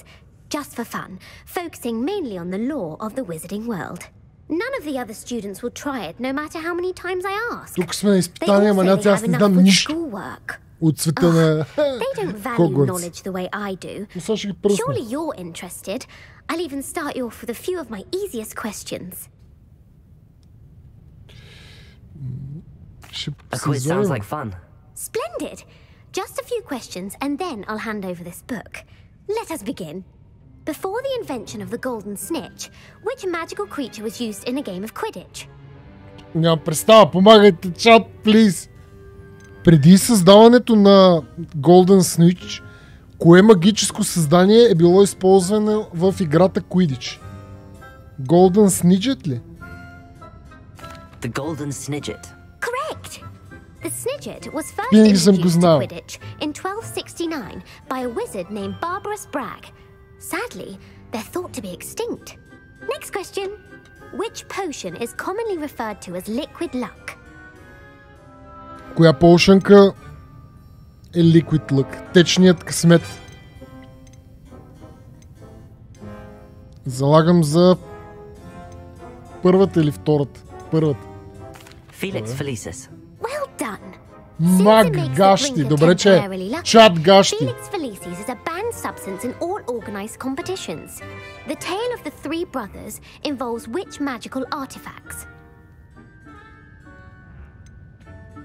just for fun, focusing mainly on the lore of the wizarding world. None of the other students will try it, no matter how many times I ask. Тук сме на изпитание, ама аз не дам нищо от света на They don't value knowledge the way I do. Surely you're interested. I'll even start you off with a few of my easiest questions. A quiz sounds like fun. Splendid! Just a few questions and then I'll hand over this book. Let us begin. Before the invention of the golden snitch, which magical creature was used in a game of Quidditch? Нямам представа, помагайте, чат, плиз. Преди създаването на Golden Snitch, кое магическо създание е било използвано в играта Quidditch? Golden Snidget ли? The Golden Snidget. Correct! The Snidget was first introduced to Quidditch in 1269 by a wizard named Barbarous Bragg. Sadly, they're thought to be extinct. Next question. Which potion is commonly referred to as liquid luck? Коя полшънка е Liquid Luck? Течният късмет. Залагам за първата или втората? Първата. Felix Felicis. Well done. Маг гащи. Добре, че чат гащи. Felix Felicis is a banned substance in all organized competitions. The tale of the three brothers involves which magical artifacts?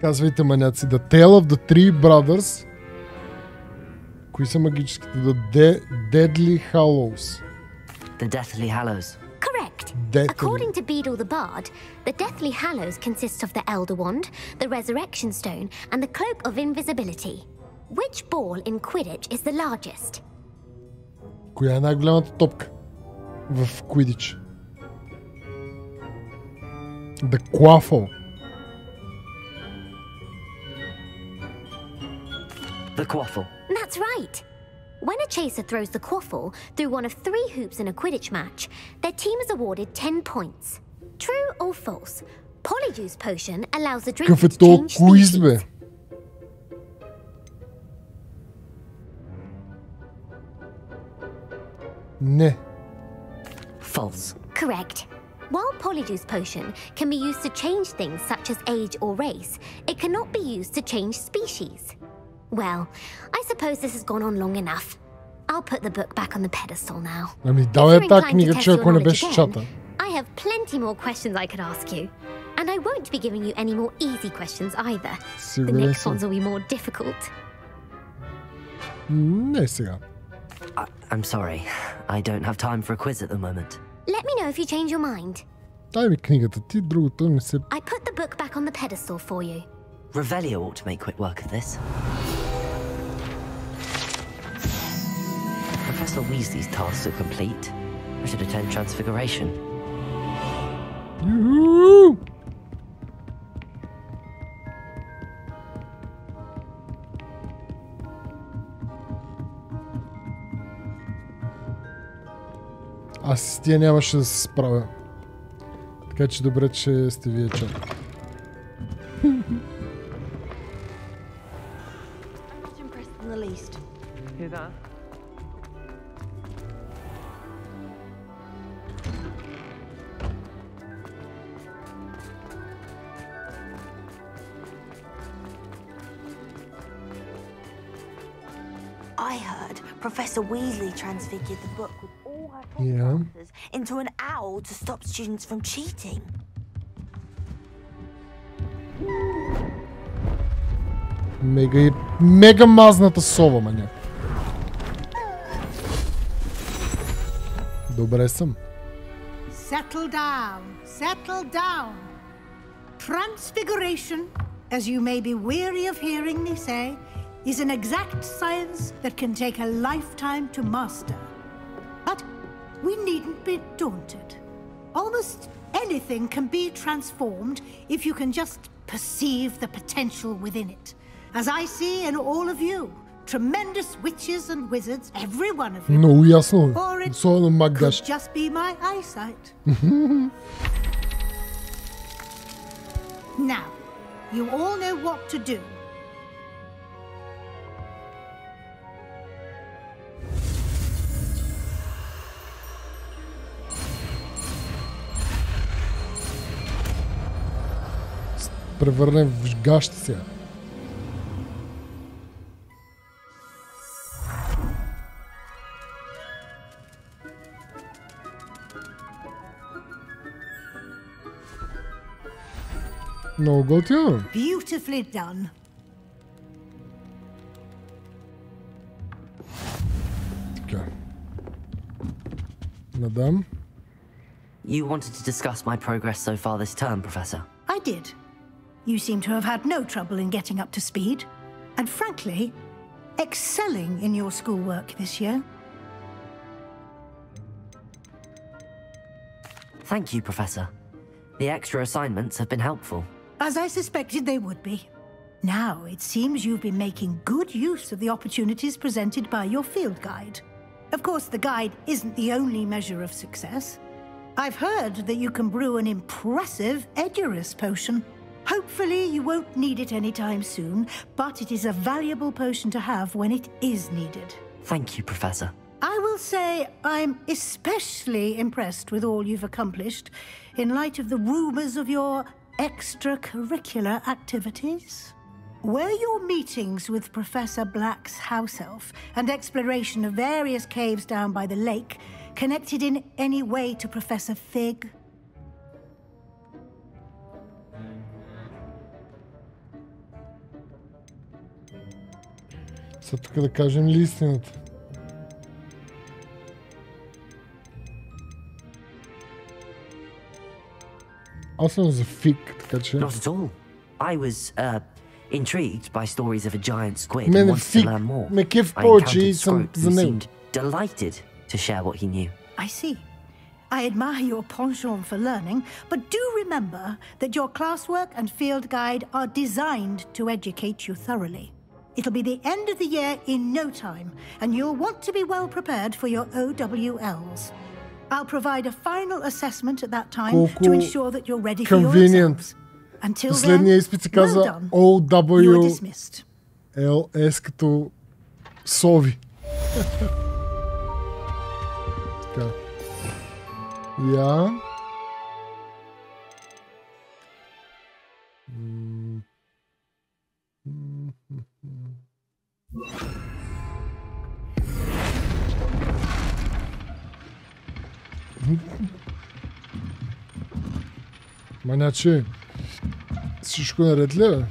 Казвайте, маняци. The Tale of the Three Brothers. Кои са магическите? The Deadly Hallows. The Deathly Hallows. Correct. According to Beedle the Bard, the Deathly Hallows consists of the Elder Wand, the Resurrection Stone, and the Cloak of Invisibility. Which ball in Quidditch is the largest? Коя е най-голямата топка в Quidditch? The Quaffle. The Quaffle. That's right. When a chaser throws the quaffle through one of 3 hoops in a Quidditch match, their team is awarded 10 points. True or false? Polyjuice potion allows the drink to change species. Не. False. Correct. While Polyjuice potion can be used to change things such as age or race, it cannot be used to change species. Well, I suppose this has gone on long enough. I'll put the book back on the pedestal now. Ами давай тази книга, че ако не беше чата. I have plenty more questions I could ask you. And I won't be giving you any more easy questions either. The next ones will be more difficult. Не сега. I'm sorry. I don't have time for a quiz at the moment. Let me know if you change your mind. Дай ми книгата ти, другото не се... I put the book back on the pedestal for you. Revelio ought to make quick work of this. Professor Weasley's tasks are complete. I should attend Transfiguration. Yoo-hoo! Аз с тия нямаше да се справя. Така че добре, че сте вие чат. Hear that? Professor Weasley transfigured the book with all her answers into an owl to stop students from cheating. Мега мазната сова, маня. Добре съм. Settle down. Settle down. Transfiguration, as you may be weary of hearing me say, is an exact science that can take a lifetime to master. But we needn't be daunted. Almost anything can be transformed if you can just perceive the potential within it. As I see in all of you, tremendous witches and wizards, every one of you. Много ясно. Or it could just be my eyesight. Now, you all know what to do. Превърнем в гащи сега. Много готино. Beautifully done. Така. Мадам. You wanted to discuss my progress so far this term, Professor. I did. You seem to have had no trouble in getting up to speed, and frankly, excelling in your schoolwork this year. Thank you, Professor. The extra assignments have been helpful. As I suspected they would be. Now, it seems you've been making good use of the opportunities presented by your field guide. Of course, the guide isn't the only measure of success. I've heard that you can brew an impressive Edurus potion. Hopefully, you won't need it anytime soon, but it is a valuable potion to have when it is needed. Thank you, Professor. I will say I'm especially impressed with all you've accomplished in light of the rumors of your extracurricular activities. Were your meetings with Professor Black's house elf and exploration of various caves down by the lake connected in any way to Professor Fig? Сега тук да кажем ли истината? Аз съм за Фиг, така че... Not at all. I was, intrigued by stories of a giant squid and wanted to learn more. Ме кеф I повече и encountered съм Scrope за who него. seemed delighted to share what he knew. I see. I admire your penchant for learning, but do remember that your classwork and field guide are designed to educate you thoroughly. It'll be the end of the year in no time, and you'll want to be well prepared for your OWLs. I'll provide a final assessment at that time to ensure that you're ready for your exams. Until Последния изпит се казва OWLS като сови. Така. Я. Маняче, всичко наред ли бе?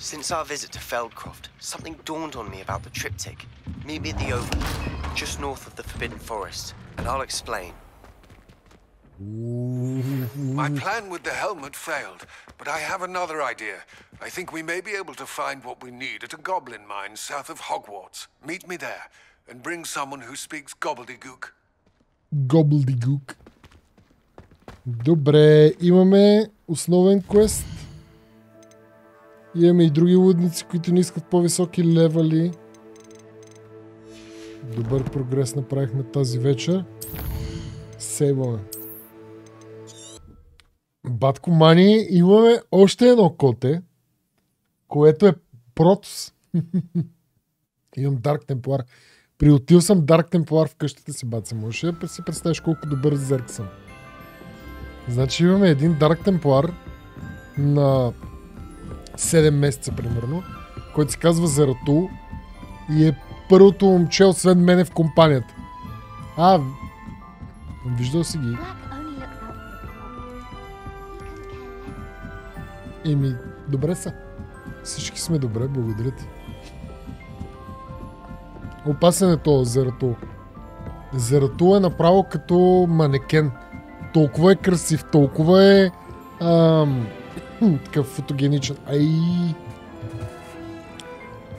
Since our visit to Feldcroft, something dawned on me about the triptych. Meet me at the overlook, just north of the Forbidden Forest, and I'll explain. My plan with the helmet failed, but I have another idea. I think we may be able to find what we need at a goblin mine south of Hogwarts. Meet me there, and bring someone who speaks gobbledygook. Gobbledygook. Добре, имаме основен квест. Имаме и други лудници, които не искат по-високи левели. Добър прогрес направихме тази вечер. Сейваме. Батко Мани, имаме още едно коте, което е Протос. Имам Dark Templar. Приотил съм Dark Templar в къщата си, баца. Можеш да си представиш колко добър зерк съм. Значи имаме един Dark Templar на 7 месеца примерно, който се казва Заратул и е първото момче освен мене в компанията. Виждал си ги. Добре са. Всички сме добре, благодаря ти. Опасен е този Зератул. Зератул е направо като манекен. Толкова е красив, толкова е такъв фотогеничен.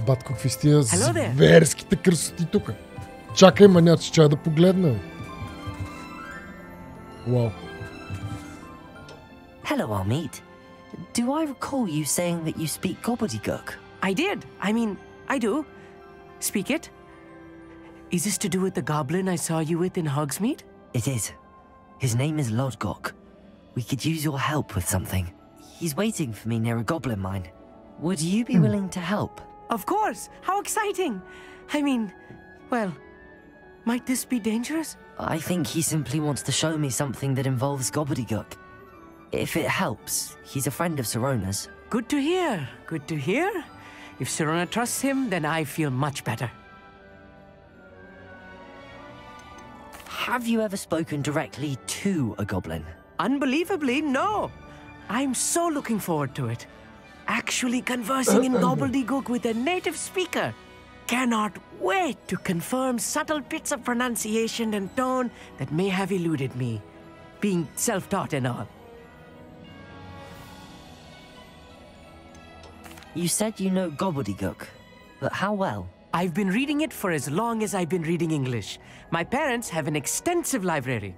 Батко, какви стига зверските красоти тук. Чакай, маняч, чая да погледна. Wow. Hello, Armit. Do I recall you saying that you speak gobbledygook? I did. I mean, I do. Speak it. Is this to do with the goblin I saw you with in Hogsmeade? It is. His name is Lodgok. We could use your help with something. He's waiting for me near a goblin mine. Would you be willing to help? Of course. How exciting. I mean, well, might this be dangerous? I think he simply wants to show me something that involves gobbledygook. If it helps, he's a friend of Sirona's. Good to hear. Good to hear. If Sirona trusts him, then I feel much better. Have you ever spoken directly to a goblin? Unbelievably, no. I'm so looking forward to it. Actually conversing in gobbledygook with a native speaker. Cannot wait to confirm subtle bits of pronunciation and tone that may have eluded me, being self-taught and all. You said you know gobbledygook, but how well? I've been reading it for as long as I've been reading English. My parents have an extensive library.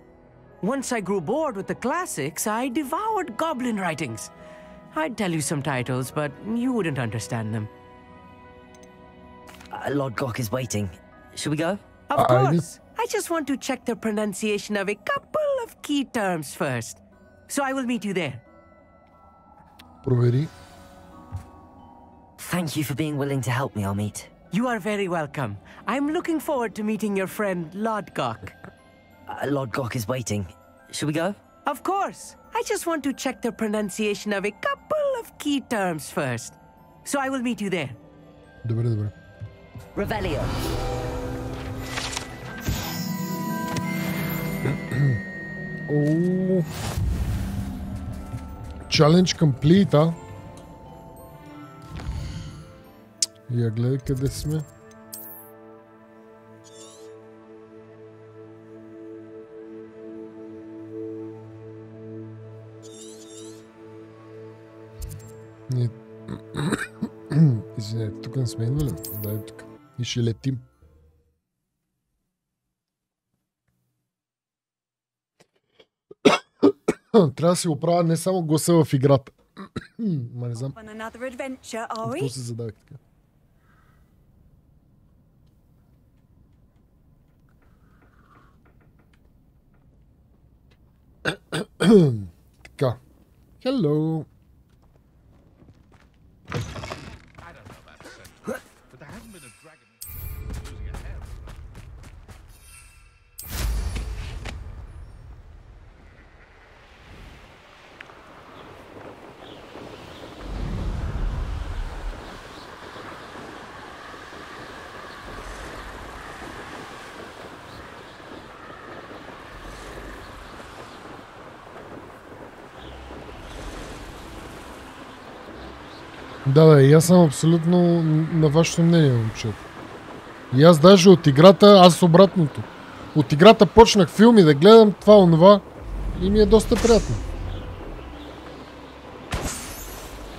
Once I grew bored with the classics, I devoured goblin writings. I'd tell you some titles, but you wouldn't understand them. Lodgok is waiting. Should we go? Of course. I just want to check the pronunciation of a couple of key terms first. So I will meet you there. Провери. Thank you for being willing to help me, Armit. You are very welcome. I'm looking forward to meeting your friend Lodgok. Lodgok is waiting. Should we go? Of course. I just want to check the pronunciation of a couple of key terms first. So I will meet you there. Добре, добре. Revelio. Challenge complete, а? Я гледай къде сме. Извинете, тук не сме идвали. Дай тук. И ще летим. Трябва да си оправя не само гласа в играта. Ма не знам. Какво се задавах така? Така. Hello. Да, и аз съм абсолютно на вашето мнение, момчета. И аз даже от играта, аз обратното. От играта почнах филми да гледам това, онова и ми е доста приятно.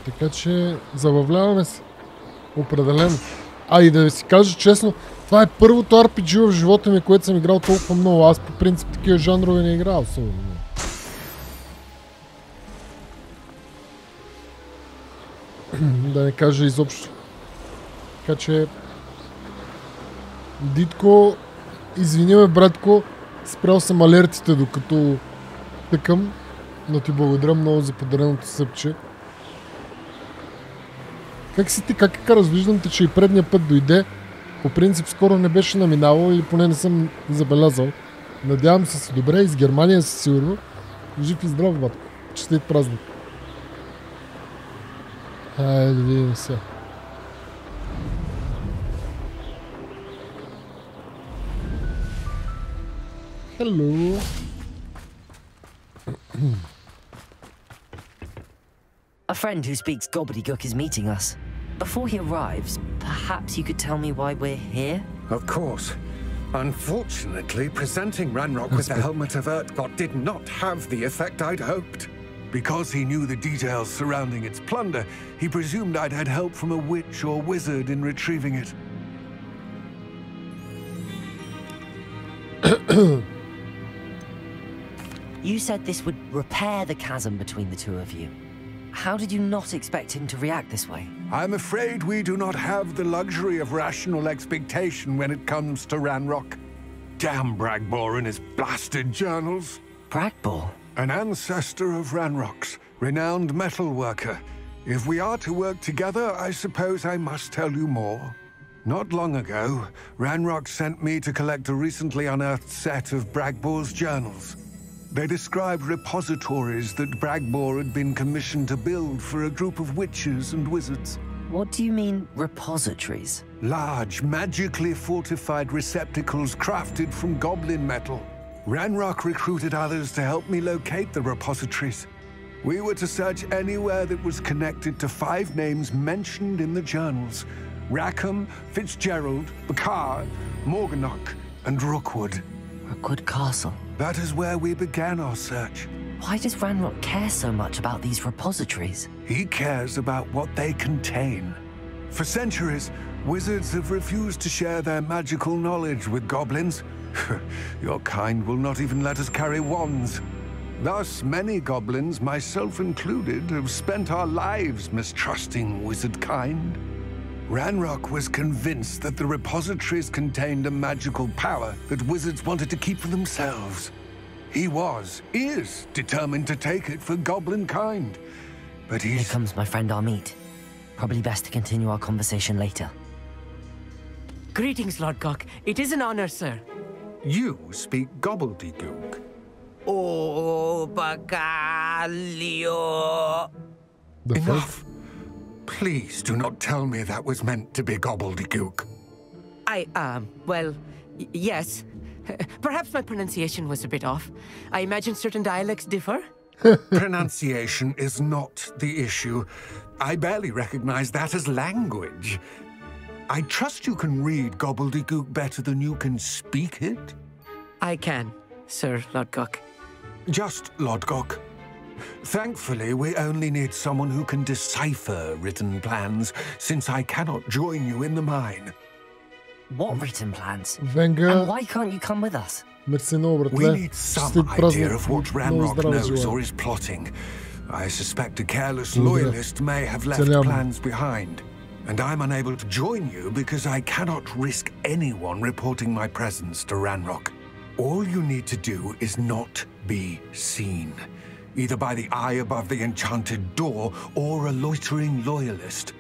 Така че забавляваме се. Определено. И да ви си кажа честно, това е първото RPG в живота ми, което съм играл толкова много. Аз по принцип такива жанрове не играл особено много. Да не кажа изобщо. Така че... Дитко, извини ме, братко, спрял съм алертите докато тъкам, но ти благодаря много за подареното съпче. Как си ти? Как развиждам те, че и предния път дойде? По принцип скоро не беше наминало или поне не съм забелязал. Надявам се си добре, из Германия си сигурно. Жив и здрав, батко. Честит празник. Айде да видим сега. Hello. A friend who speaks gobbledygook is meeting us. Before he arrives, perhaps you could tell me why we're here? Of course. Unfortunately, presenting Ranrock with the helmet of Urtkot did not have the effect I'd hoped. Because he knew the details surrounding its plunder, he presumed I'd had help from a witch or wizard in retrieving it. You said this would repair the chasm between the two of you. How did you not expect him to react this way? I'm afraid we do not have the luxury of rational expectation when it comes to Ranrock. Damn Bragbor and his blasted journals. Bragbor? An ancestor of Ranrock's, renowned metal worker. If we are to work together, I suppose I must tell you more. Not long ago, Ranrock sent me to collect a recently unearthed set of Bragbor's journals. They described repositories that Bragbor had been commissioned to build for a group of witches and wizards. What do you mean, repositories? Large, magically fortified receptacles crafted from goblin metal. Ranrock recruited others to help me locate the repositories. We were to search anywhere that was connected to 5 names mentioned in the journals: Rackham, Fitzgerald, Bakar, Morganach, and Rookwood. Rookwood Castle. That is where we began our search. Why does Ranrock care so much about these repositories? He cares about what they contain. For centuries, wizards have refused to share their magical knowledge with goblins. Your kind will not even let us carry wands. Thus, many goblins, myself included, have spent our lives mistrusting wizard kind. Ranrock was convinced that the repositories contained a magical power that wizards wanted to keep for themselves. He is determined to take it for goblin kind. But Here comes my friend Amit. Probably best to continue our conversation later. Greetings, Lord Cock. It is an honor, sir. You speak gobbledygook. Oh, Bagalio. Enough. Please do not tell me that was meant to be gobbledygook. Well, yes. Perhaps my pronunciation was a bit off. I imagine certain dialects differ. Pronunciation is not the issue. I barely recognize that as language. I trust you can read gobbledygook better than you can speak it? I can, Sir Lodgok. Just Lodgok. Thankfully, we only need someone who can decipher written plans, since I cannot join you in the mine. What written plans? Venga. And why can't you come with us? We need some idea of what Ranrock knows or is plotting. I suspect a careless loyalist may have left plans behind. And I'm unable to join you because I cannot risk anyone reporting my presence to Ranrock. All you need to do is not be seen, either by the eye above the enchanted door or a loitering loyalist.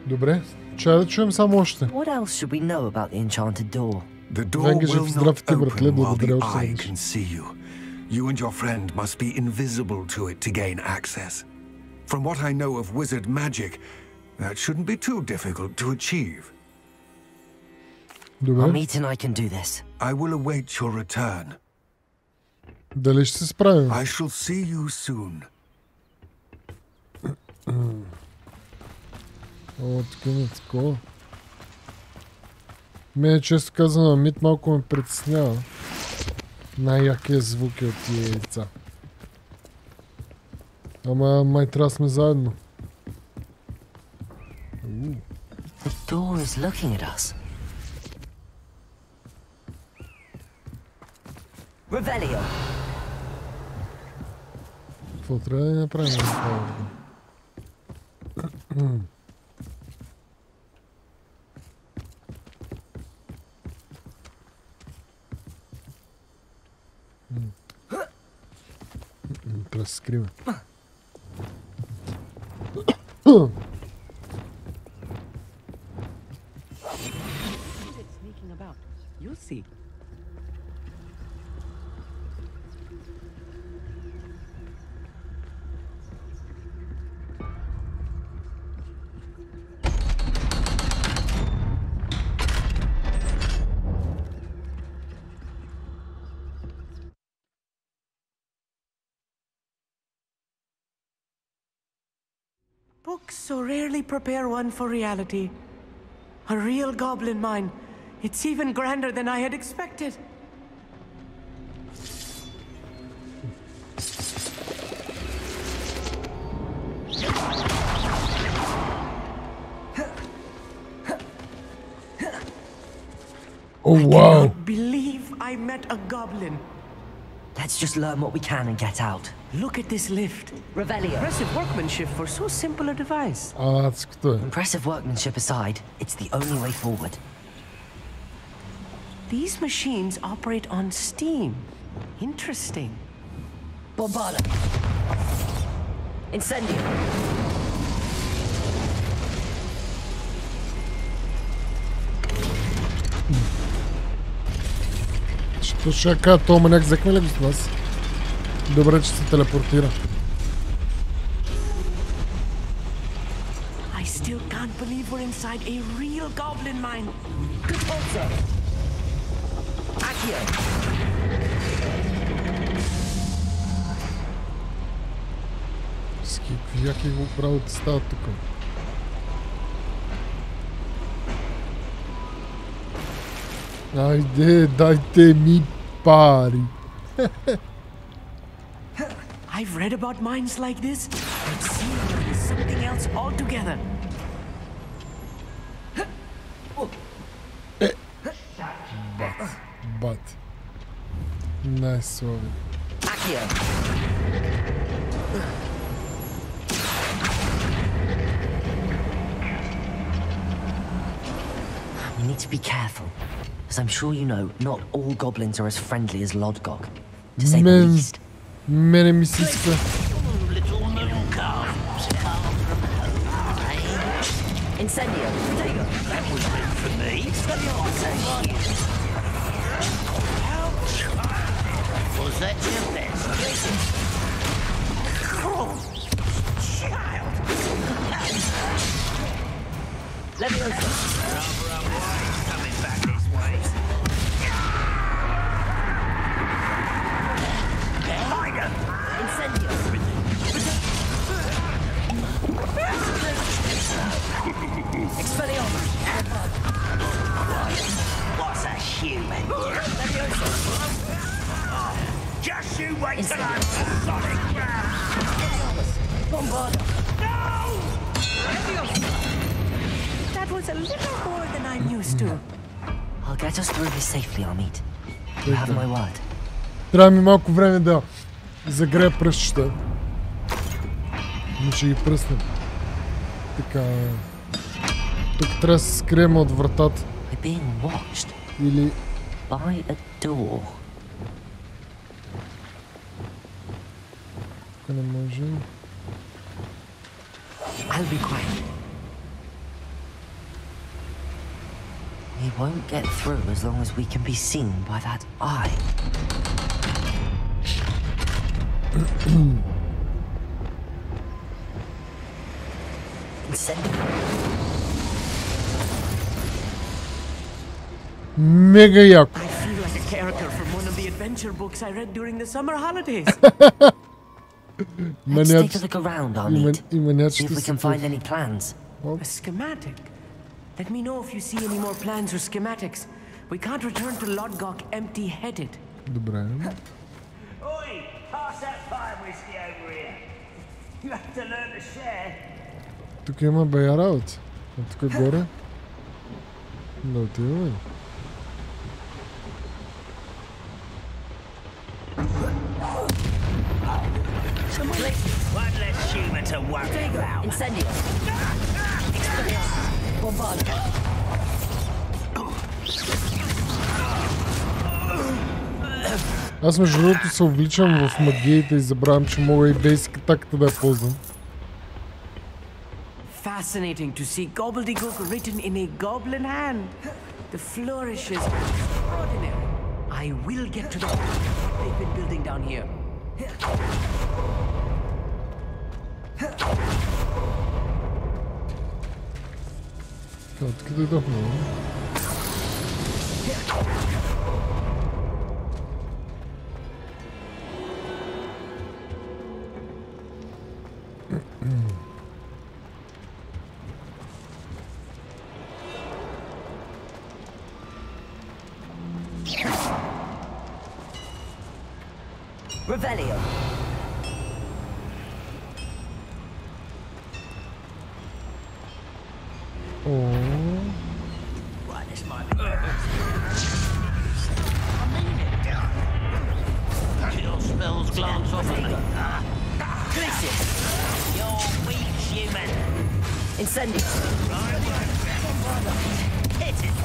Добре, чай да чуем само още. What else should we know about the enchanted door? The door will not open while the eye can see you. You and your friend must be invisible to it to gain access. From what I know of wizard magic, that shouldn't be too difficult to achieve. Amit and I can do this. I will await your return. Дали ще се справим? I shall see you soon. О, такова. Мене, често казано, Амит малко ме притеснява. Най-якия звук е от тия яйца. Ама май трябва да сме заедно. The door is looking at us. Revelio. Какво трябва да направим? Трябва да се скрива. You'll see. Books so rarely prepare one for reality. A real goblin mine. It's even grander than I had expected. Oh, wow. I cannot believe I met a goblin. Let's just learn what we can and get out. Look at this lift. Revelio. Impressive workmanship for so simple a device. Impressive workmanship aside, it's the only way forward. These machines operate on steam. Interesting. Bombarda. Incendio. Що ще кажа, този маняк взехме ли го с нас? Добре, че се телепортира. I still can't believe we're inside a real goblin mine. Good answer. Accio. Яки го правото стават тук. Айде, дайте ми пари. I've read about mines like this, but seeing them is something else altogether. But. Nice one. Accio. We need to be careful. As I'm sure you know, not all goblins are as friendly as Lodgok, to say the least. Мене ми се иска. Incendio. That was meant for me. Was that your best? Oh, child. Leviosa. Coming back this way. Incendio. Expelliarmus. What's a human? Just you wait till I'm sonic. Bombarda. No! That was a little more than I'm used to. I'll get us through this safely, Amit. You have my word. Трябва ми малко време да загрея пръстчета. Но ще ги пръснем. Така. Тук трябва да се скрием от вратата. Или... By a door. Тук не можем. I'll be quiet. We won't get through as long as we can be seen by that eye. Mega яко. I feel like a character from one of the adventure books I read during the summer holidays. Let's take a look around, Amit. See if we can find any plans. A schematic. Let me know if you see any more plans or schematics. We can't return to Lodgok empty-headed. Добре. Oi, pass that fire whiskey over here. You have to learn to share. Тук има бая работа. А тук горе. Да отиваме. One less human to worry about. Incendio. Bombarda. Аз между другото се увличам в магиите и забравям, че мога и basic атаката да я ползвам. Fascinating to see gobbledygook written in a goblin hand. The flourish is extraordinary. I will get to the bottom of what they've been building down here. Откъде дойдохме? Revelio. Right, this might be Kill spells glance off at me. Glacius, you're weak, human. Incendio. Hit it.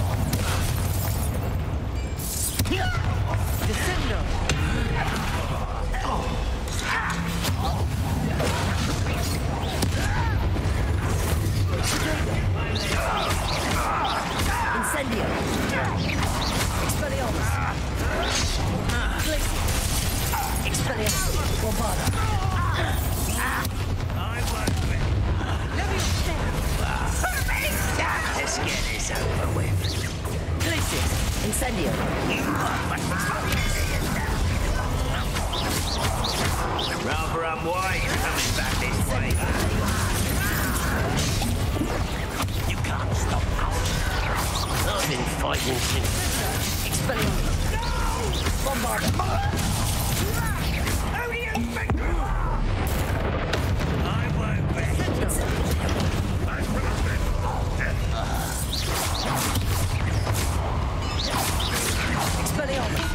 Descendo. Incendio. Expelliarmus. Glacius. Expelliarmus. Bombarda. Let's get this over with. Glacius. Incendio. Rather unwise coming back this way. You can't stop us. I've been fighting since. Expelliarmus. Bombarda. How do you think? I won't rest. Expelliarmus.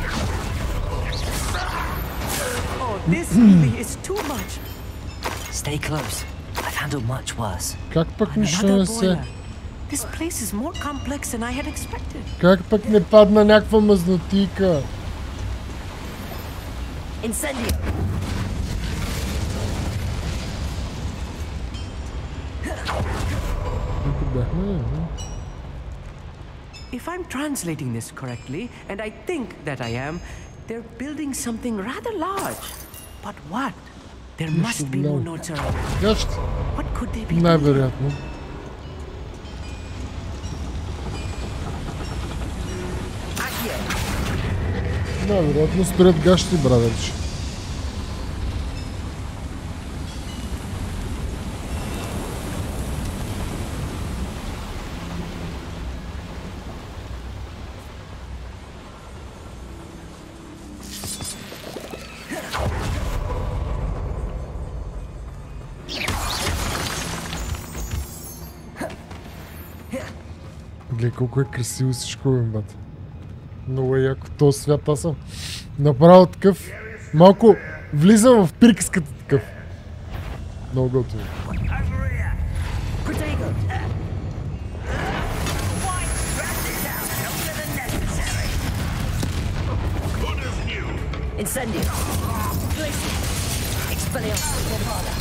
Oh, this really is too much. Stay close. I've handled much worse. Как пък не ще се... This place is more complex than I had expected. Как пък не падна някаква мазнотика? Incendio. If I'm translating this correctly, and I think that I am, they're building something rather large. But what? There must be more notes around. What could they be doing? Най-вероятно. Най-вероятно спред гащи, брадърче. Гледай колко е красиво всичко, бе. Много е яко този свят, аз съм направо такъв, малко влизам в приказката такъв. Много готово. Incendio. Expelliarmus. Bombarda.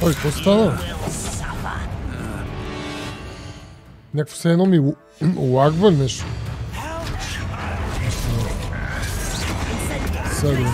Ой, какво стана? Някакво все едно ми лагва нещо. Сега.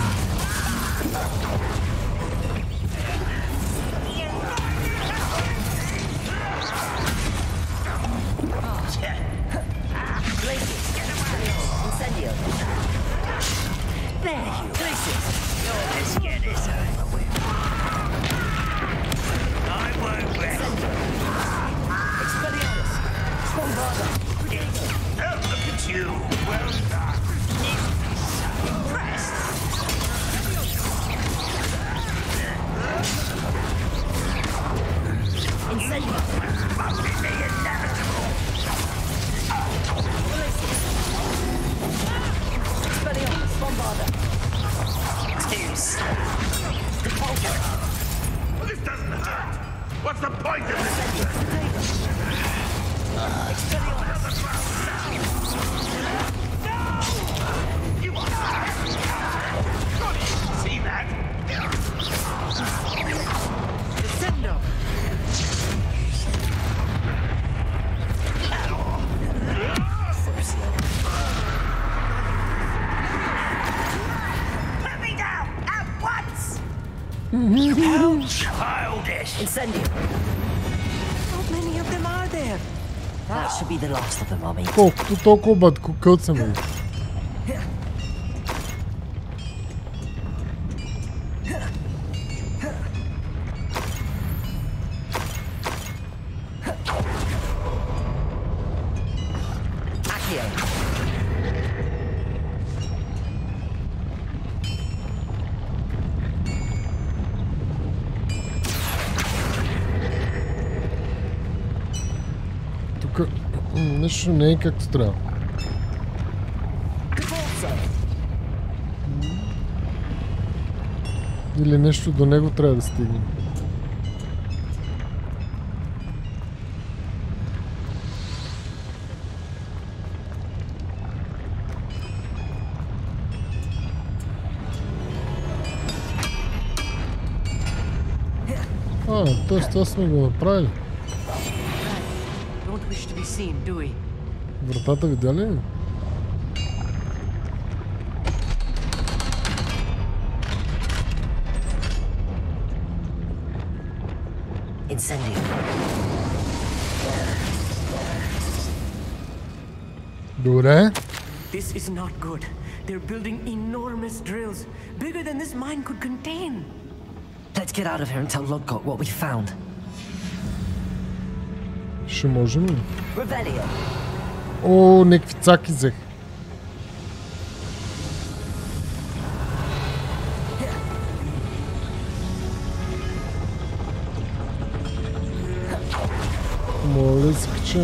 How childish! Incendio. How many of them are there? That should be the last of them, Mommy. Колкото толкова бъдко кълцаме. Тук нещо не е както трябва. Или нещо до него трябва да стигне. Т.е. това сме го направили. Вратата видя ли? Incendio. Добре. This is not good. They're building enormous drills, bigger than this mine could contain. Let's get out of here and tell Lodgok what we found. Ще можем ли? Revelio. О, някакви цаки взех. Моля да се кача.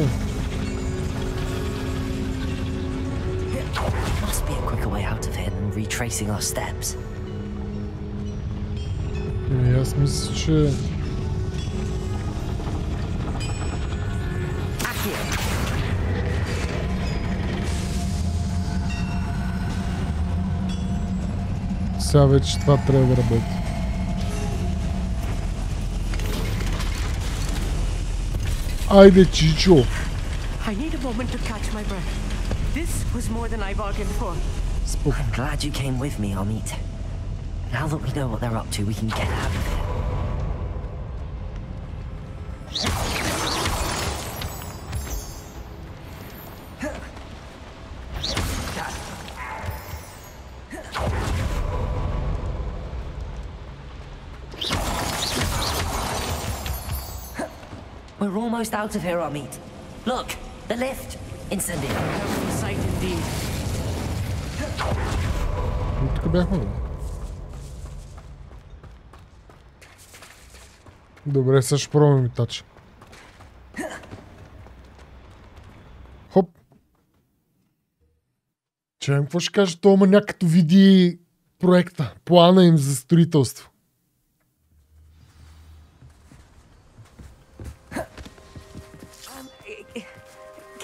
Must be a quicker way out of here than retracing our steps. Аз мисля, че... Сега вече това трябва да работи. Айде, Чичо! I need a moment to catch my breath. This was more than I bargained for. I'm glad you came with me, Amit. Now that we know what they're up to, we can get out of here. We're almost out of here, Amit. Look, the lift. Incendio. Sight indeed. Тук бяхме. Добре, сега ще пробваме тач. Хоп. Чуем, какво ще каже това маняк, като види проекта, плана им за строителство.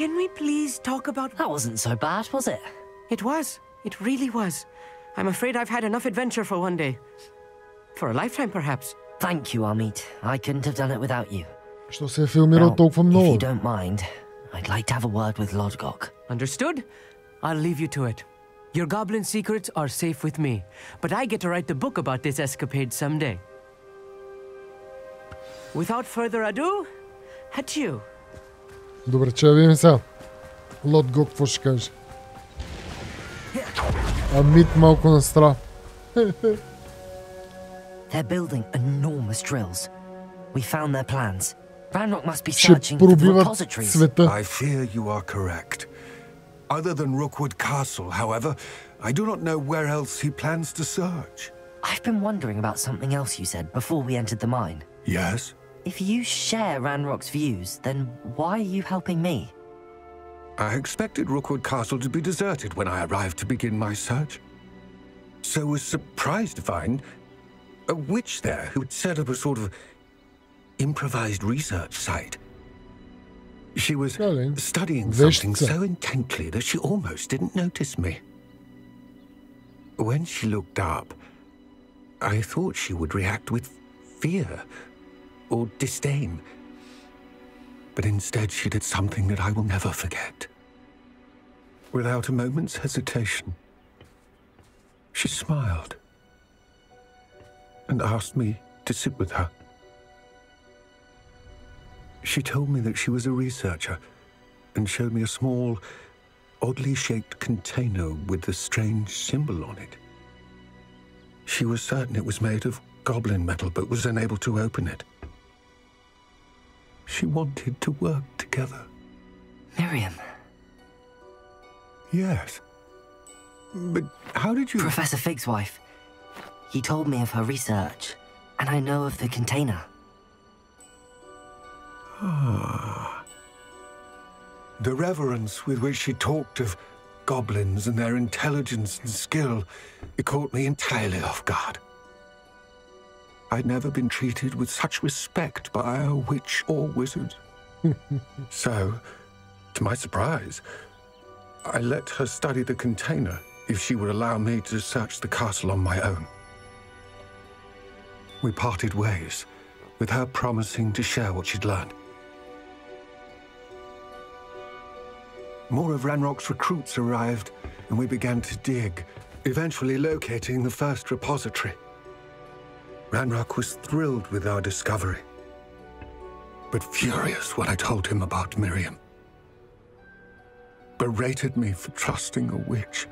Can we please talk about... That wasn't so bad, was it? It was. It really was. I'm afraid I've had enough adventure for one day. For a lifetime, perhaps. Thank you, Amit. I couldn't have done it without you. Що се е филмирал толкова много? If you don't mind, I'd like to have a word with Lodgok. Understood? I'll leave you to it. Your goblin secrets are safe with me, but I get to write the book about this escapade someday. Without further ado, adieu. Добре, че да видим сега. Lodgok, какво ще каже? Amit малко настрah. They're building enormous drills. We found their plans. Ranrock must be searching for the repositories. I fear you are correct. Other than Rookwood Castle, however, I do not know where else he plans to search. I've been wondering about something else you said before we entered the mine. Yes? If you share Ranrock's views, then why are you helping me? I expected Rookwood Castle to be deserted when I arrived to begin my search. So was surprised to find a witch there who had set up a sort of improvised research site. She was studying something so intently that she almost didn't notice me. When she looked up, I thought she would react with fear or disdain. But instead she did something that I will never forget. Without a moment's hesitation, she smiled and asked me to sit with her. She told me that she was a researcher and showed me a small, oddly shaped container with a strange symbol on it. She was certain it was made of goblin metal, but was unable to open it. She wanted to work together. Miriam. Yes. But how did you... Professor Fig's wife. He told me of her research, and I know of the container. Ah. The reverence with which she talked of goblins and their intelligence and skill, it caught me entirely off guard. I'd never been treated with such respect by a witch or wizard. So, to my surprise, I let her study the container if she would allow me to search the castle on my own. We parted ways, with her promising to share what she'd learned. More of Ranrock's recruits arrived, and we began to dig, eventually locating the first repository. Ranrock was thrilled with our discovery, but furious when I told him about Miriam. Berated me for trusting a witch,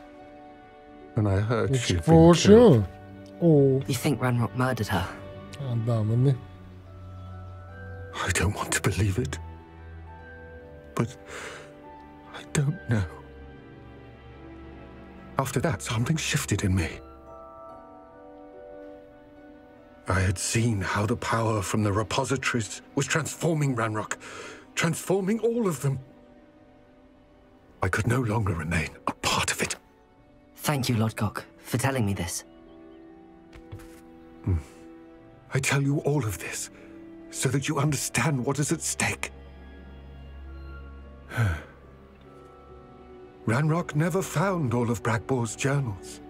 and I heard she'd been killed. Oh. You think Ranrock murdered her? I don't want to believe it, but I don't know. After that, something shifted in me. I had seen how the power from the repositories was transforming Ranrock, transforming all of them. I could no longer remain a part of it. Thank you, Lodgok, for telling me this. I tell you all of this so that you understand what is at stake. Ranrock never found all of Bragbor's journals,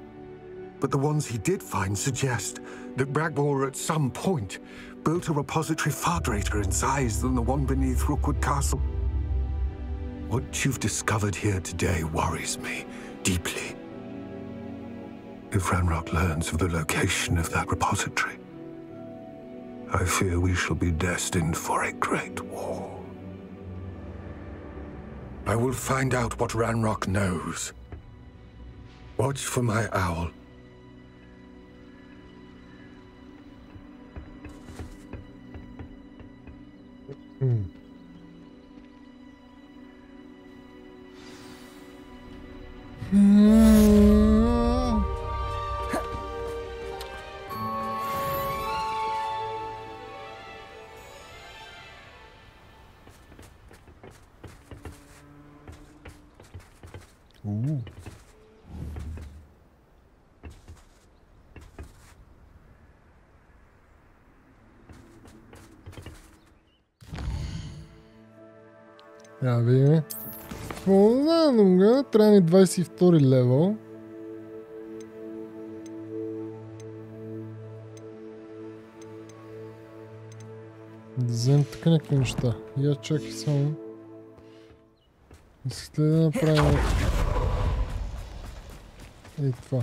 but the ones he did find suggest that Bragbor at some point built a repository far greater in size than the one beneath Rookwood Castle. What you've discovered here today worries me deeply. If Ranrock learns of the location of that repository, I fear we shall be destined for a great war. I will find out what Ranrock knows. Watch for my owl. Я видим. Познавам, трябва ни 22 левел. Да вземем така някакви неща. Я чакай само. Искате да направим... Ей това.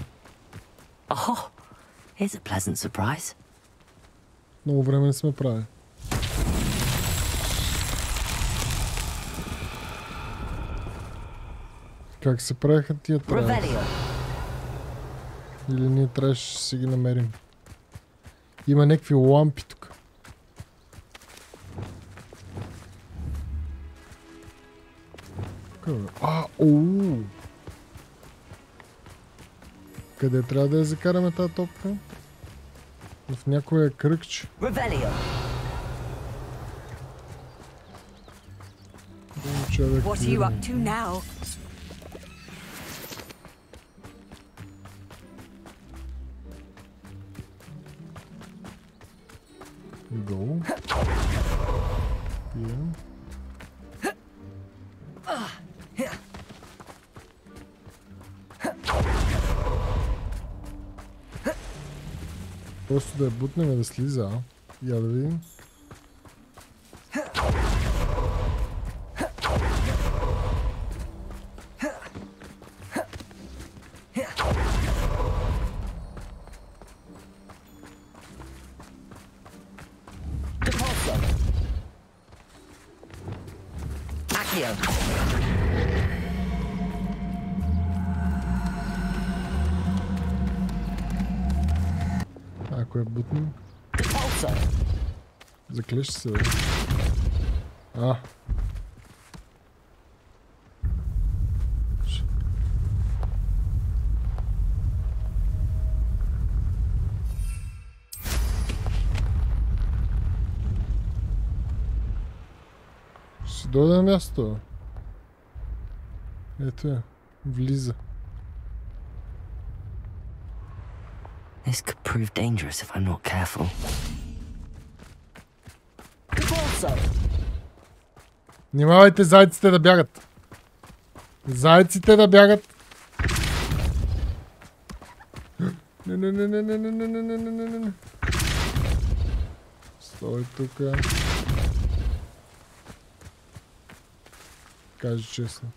Oh, here's a pleasant surprise. Много време не сме правили. Как се правиха тия трябва? Или ние трябваше да си ги намерим? Има някакви лампи тук. Къде трябва да я закараме тази топка? В някоя кръгче. What are you up to now? Go. Yeah. Просто да я бутнем и да слиза. Я да видим. Ако е бутно. Заклеш се, бе. Ще дойде на място. Ето я. Влиза. This could prove dangerous if I'm not careful. Внимавайте зайците да бягат. Зайците да бягат. Не. Стой тука. Кажи честно.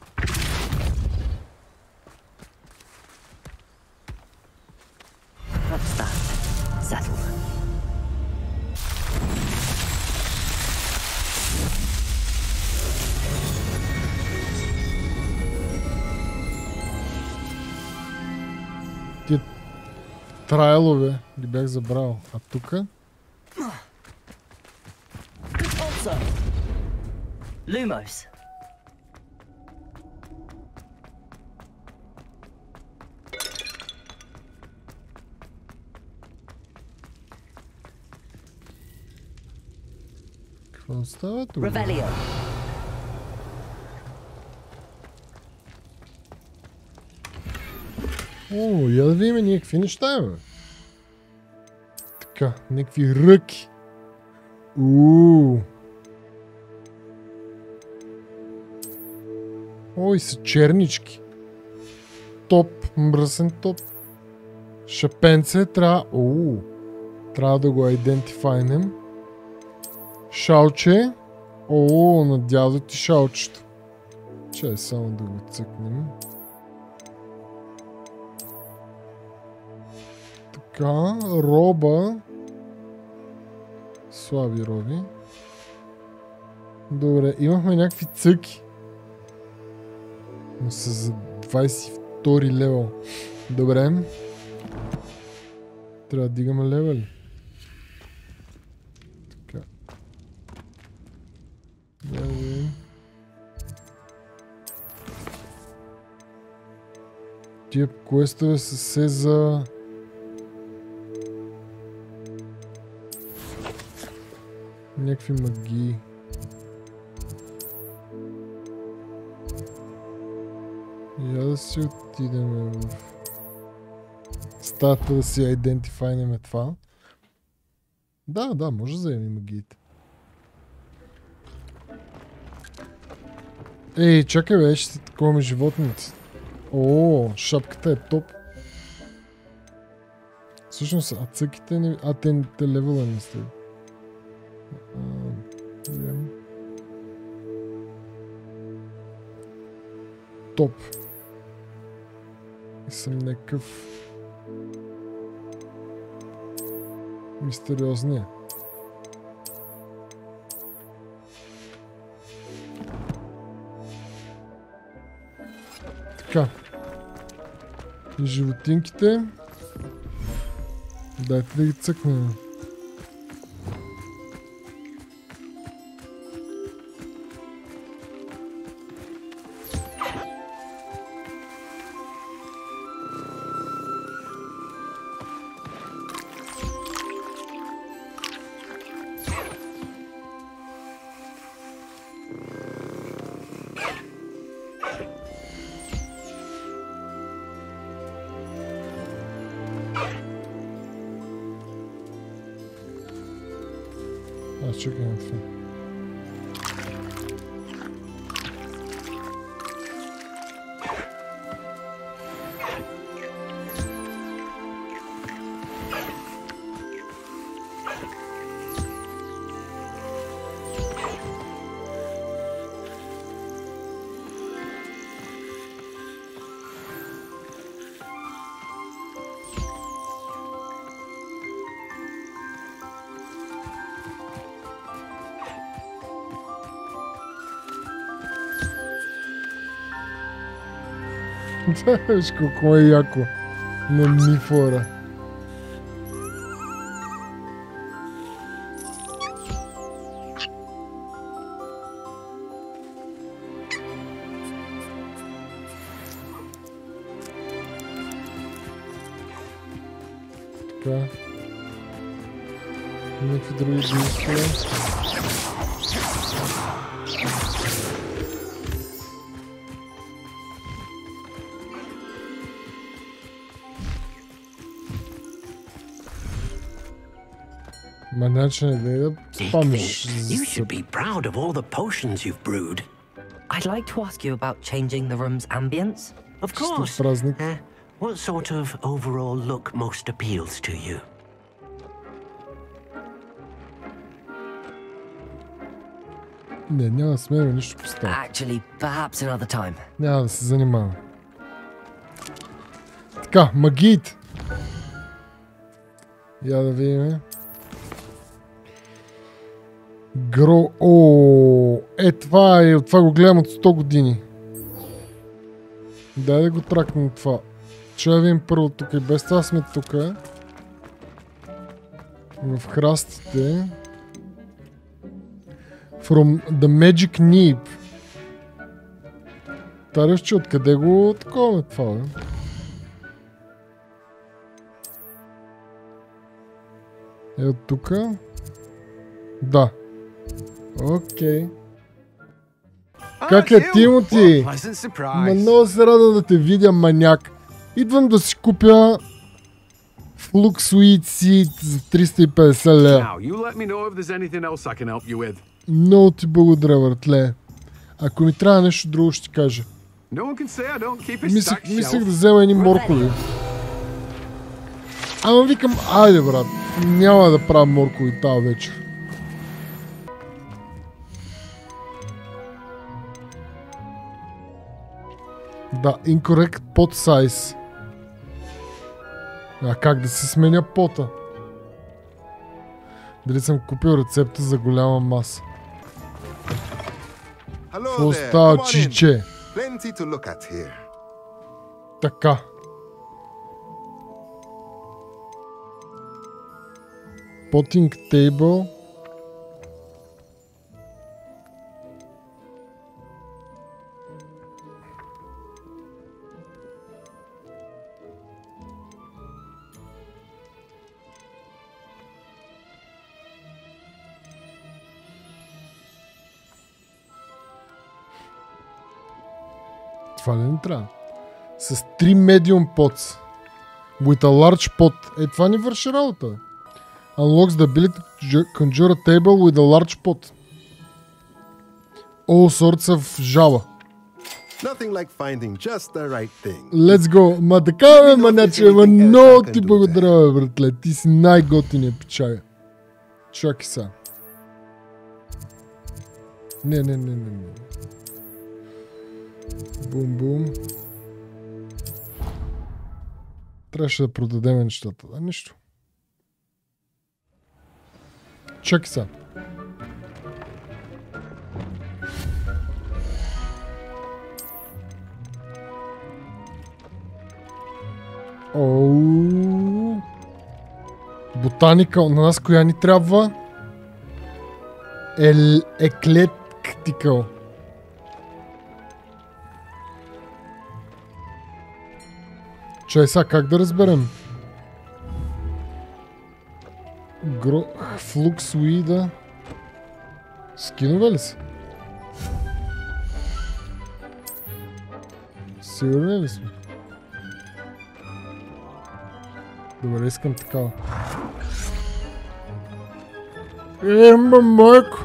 What's that? Settle. Тия трайлове ги бях забрал. А тука? Lumos. Какво става тук? Revelio. О, я да видим някакви неща, бе. Така, някакви ръки. Ой, са чернички. Топ, мръсен топ. Шапенце, трябва да го идентифайнем. Шалче. На дядо ти шалчето. Чай само да го цъкнем. Така, роба. Слаби роби. Добре, имахме някакви цъки. Но са за 22 левел. Добре. Трябва да дигаме левел. Така. Тия квестове са се за... някакви магии. Я да си отидем в стата да си идентифайнем това. Да, може да вземем магиите. Ей, чакай бе, ще си таковаме животници. Шапката е топ. Всъщност, цъките не... те левела не сте. Топ. И съм някакъв мистериозния. Така. И животинките. Дайте да ги цъкнем. Чекай на това. Виж колко е яко на мифора. Така. Някакви други действия. Ма начин е да спамиш. You should be proud of all the potions you've brewed. I'd like to ask you about changing the room's ambience. Of course. What sort of overall look most appeals to you? Не, няма да сменяме нищо по става. Actually, perhaps another time. Няма да се занимавам. Така, магиите. Я да видим. Това го гледам от 100 години. Дай да го тракнем това. Че да видим първо тук и без това сме тук. В храстите. From the Magic Nib. Тареш, че откъде го такова това, бе? Е от тук. Да. Окей. Как е, Тимоти? Ма много се радвам да те видя, маняк. Идвам да си купя Flux Sweet Seed за 350 лева. Много ти благодаря, братле. Ако ми трябва нещо друго, ще ти кажа. Мислех да взема едни моркови. Ама викам, айде брат, няма да правя моркови тази вечер. Да, incorrect pot size. А как да се сменя пота? Дали съм купил рецепта за голяма маса? Какво става, чиче? Така. Potting table. Това не трябва. С 3 medium pots. With a large pot. Е, това ни върши работа. Unlocks the ability to conjure a table with a large pot. All sorts of Java. Nothing like finding just the right thing. Let's go. Ма така бе, маначе, ма много ти благодаря, бе, братле. Ти си най-готиният печага. Чакай са. Не. Бум. Трябваше да продадем нещата. Да, нищо. Чакай са. Ботаника, на нас коя ни трябва? Еклектикъл. Чай сега, как да разберем? Флукс уида. Скинове ли са? Сигурни ли сме? Добре, искам такава. Майко!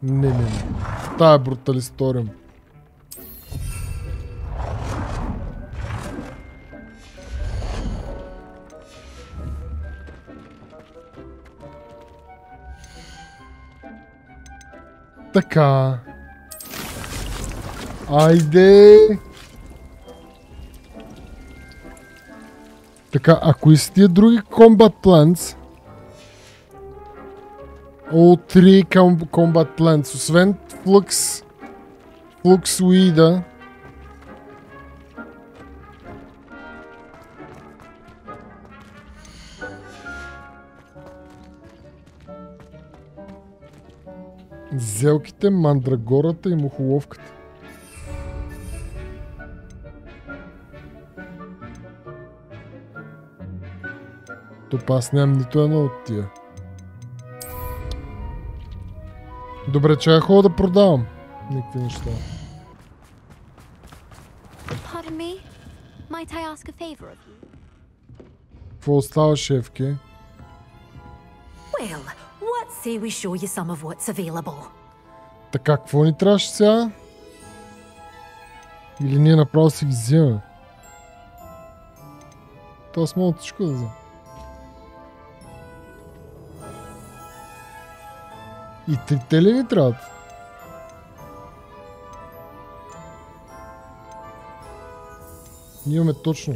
Не. Тая бруталисториум. Така. Айде! Така, ако и са тия други Combat Plants, All 3 Combat Plants, освен Flux Weed, Везелките, мандрагората и мухоловката. Топа, аз нямам нито едно от тия. Добре, че я ходя да продавам. Никакви неща. Pardon me? Might I ask a favor of you? Какво остава, шефке? Well, what say we show you some of what's available? Така, какво ни трябваше сега? Или ние направо си ги вземем? Това с мога всичко да взема. И трите ли ни трябват? Ние имаме точно.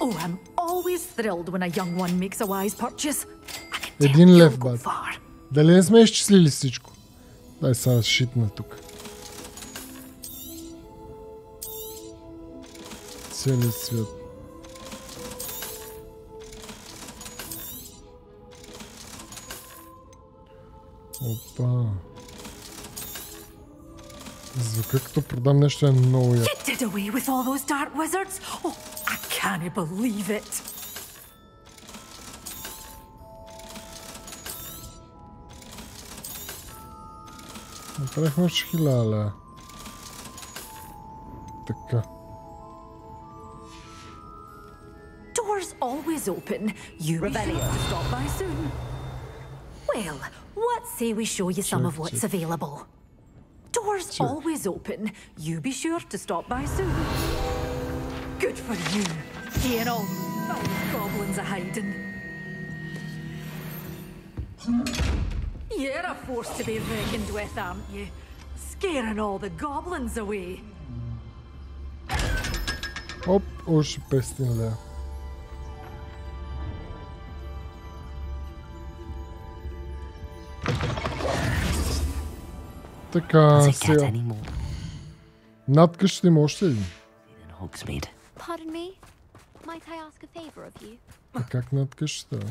Oh, I'm always thrilled when a young one makes a wise purchase. 1 лев, бат. Дали не сме изчислили всичко? Дай сега шитна тук. Целият свят. Опа. Звука като продам нещо е много яко. You did away with all those dark wizards? Oh, I can't believe it. Направихме още 1000 лева. Така. Doors always open. You be sure to stop by soon. Well, what say we show you some of what's available? Doors always open. You be sure to stop by soon. Good for you. Seeing all those goblins a hiding. You're a force to be reckoned with, aren't you? Scaring all the goblins away. Оп, още 500 лева. Така, сега. Над къщата има още един. Pardon me? Might I ask a favor of you? А как над къщата, бе?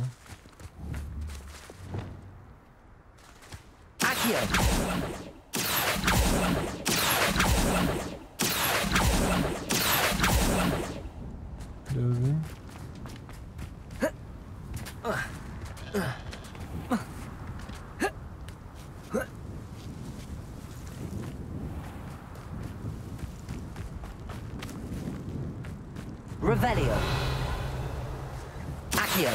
Да видим. Revelio. Accio.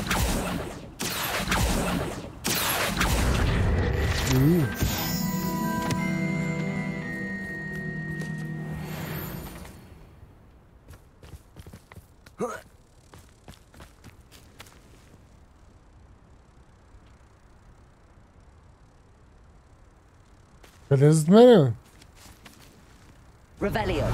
Къде е зад мене? Revelio.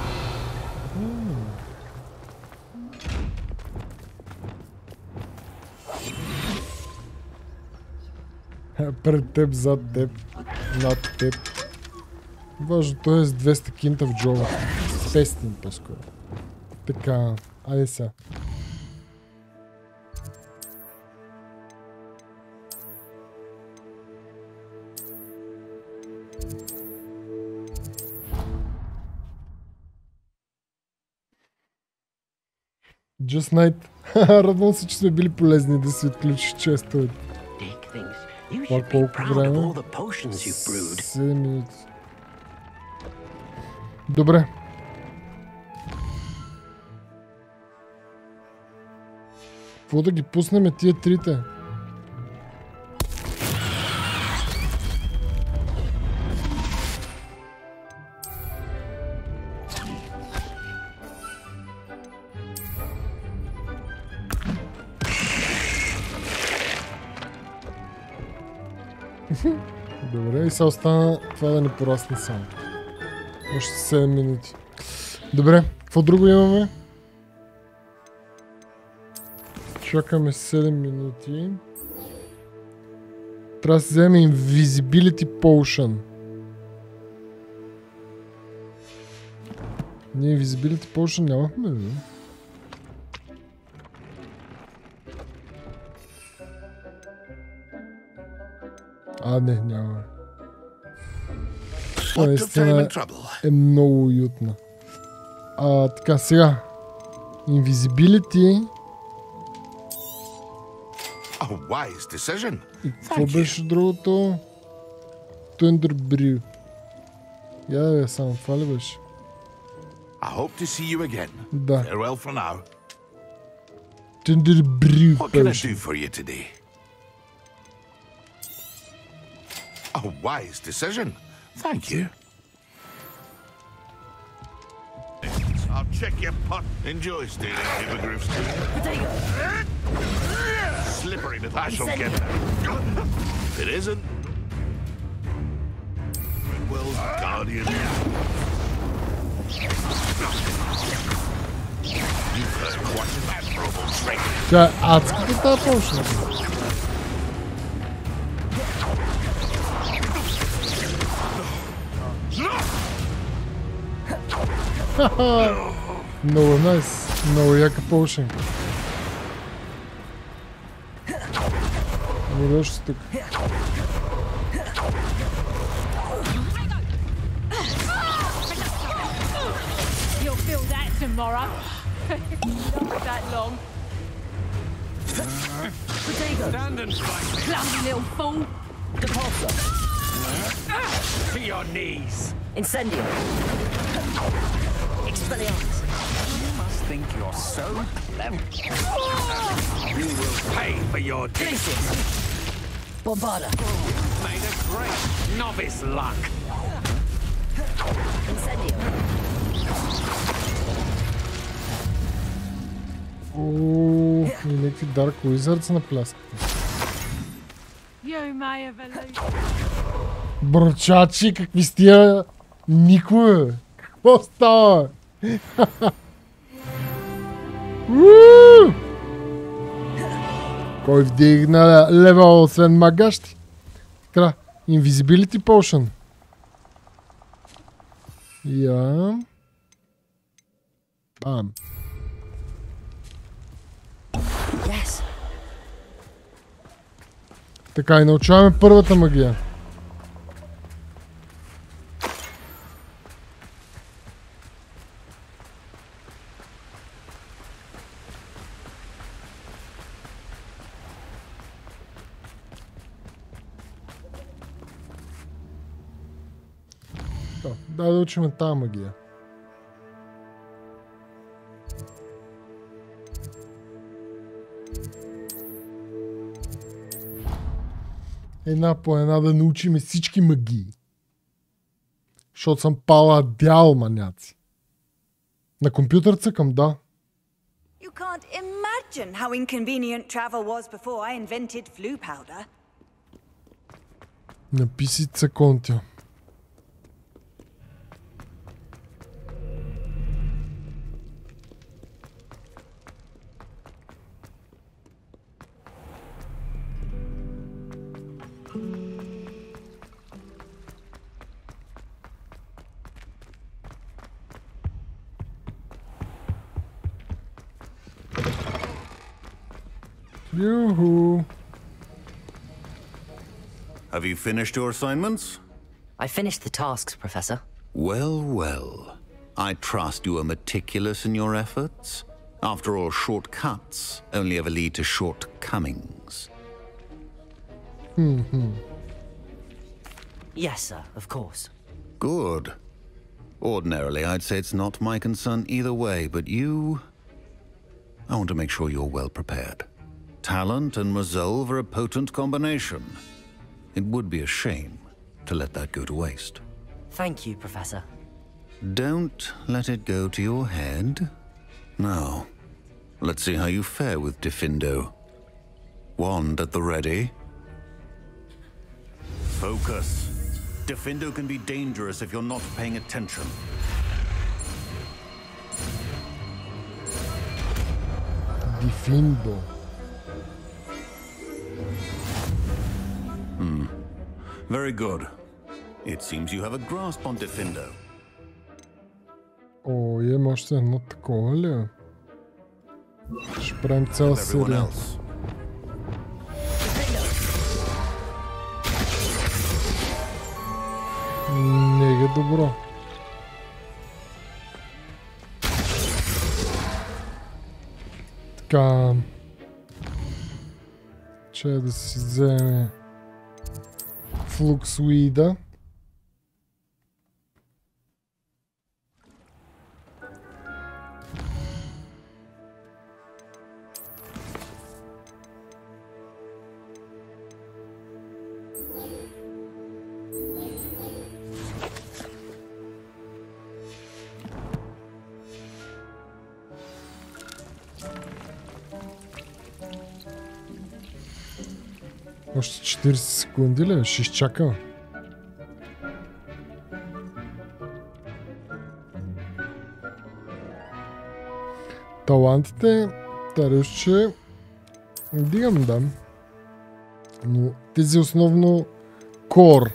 Пред теб, зад теб, над теб. Важното е с 200 кинта в джоба. 500 по-скоро. Така, айде сега. Just Night. Радвам се, че сме били полезни да си отключиш често. Това колко време? 7 минути. Добре. Какво да ги пуснем тия трите? Добре, и сега остана това да ни порасне само. Още 7 минути. Добре, какво друго имаме? Чакаме 7 минути. Трябва да се вземе Invisibility Potion. Ние Invisibility Potion нямахме ли? А, не, няма. Мапата наистина е много уютна. Така, сега. Invisibility. И какво беше другото? Thunder Brew. Я само това ли беше? Да. Thunder Brew беше. A wise decision. Thank you. I'll check your pot. Enjoy stealing hippogriffs too. Slippery, but I shall get there. If it isn't, World's Guardian. You've heard what's admirable strength. Тя адската та почна. Много найс, много яка поушенка. Не дошли тук. You'll feel that tomorrow. Not that long. Stand and fight me. Clumsy little fool. Repulsor. To your knees. Incendio. Expelliarmus. You must think you're so clever. You will pay for your dishes. Bombarda. Made a great novice luck. Incendio. Ооо, и някакви Dark Wizards на пляската. You may have alluded. Брочачи, какви стия никой. Какво става? Кой вдигна левел освен магащи? Така, Invisibility Potion. Я. Бам. Yes. Така, и научаваме първата магия. Да учим тази магия. Една по една да научим всички магии. Защото съм пала дял, маняци. На компютър цъкам, да. You can't imagine how inconvenient travel was before I invented flu powder. Написи цъконтя. Yoo-hoo. Have you finished your assignments? I finished the tasks, Professor. Well, well. I trust you are meticulous in your efforts. After all, shortcuts only ever lead to shortcomings. Yes, sir, of course. Good. Ordinarily, I'd say it's not my concern either way, but you... I want to make sure you're well prepared. Talent and resolve are a potent combination. It would be a shame to let that go to waste. Thank you, Professor. Don't let it go to your head. Now, let's see how you fare with Diffindo. Wand at the ready. Focus. Diffindo can be dangerous if you're not paying attention. Diffindo. Very good. It seems you have a grasp on Diffindo. О, имам още едно такова ли? Ще правим цяла серия. Не е добро. Така. Че да си вземе флуксуида. Още 40 секунди ли? Ще изчакам. Талантите, таръче, дигам, да. Но тези основно кор.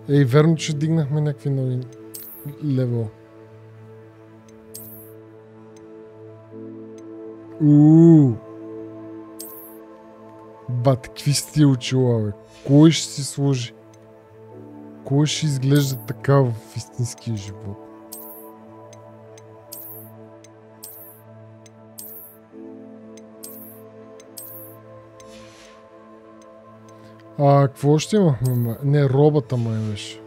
Ей, верно, че дигнахме някакви нови левел. Бат, какви сте очила, бе? Кой ще си служи? Кой ще изглежда така в истинския живот? Какво още имахме? Не, робата май беше.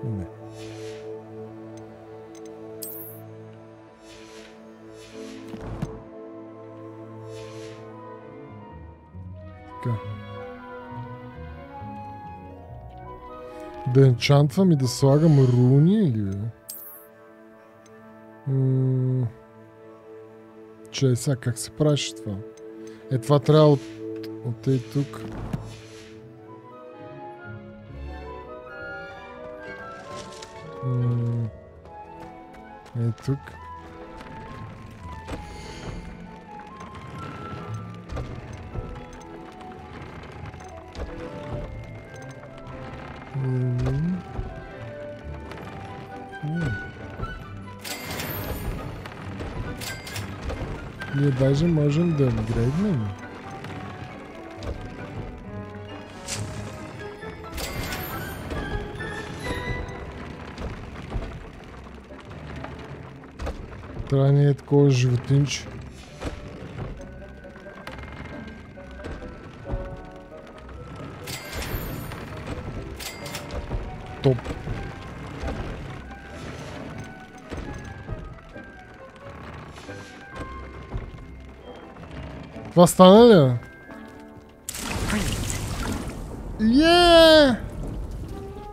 Не. Така. Да енчантвам и да слагам руни или бе? Че сега как се правиш това? Това трябва от ей тук. Ей тук. Ние даже можем да апгрейднем. Трябва ни е такова животинче. Топ. Това стана ли?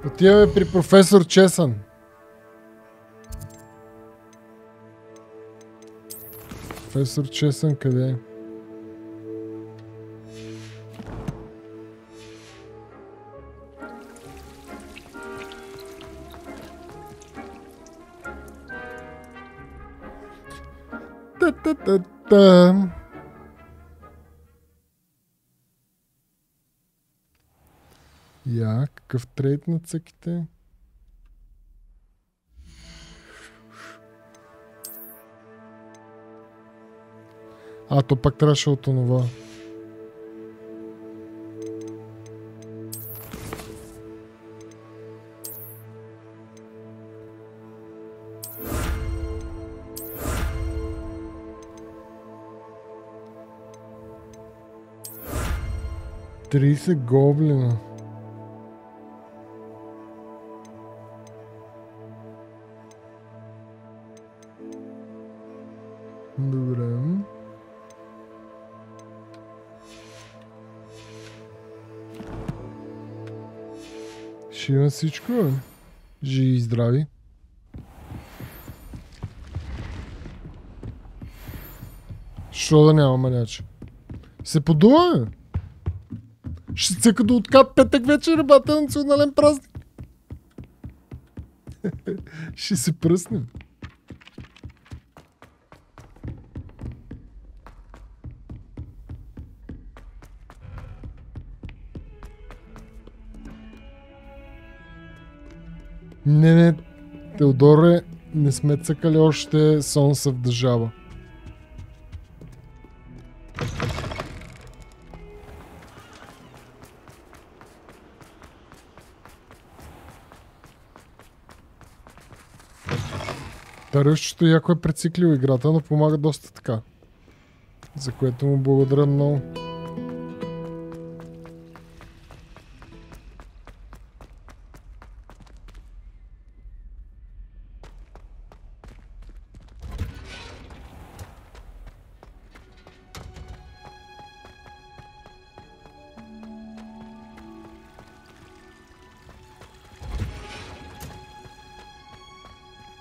Отиваме при професор Чесън. Професор Чесън къде е? Та-та-та-та. Какъв трейд на цъките? То пак трябваше от онова. Тридесет гоблина. Добре. Ще има всичко, бе. Живи и здрави. Що да няма маняче? Се подува, бе. Ще цъка до откат петък вечер, ребята, национален празник. Ще се пръснем. Не, Теодоре, не сме цъкали още Sons of the Java. Таръвчето яко е прециклил играта, но помага доста така. За което му благодаря много.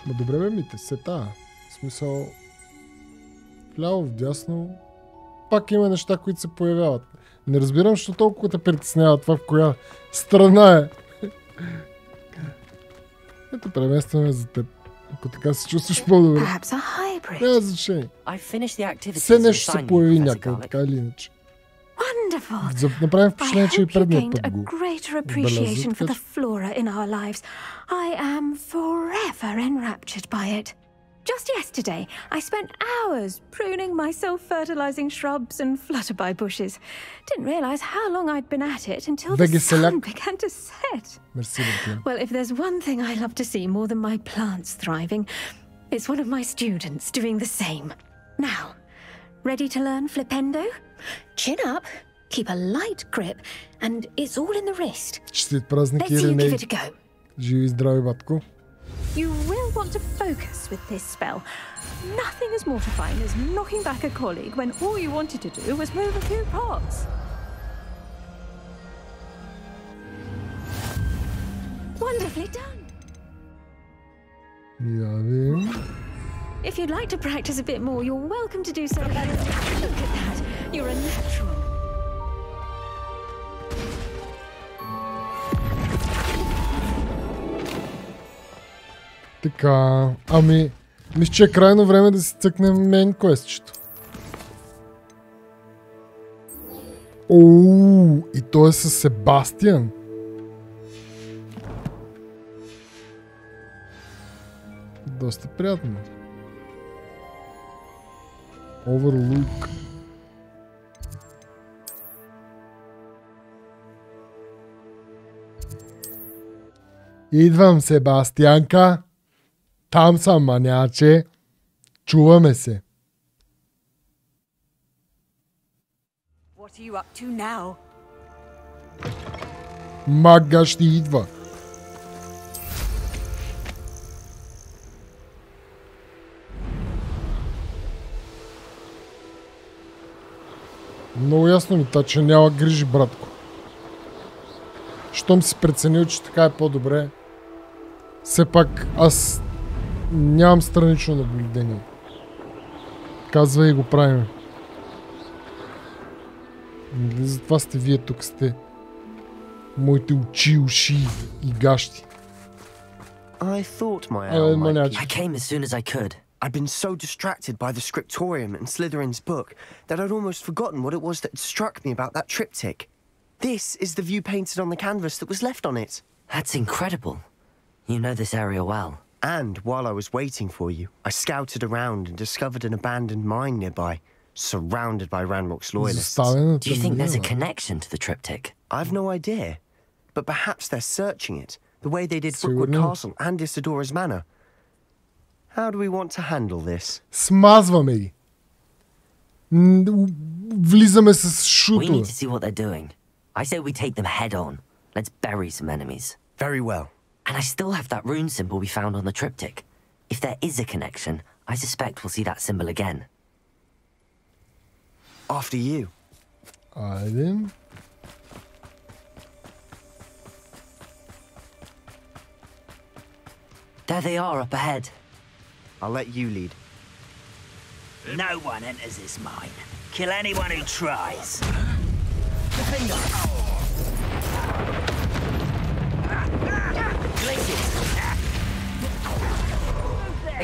Ма добре бе, мите, сета. В смисъл, вляво, вдясно, пак има неща, които се появяват. Не разбирам, защо толкова те притеснява това, в коя страна е. Ето, преместваме за теб. Ако така се чувстваш по-добре. Няма значение. Все нещо се появи някъде, така или иначе. За да направим впечатление, че и предният път го Just yesterday, I spent hours pruning my self-fertilizing shrubs and flutterby bushes. Didn't realize how long I'd been at it until the sun began to set. Well, if there's one thing I love to see more than my plants thriving, it's one of my students doing the same. Now, ready to learn flipendo? Chin up, keep a light grip, and it's all in the wrist. Let's see you give it a go. Живи и здрави, батко. You will want to focus with this spell. Nothing as mortifying as knocking back a colleague when all you wanted to do was move a few pots. Wonderfully done. If you'd like to practice a bit more, you're welcome to do so. Look at that. You're a natural. Така, ами, мисля, че е крайно време да си цъкнем мейн квестчето. Ооо, и той е с Себастиан. Доста приятно. Overlook. Идвам, Себастианка. Там съм, маняче. Чуваме се. What are you up to now? Мага ще идва. Много ясно ми та, че няма грижи, братко. Щом си преценил, че така е по-добре, все пак аз нямам странично наблюдение. Казва и го правим. Нали затова сте вие тук, сте моите очи, уши и гащи. I thought my owl might be... I came as soon as I could. I'd been so distracted by the scriptorium and Slytherin's book that I'd almost forgotten what it was that struck me about that triptych. This is the view painted on the canvas that was left on it. That's incredible. You know this area well. And while I was waiting for you, I scouted around and discovered an abandoned mine nearby, surrounded by Ranrock's loyalists. Do you think there's a connection to the triptych? I've no idea, but perhaps they're searching it, the way they did Brookwood Castle and Isidora's Manor. How do we want to handle this? Смазваме ги. Влизаме с шутове. We need to see what they're doing. I say we take them head on. Let's bury some enemies. Very well. And I still have that rune symbol we found on the triptych. If there is a connection, I suspect we'll see that symbol again. After you. Айде. There they are up ahead. I'll let you lead. No one enters this mine. Kill anyone who tries.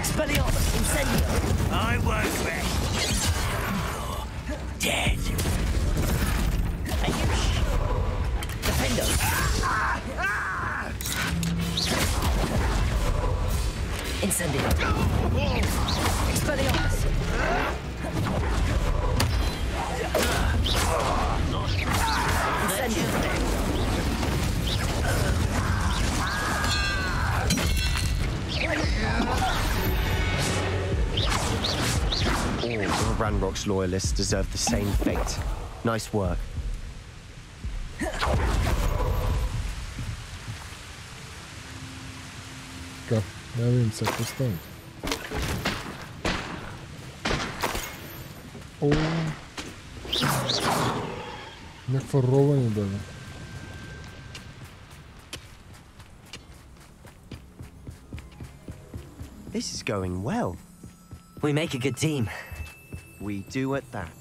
Expelliarmus, incendio. I won't rest. Dead. Defendo. Incendio. Expelliarmus. Incendio. Ranrock's loyalists deserve the same fate. Nice work. Така, да видим се какво стане. О, някаква роба ни даде. This is going well. We make a good team. We do at that.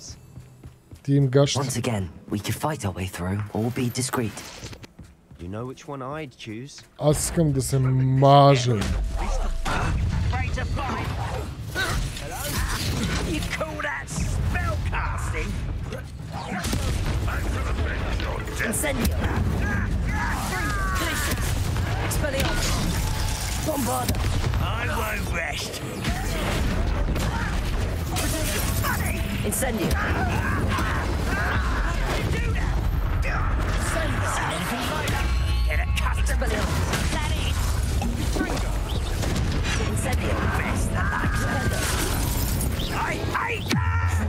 Team Gush. Once again, we could fight our way through or be discreet. You know which one I'd choose. Аз искам да се мажа. You call that spell casting? Incendio. Expelliarmus. Bombarda. I won't rest. Incendio. Get a custom. That is. Incendio. Best the luck. I hate that.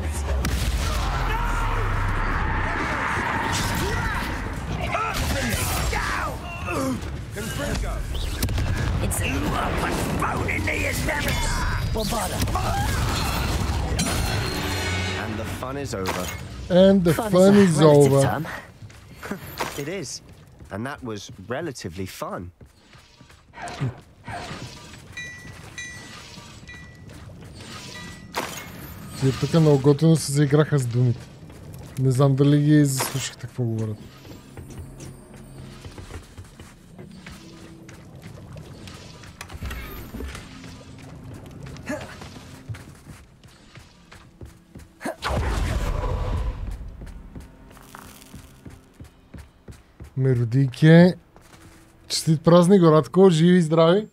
Confringo. You are postponing the establishment. Bombarda. And the fun is over. And the fun is over. It is. And that was relatively fun. Тия тук много готино се заиграха с думите. Не знам дали ги заслушахте какво говорят. Меродийке. Честит празник, Горатко. Живи и здрави.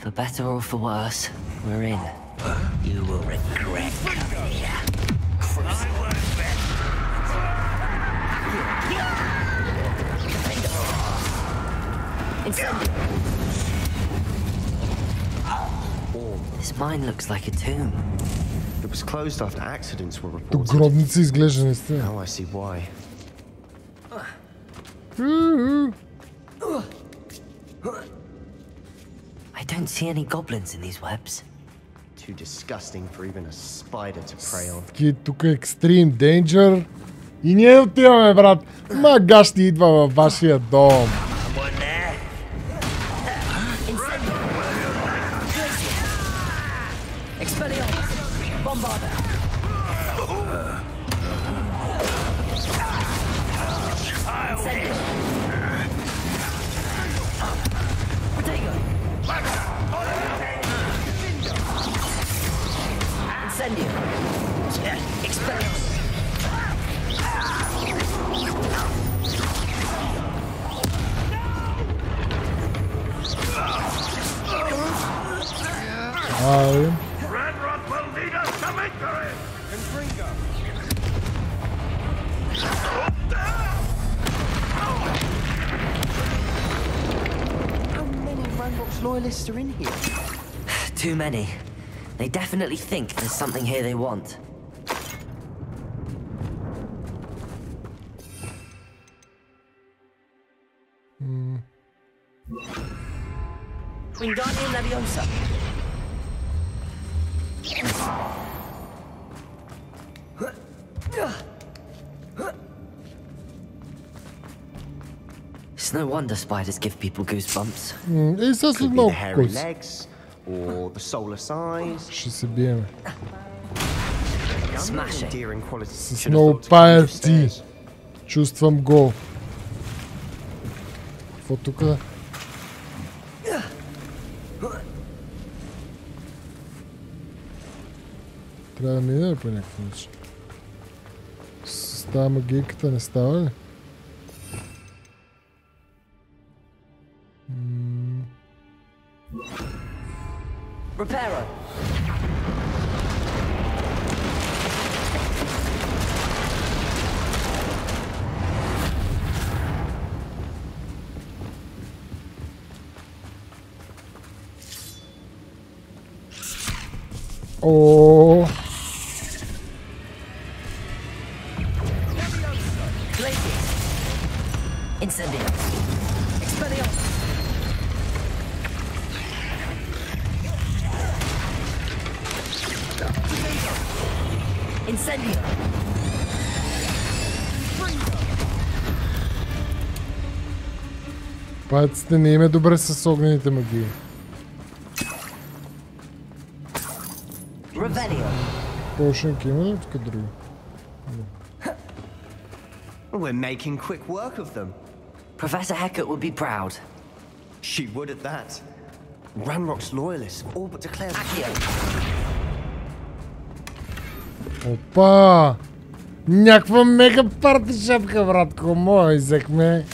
For better or for worse, we're in. You will regret coming here. This mine looks like a tomb. It was closed after accidents were Тук reported. гробница изглежда наистина. Now I see why. I don't see any goblins in these webs. Too disgusting for even a spider to prey on. Таки тук е Extreme Danger. И ние отиваме, брат. Мага ще идва във вашия дом. Expelliarmus. Bombarda. Incendio. Protego. Incendio. Expelliarmus. Ranrock will lead us to victory! Confringo. How many Ranrock's loyalists are in here? Too many. They definitely think there's something here they want. Wingardium Leviosa. It's no wonder spiders give people goosebumps. Could be the hairy legs, or the soulless eyes. Ще се биеме. С много паевци. Чувствам го. Какво тук? Трябва да мине по някакъв начин. Става магийката, не става ли? Reparo. О. Incendio. Expelliarmus. Incendio. Паците не им е добре с огнените магии. Пошенки има ли тук други? We're making quick work of them. Professor Hecat would be proud. She would at that. Ranrock's loyalists all but declared Accio. Опа! Някаква мега парти шапка, братко мой, взехме.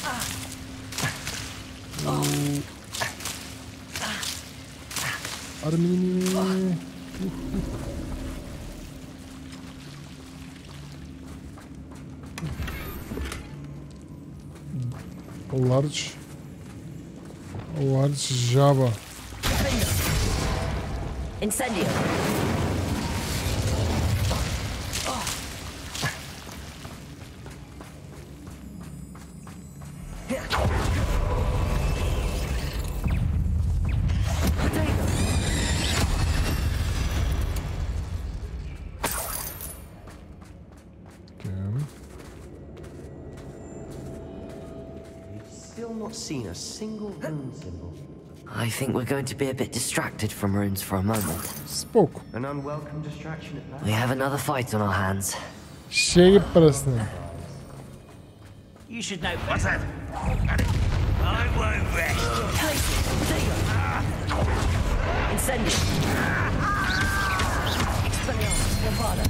Армини. Large жаба. Incendio. Seen a single rune symbol. I think we're going to be a bit distracted from runes for a moment. Spoke. An unwelcome distraction at that. We have another fight on our hands. Ще пръсне. You should know better. I won't rest. Incendio. Expelliarmus. Bombarda.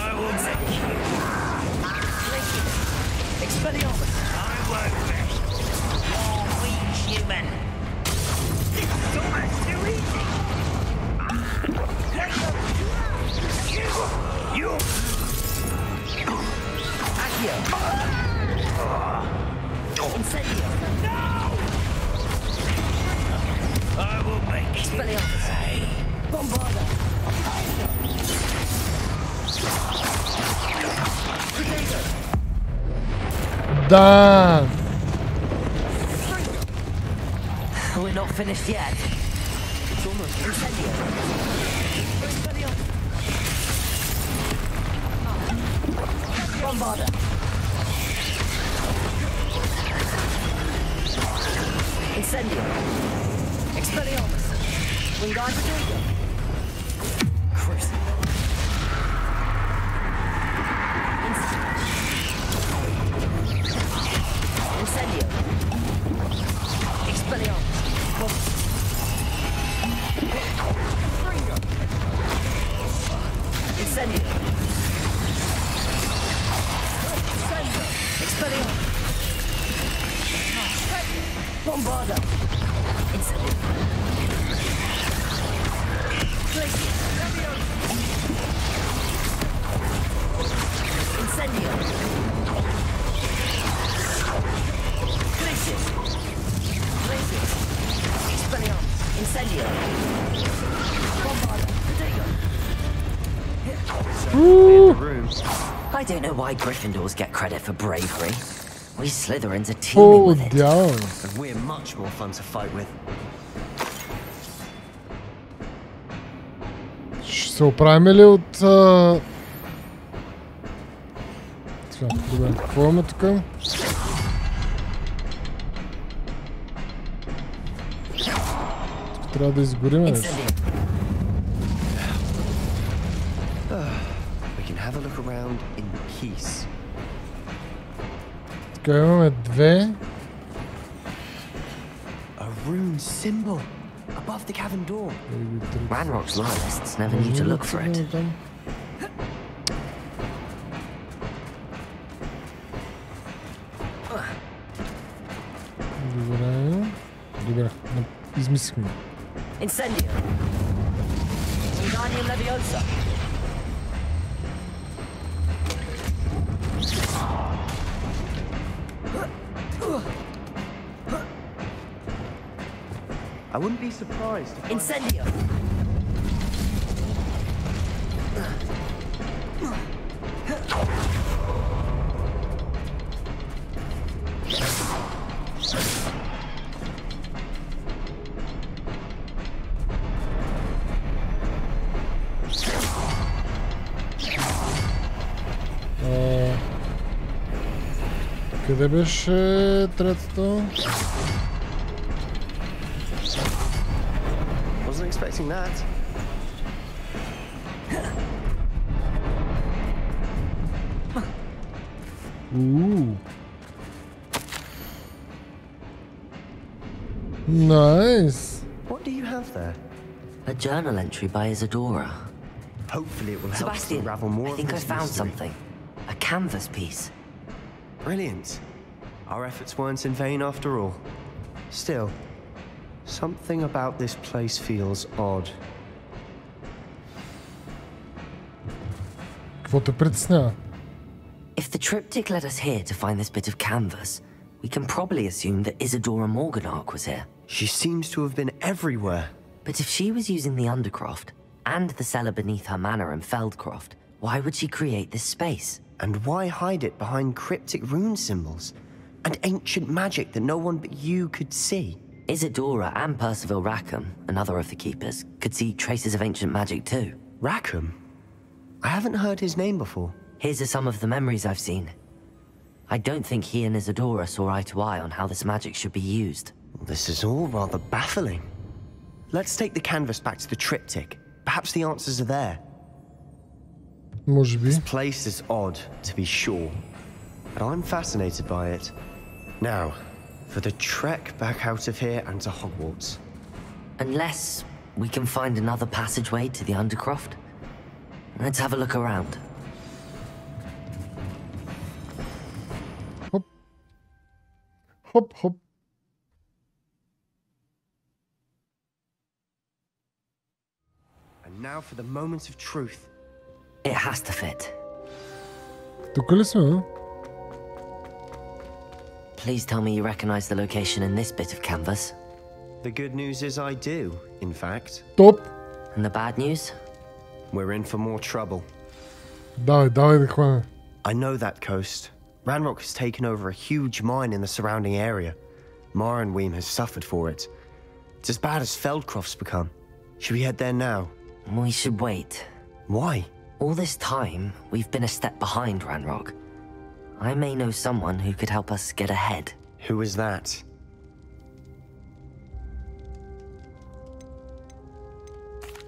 I will make you. Expelliarmus. I won't rest. You're weak, human. This is almost too easy. You. Accio. Incendio. No. I will make you. Expelliarmus. Bombarda. Да. We're not finished yet. It's almost Incendio. Bombarda. Incendio. Expelliarmus. Wingardium. Crucible. Incendio. Expelliarmus. Incendio. Expelliarmus. Bombarda. Incendio. Incendio. Expelliarmus. Incendio. Bombarda. I don't know why Gryffindors get credit for bravery. We Slytherins are teeming with it. And we're much more fun to fight with. Ще се оправим ли от... Добре, какво имаме тук? Тук трябва да изгорим нещо. Have a look around in peace. Така имаме две. A rune symbol above the cavern door. Ranrock's loyalists never need to look for it. Добре. Добре, измислихме. Incendio. Wingardium Leviosa. I wouldn't be surprised. Incendio! Къде беше третото? Wasn't expecting that. Ooh. Nice. What do you have there? A journal entry by Isadora. Hopefully it will help us Sebastian, unravel more I think of I this found mystery. something. A canvas piece. Brilliant. Our efforts weren't in vain after all. Still, something about this place feels odd. Какво те притеснява? If the triptych led us here to find this bit of canvas, we can probably assume that Isadora Morganark was here. She seems to have been everywhere. But if she was using the Undercroft, and the cellar beneath her manor in Feldcroft, why would she create this space? And why hide it behind cryptic rune symbols? And ancient magic that no one but you could see? Isadora and Percival Rackham, another of the keepers, could see traces of ancient magic too. Rackham? I haven't heard his name before. His are some of the memories I've seen. I don't think he and Isadora saw eye to eye on how this magic should be used. This is all rather baffling. Let's take the canvas back to the triptych. Perhaps the answers are there. Може би. This place is odd, to be sure, but I'm fascinated by it. Now, for the trek back out of here and to Hogwarts. Unless we can find another passageway to the Undercroft. Let's have a look around. Hop. Hop, hop. And now for the moment of truth. It has to fit. Тук ли сме? Please tell me you recognize the location in this bit of canvas. The good news is I do, in fact. Топ. And the bad news? We're in for more trouble. Давай да хвана. I know that coast. Ranrock has taken over a huge mine in the surrounding area. Mornweem has suffered for it. It's as bad as Feldcroft's become. Should we head there now? We should wait. Why? All this time, we've been a step behind Ranrock. I may know someone who could help us get ahead. Who is that?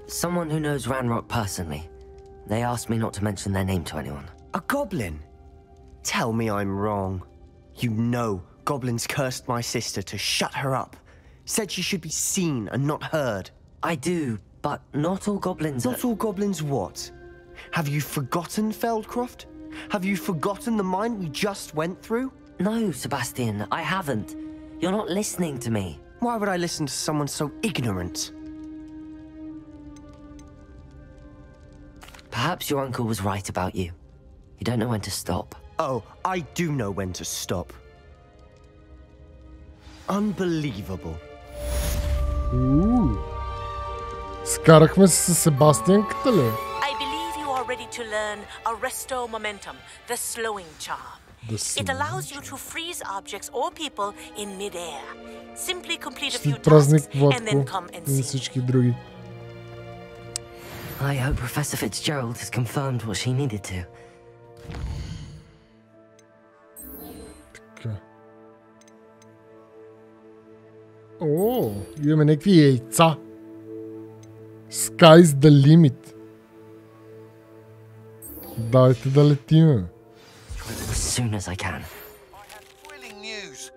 Someone who knows Ranrock personally. They asked me not to mention their name to anyone. A goblin? Tell me I'm wrong. You know goblins cursed my sister to shut her up. Said she should be seen and not heard. I do, but not all goblins Not all goblins what? Have you forgotten Feldcroft? Have you forgotten the mine we just went through? No, Sebastian, I haven't. You're not listening to me. Why would I listen to someone so ignorant? Perhaps your uncle was right about you. You don't know when to stop. Oh, I do know when to stop. Unbelievable. Скарахме се с Себастианката ли? I believe you are ready to learn Arresto Momentum, the slowing charm. It allows you to freeze objects or people in mid-air. Simply complete a few tasks and then come and see. Всички други. I hope Professor Fitzgerald has confirmed what she needed to. Така. О, имаме някакви яйца. Sky's the limit. Дайте да летиме. As soon as I can. Thrilling news.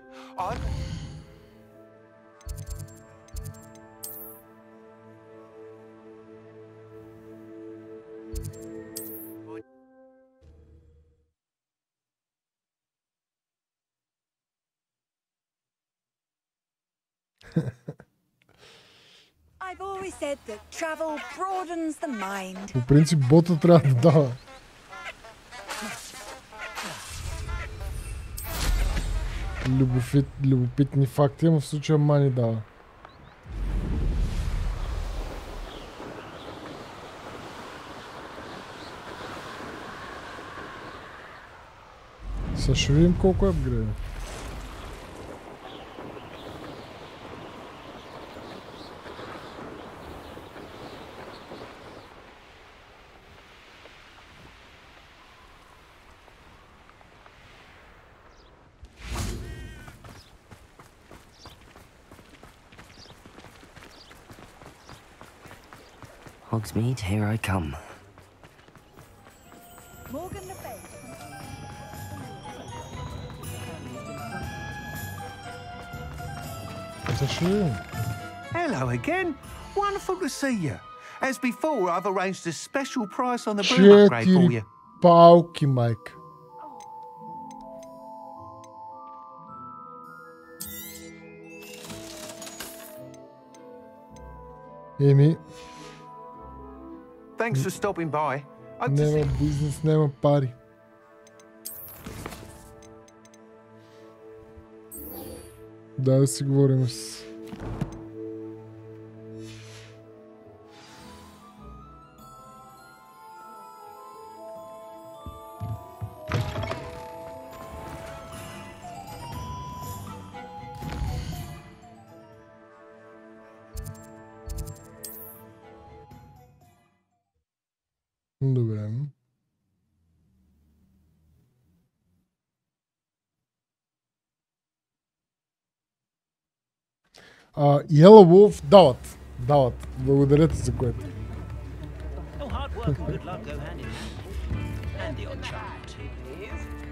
I've always said that travel broadens the mind. По принцип бота трябва да дава. Любопитни факти, но в случая мани дава. Сега ще видим колко е апгрейд. Hogsmeade, here I come. Hello again. Wonderful to see you. As before, I've arranged a special price on the broom upgrade for you. Палки, майка. Еми. Thanks for stopping by. Няма бизнес, няма пари. Да си говорим с... Добре. Yellow Wolf дават. Дават. Благодаря ти за което.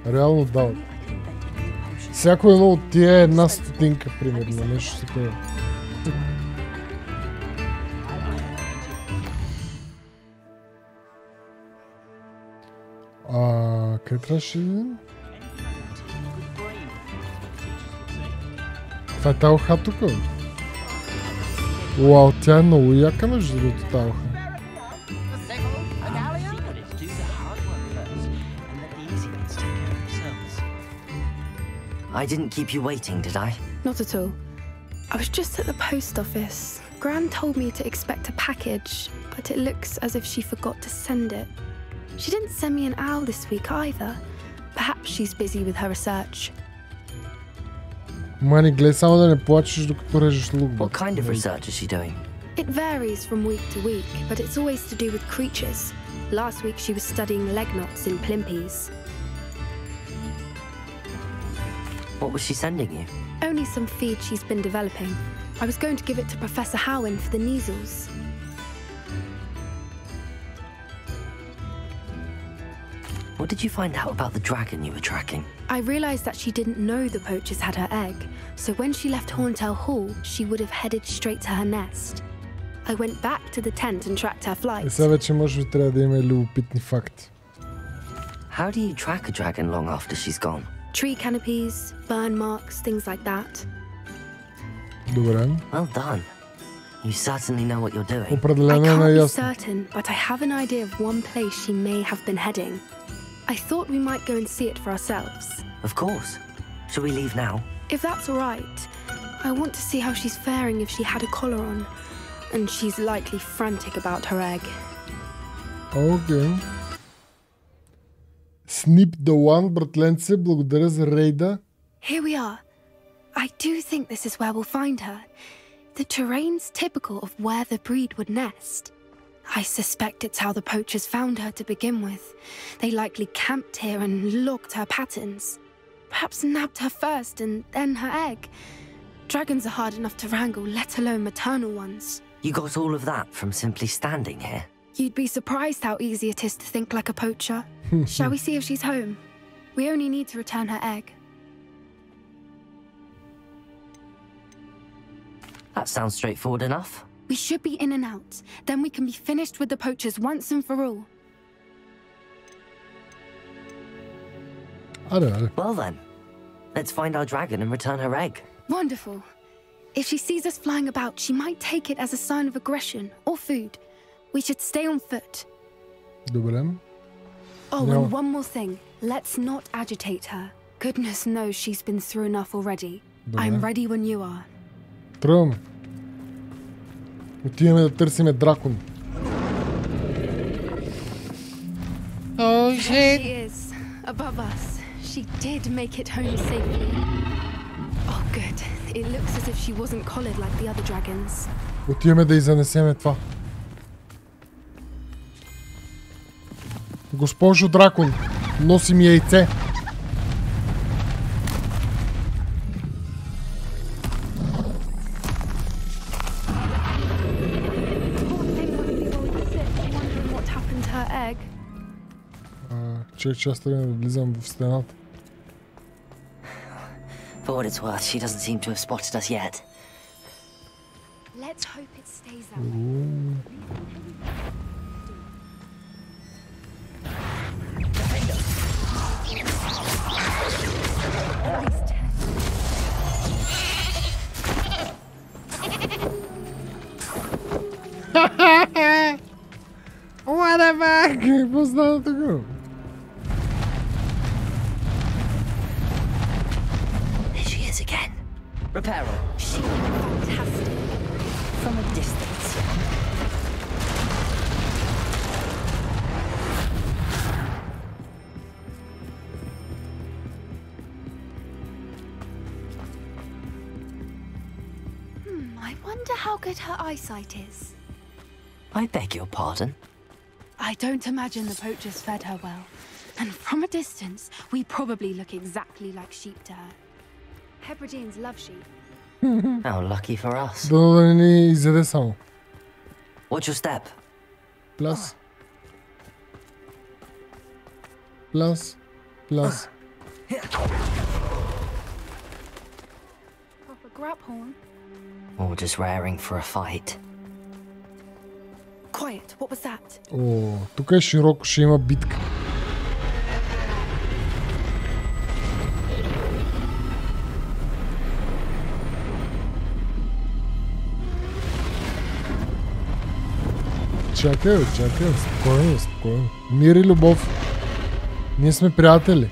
Реално дават. Всяко едно от тия е една стотинка, примерно. Нещо такова. Къде трябваше да видим? Това е талха тук. Уау, тя е много яка между другото талха. I didn't keep you waiting, did I? Not at all. I was just at the post office. Gran told me to expect a package, but it looks as if she forgot to send it. She didn't send me an owl this week either. Perhaps she's busy with her research. Мани, гледай само да не плачеш докато режеш лук. What kind of research is she doing? It varies from week to week, but it's always to do with creatures. Last week she was studying leg knots in plimpies. What was she sending you? Only some feed she's been developing. I was going to give it to Professor Howen for the measles. What did you find out about the dragon you were tracking? I realized that she didn't know the poachers had her egg, so when she left Horntail Hall, she would have headed straight to her nest. I went back to the tent and tracked her flight. Сега вече може би трябва да има любопитни факти. How do you track a dragon long after she's gone? Tree canopies, burn marks, things like that. Добре. Well done. You certainly know what you're doing. Определено е I ясно. can't be certain, but I have an idea of one place she may have been heading. I thought we might go and see it for ourselves. Of course. Shall we leave now? If that's all right. I want to see how she's faring if she had a collar on. And she's likely frantic about her egg. Okay. Snip the One, братленце, благодаря за рейда. Here we are. I do think this is where we'll find her. The terrain's typical of where the breed would nest. I suspect it's how the poachers found her to begin with. They likely camped here and logged her patterns. Perhaps nabbed her first and then her egg. Dragons are hard enough to wrangle, let alone maternal ones. You got all of that from simply standing here? You'd be surprised how easy it is to think like a poacher. Shall we see if she's home? We only need to return her egg. That sounds straightforward enough. We should be in and out. Then we can be finished with the poachers once and for all. Well then, let's find our dragon and return her egg. Wonderful. If she sees us flying about, she might take it as a sign of aggression or food. We should stay on foot. Добре. Oh, and one more thing. Let's not agitate her. Goodness knows she's been through enough already. I'm ready when you are. Тръгваме. Отиваме да търсиме дракон. Oh shit! There she is, above us. She did make it home safely. Oh, good. It looks as if she wasn't collared like the other dragons. Отиваме да изнесеме това. Госпожо дракон, носи ми яйце. Че аз трябва да влизам в стената. For what it's worth, she doesn't seem to have spotted us yet. Let's hope it stays that way. What the fuck? Какво стана тук? Again. Reparo. She fantastic. From a distance. I wonder how good her eyesight is. I beg your pardon? I don't imagine the poachers fed her well. And from a distance, we probably look exactly like sheep to her. Hebrideans love sheep. How lucky for us. Да не изяде само. What's your step? Plus. Plus. Plus. Proper grab horn. Or just raring for a fight. Quiet, what was that? О, тук е широко, ще има битка. Чакай, спокойно, спокойно. Мир и любов. Ние сме приятели.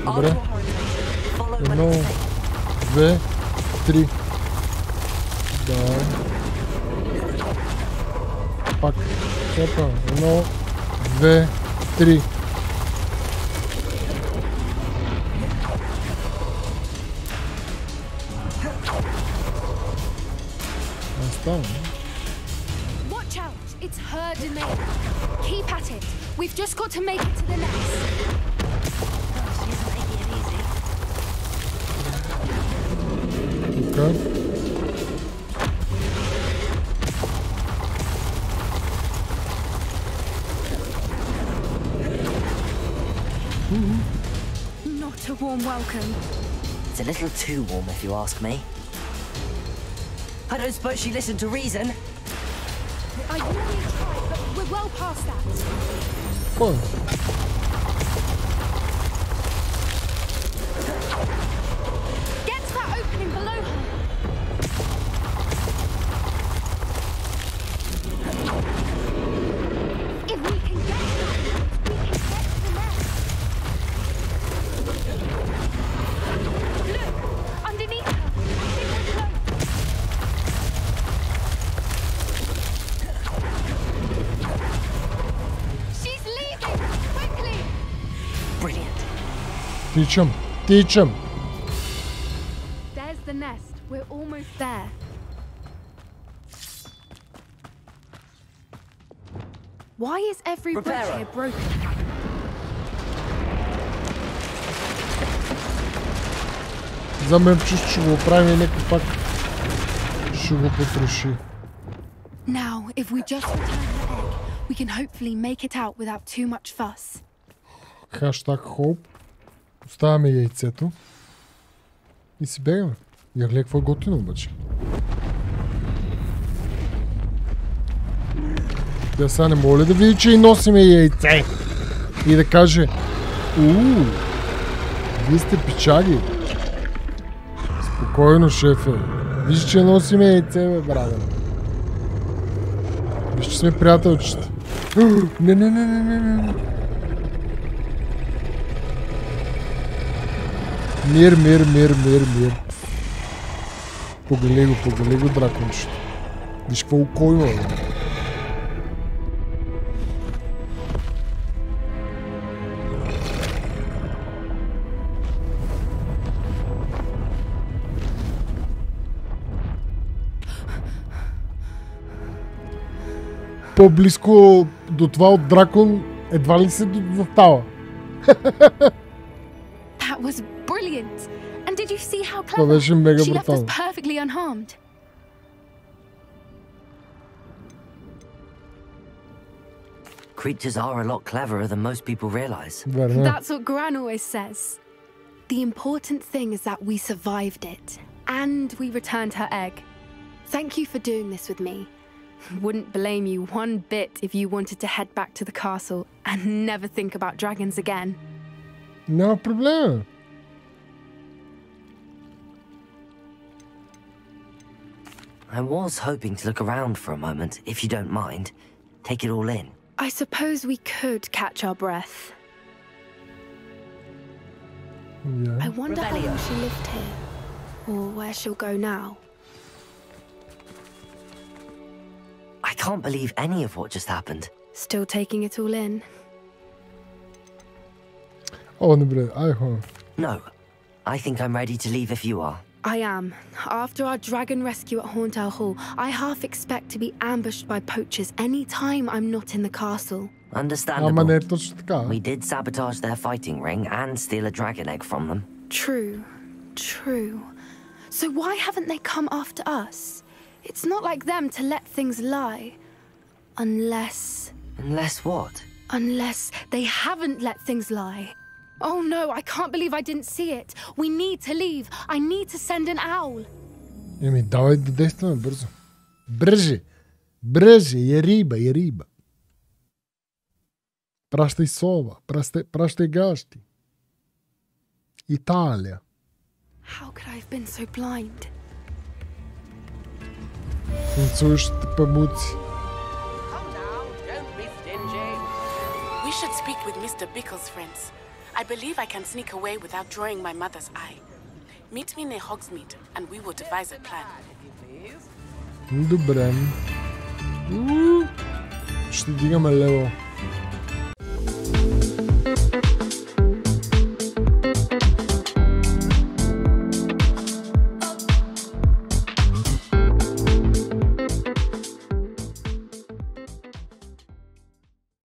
Добре. 1, 2, 3. Да. Пак. Чепа. 1, 2, 3. Оставам. Watch out! It's her domain. Keep at it. We've just got to make it to the nest. Тука. Not a warm welcome. It's a little too warm, if you ask me. I don't suppose she listened to reason. I normally try, but we're well past that. What? Get to that opening below her. If we can get to that, we can get to the nest. Look, underneath her. She's leaving! Quickly! Brilliant. Teach him. There's the nest. We're almost there. Why is every bridge here broken? За мен чувство ще го оправим и някой пак ще го потроши. Now, if we just return her egg, we can hopefully make it out without too much fuss. Хаштаг хоуп. Оставяме яйцето. И си бегаме. Я гледай какво е готино обаче. Тя сега не моля да види, че и носиме яйце. И да каже: вие сте пичаги. Спокойно, шефе. Виж, че носиме яйце, бе, брат. Виж, че сме приятелчета. Не. Мир, мир, мир, мир, мир. Погледни го дракончето. Виж какво око има, бе. По-близко до това от дракон едва ли се застава. That was brilliant. And did you see how Това беше мега she left us брутално. perfectly unharmed? Creatures are a lot cleverer than most people realize. That's what Gran always says. The important thing is that we survived it. And we returned her egg. Thank you for doing this with me. Wouldn't blame you one bit if you wanted to head back to the castle and never think about dragons again. Няма проблема. I was hoping to look around for a moment, if you don't mind. Take it all in. I suppose we could catch our breath. Yeah. I wonder how long she lived here, or where she'll go now. I can't believe any of what just happened. Still taking it all in? О, добре, ай хо. No, I think I'm ready to leave if you are. I am. After our dragon rescue at Hauntow Hall, I half expect to be ambushed by poachers any time I'm not in the castle. Understandable. не е точно така. We did sabotage their fighting ring and steal a dragon egg from them. True. True. So why haven't they come after us? It's not like them to let things lie. Unless... Unless what? Unless they haven't let things lie. Oh no, I can't believe I didn't see it. We need to leave. I need to send an owl. Еми, давай да действаме бързо. Бърже! Бърже! Я риба! Пращай сова, пращай гащи. Италия. How could I have been so blind? Танцующите памуци. We should speak with Mr. Bickle's friends. I believe I can sneak away without drawing my mother's eye. Meet me near Hogsmeade and we will devise a plan. Добре. Ще дигаме лево.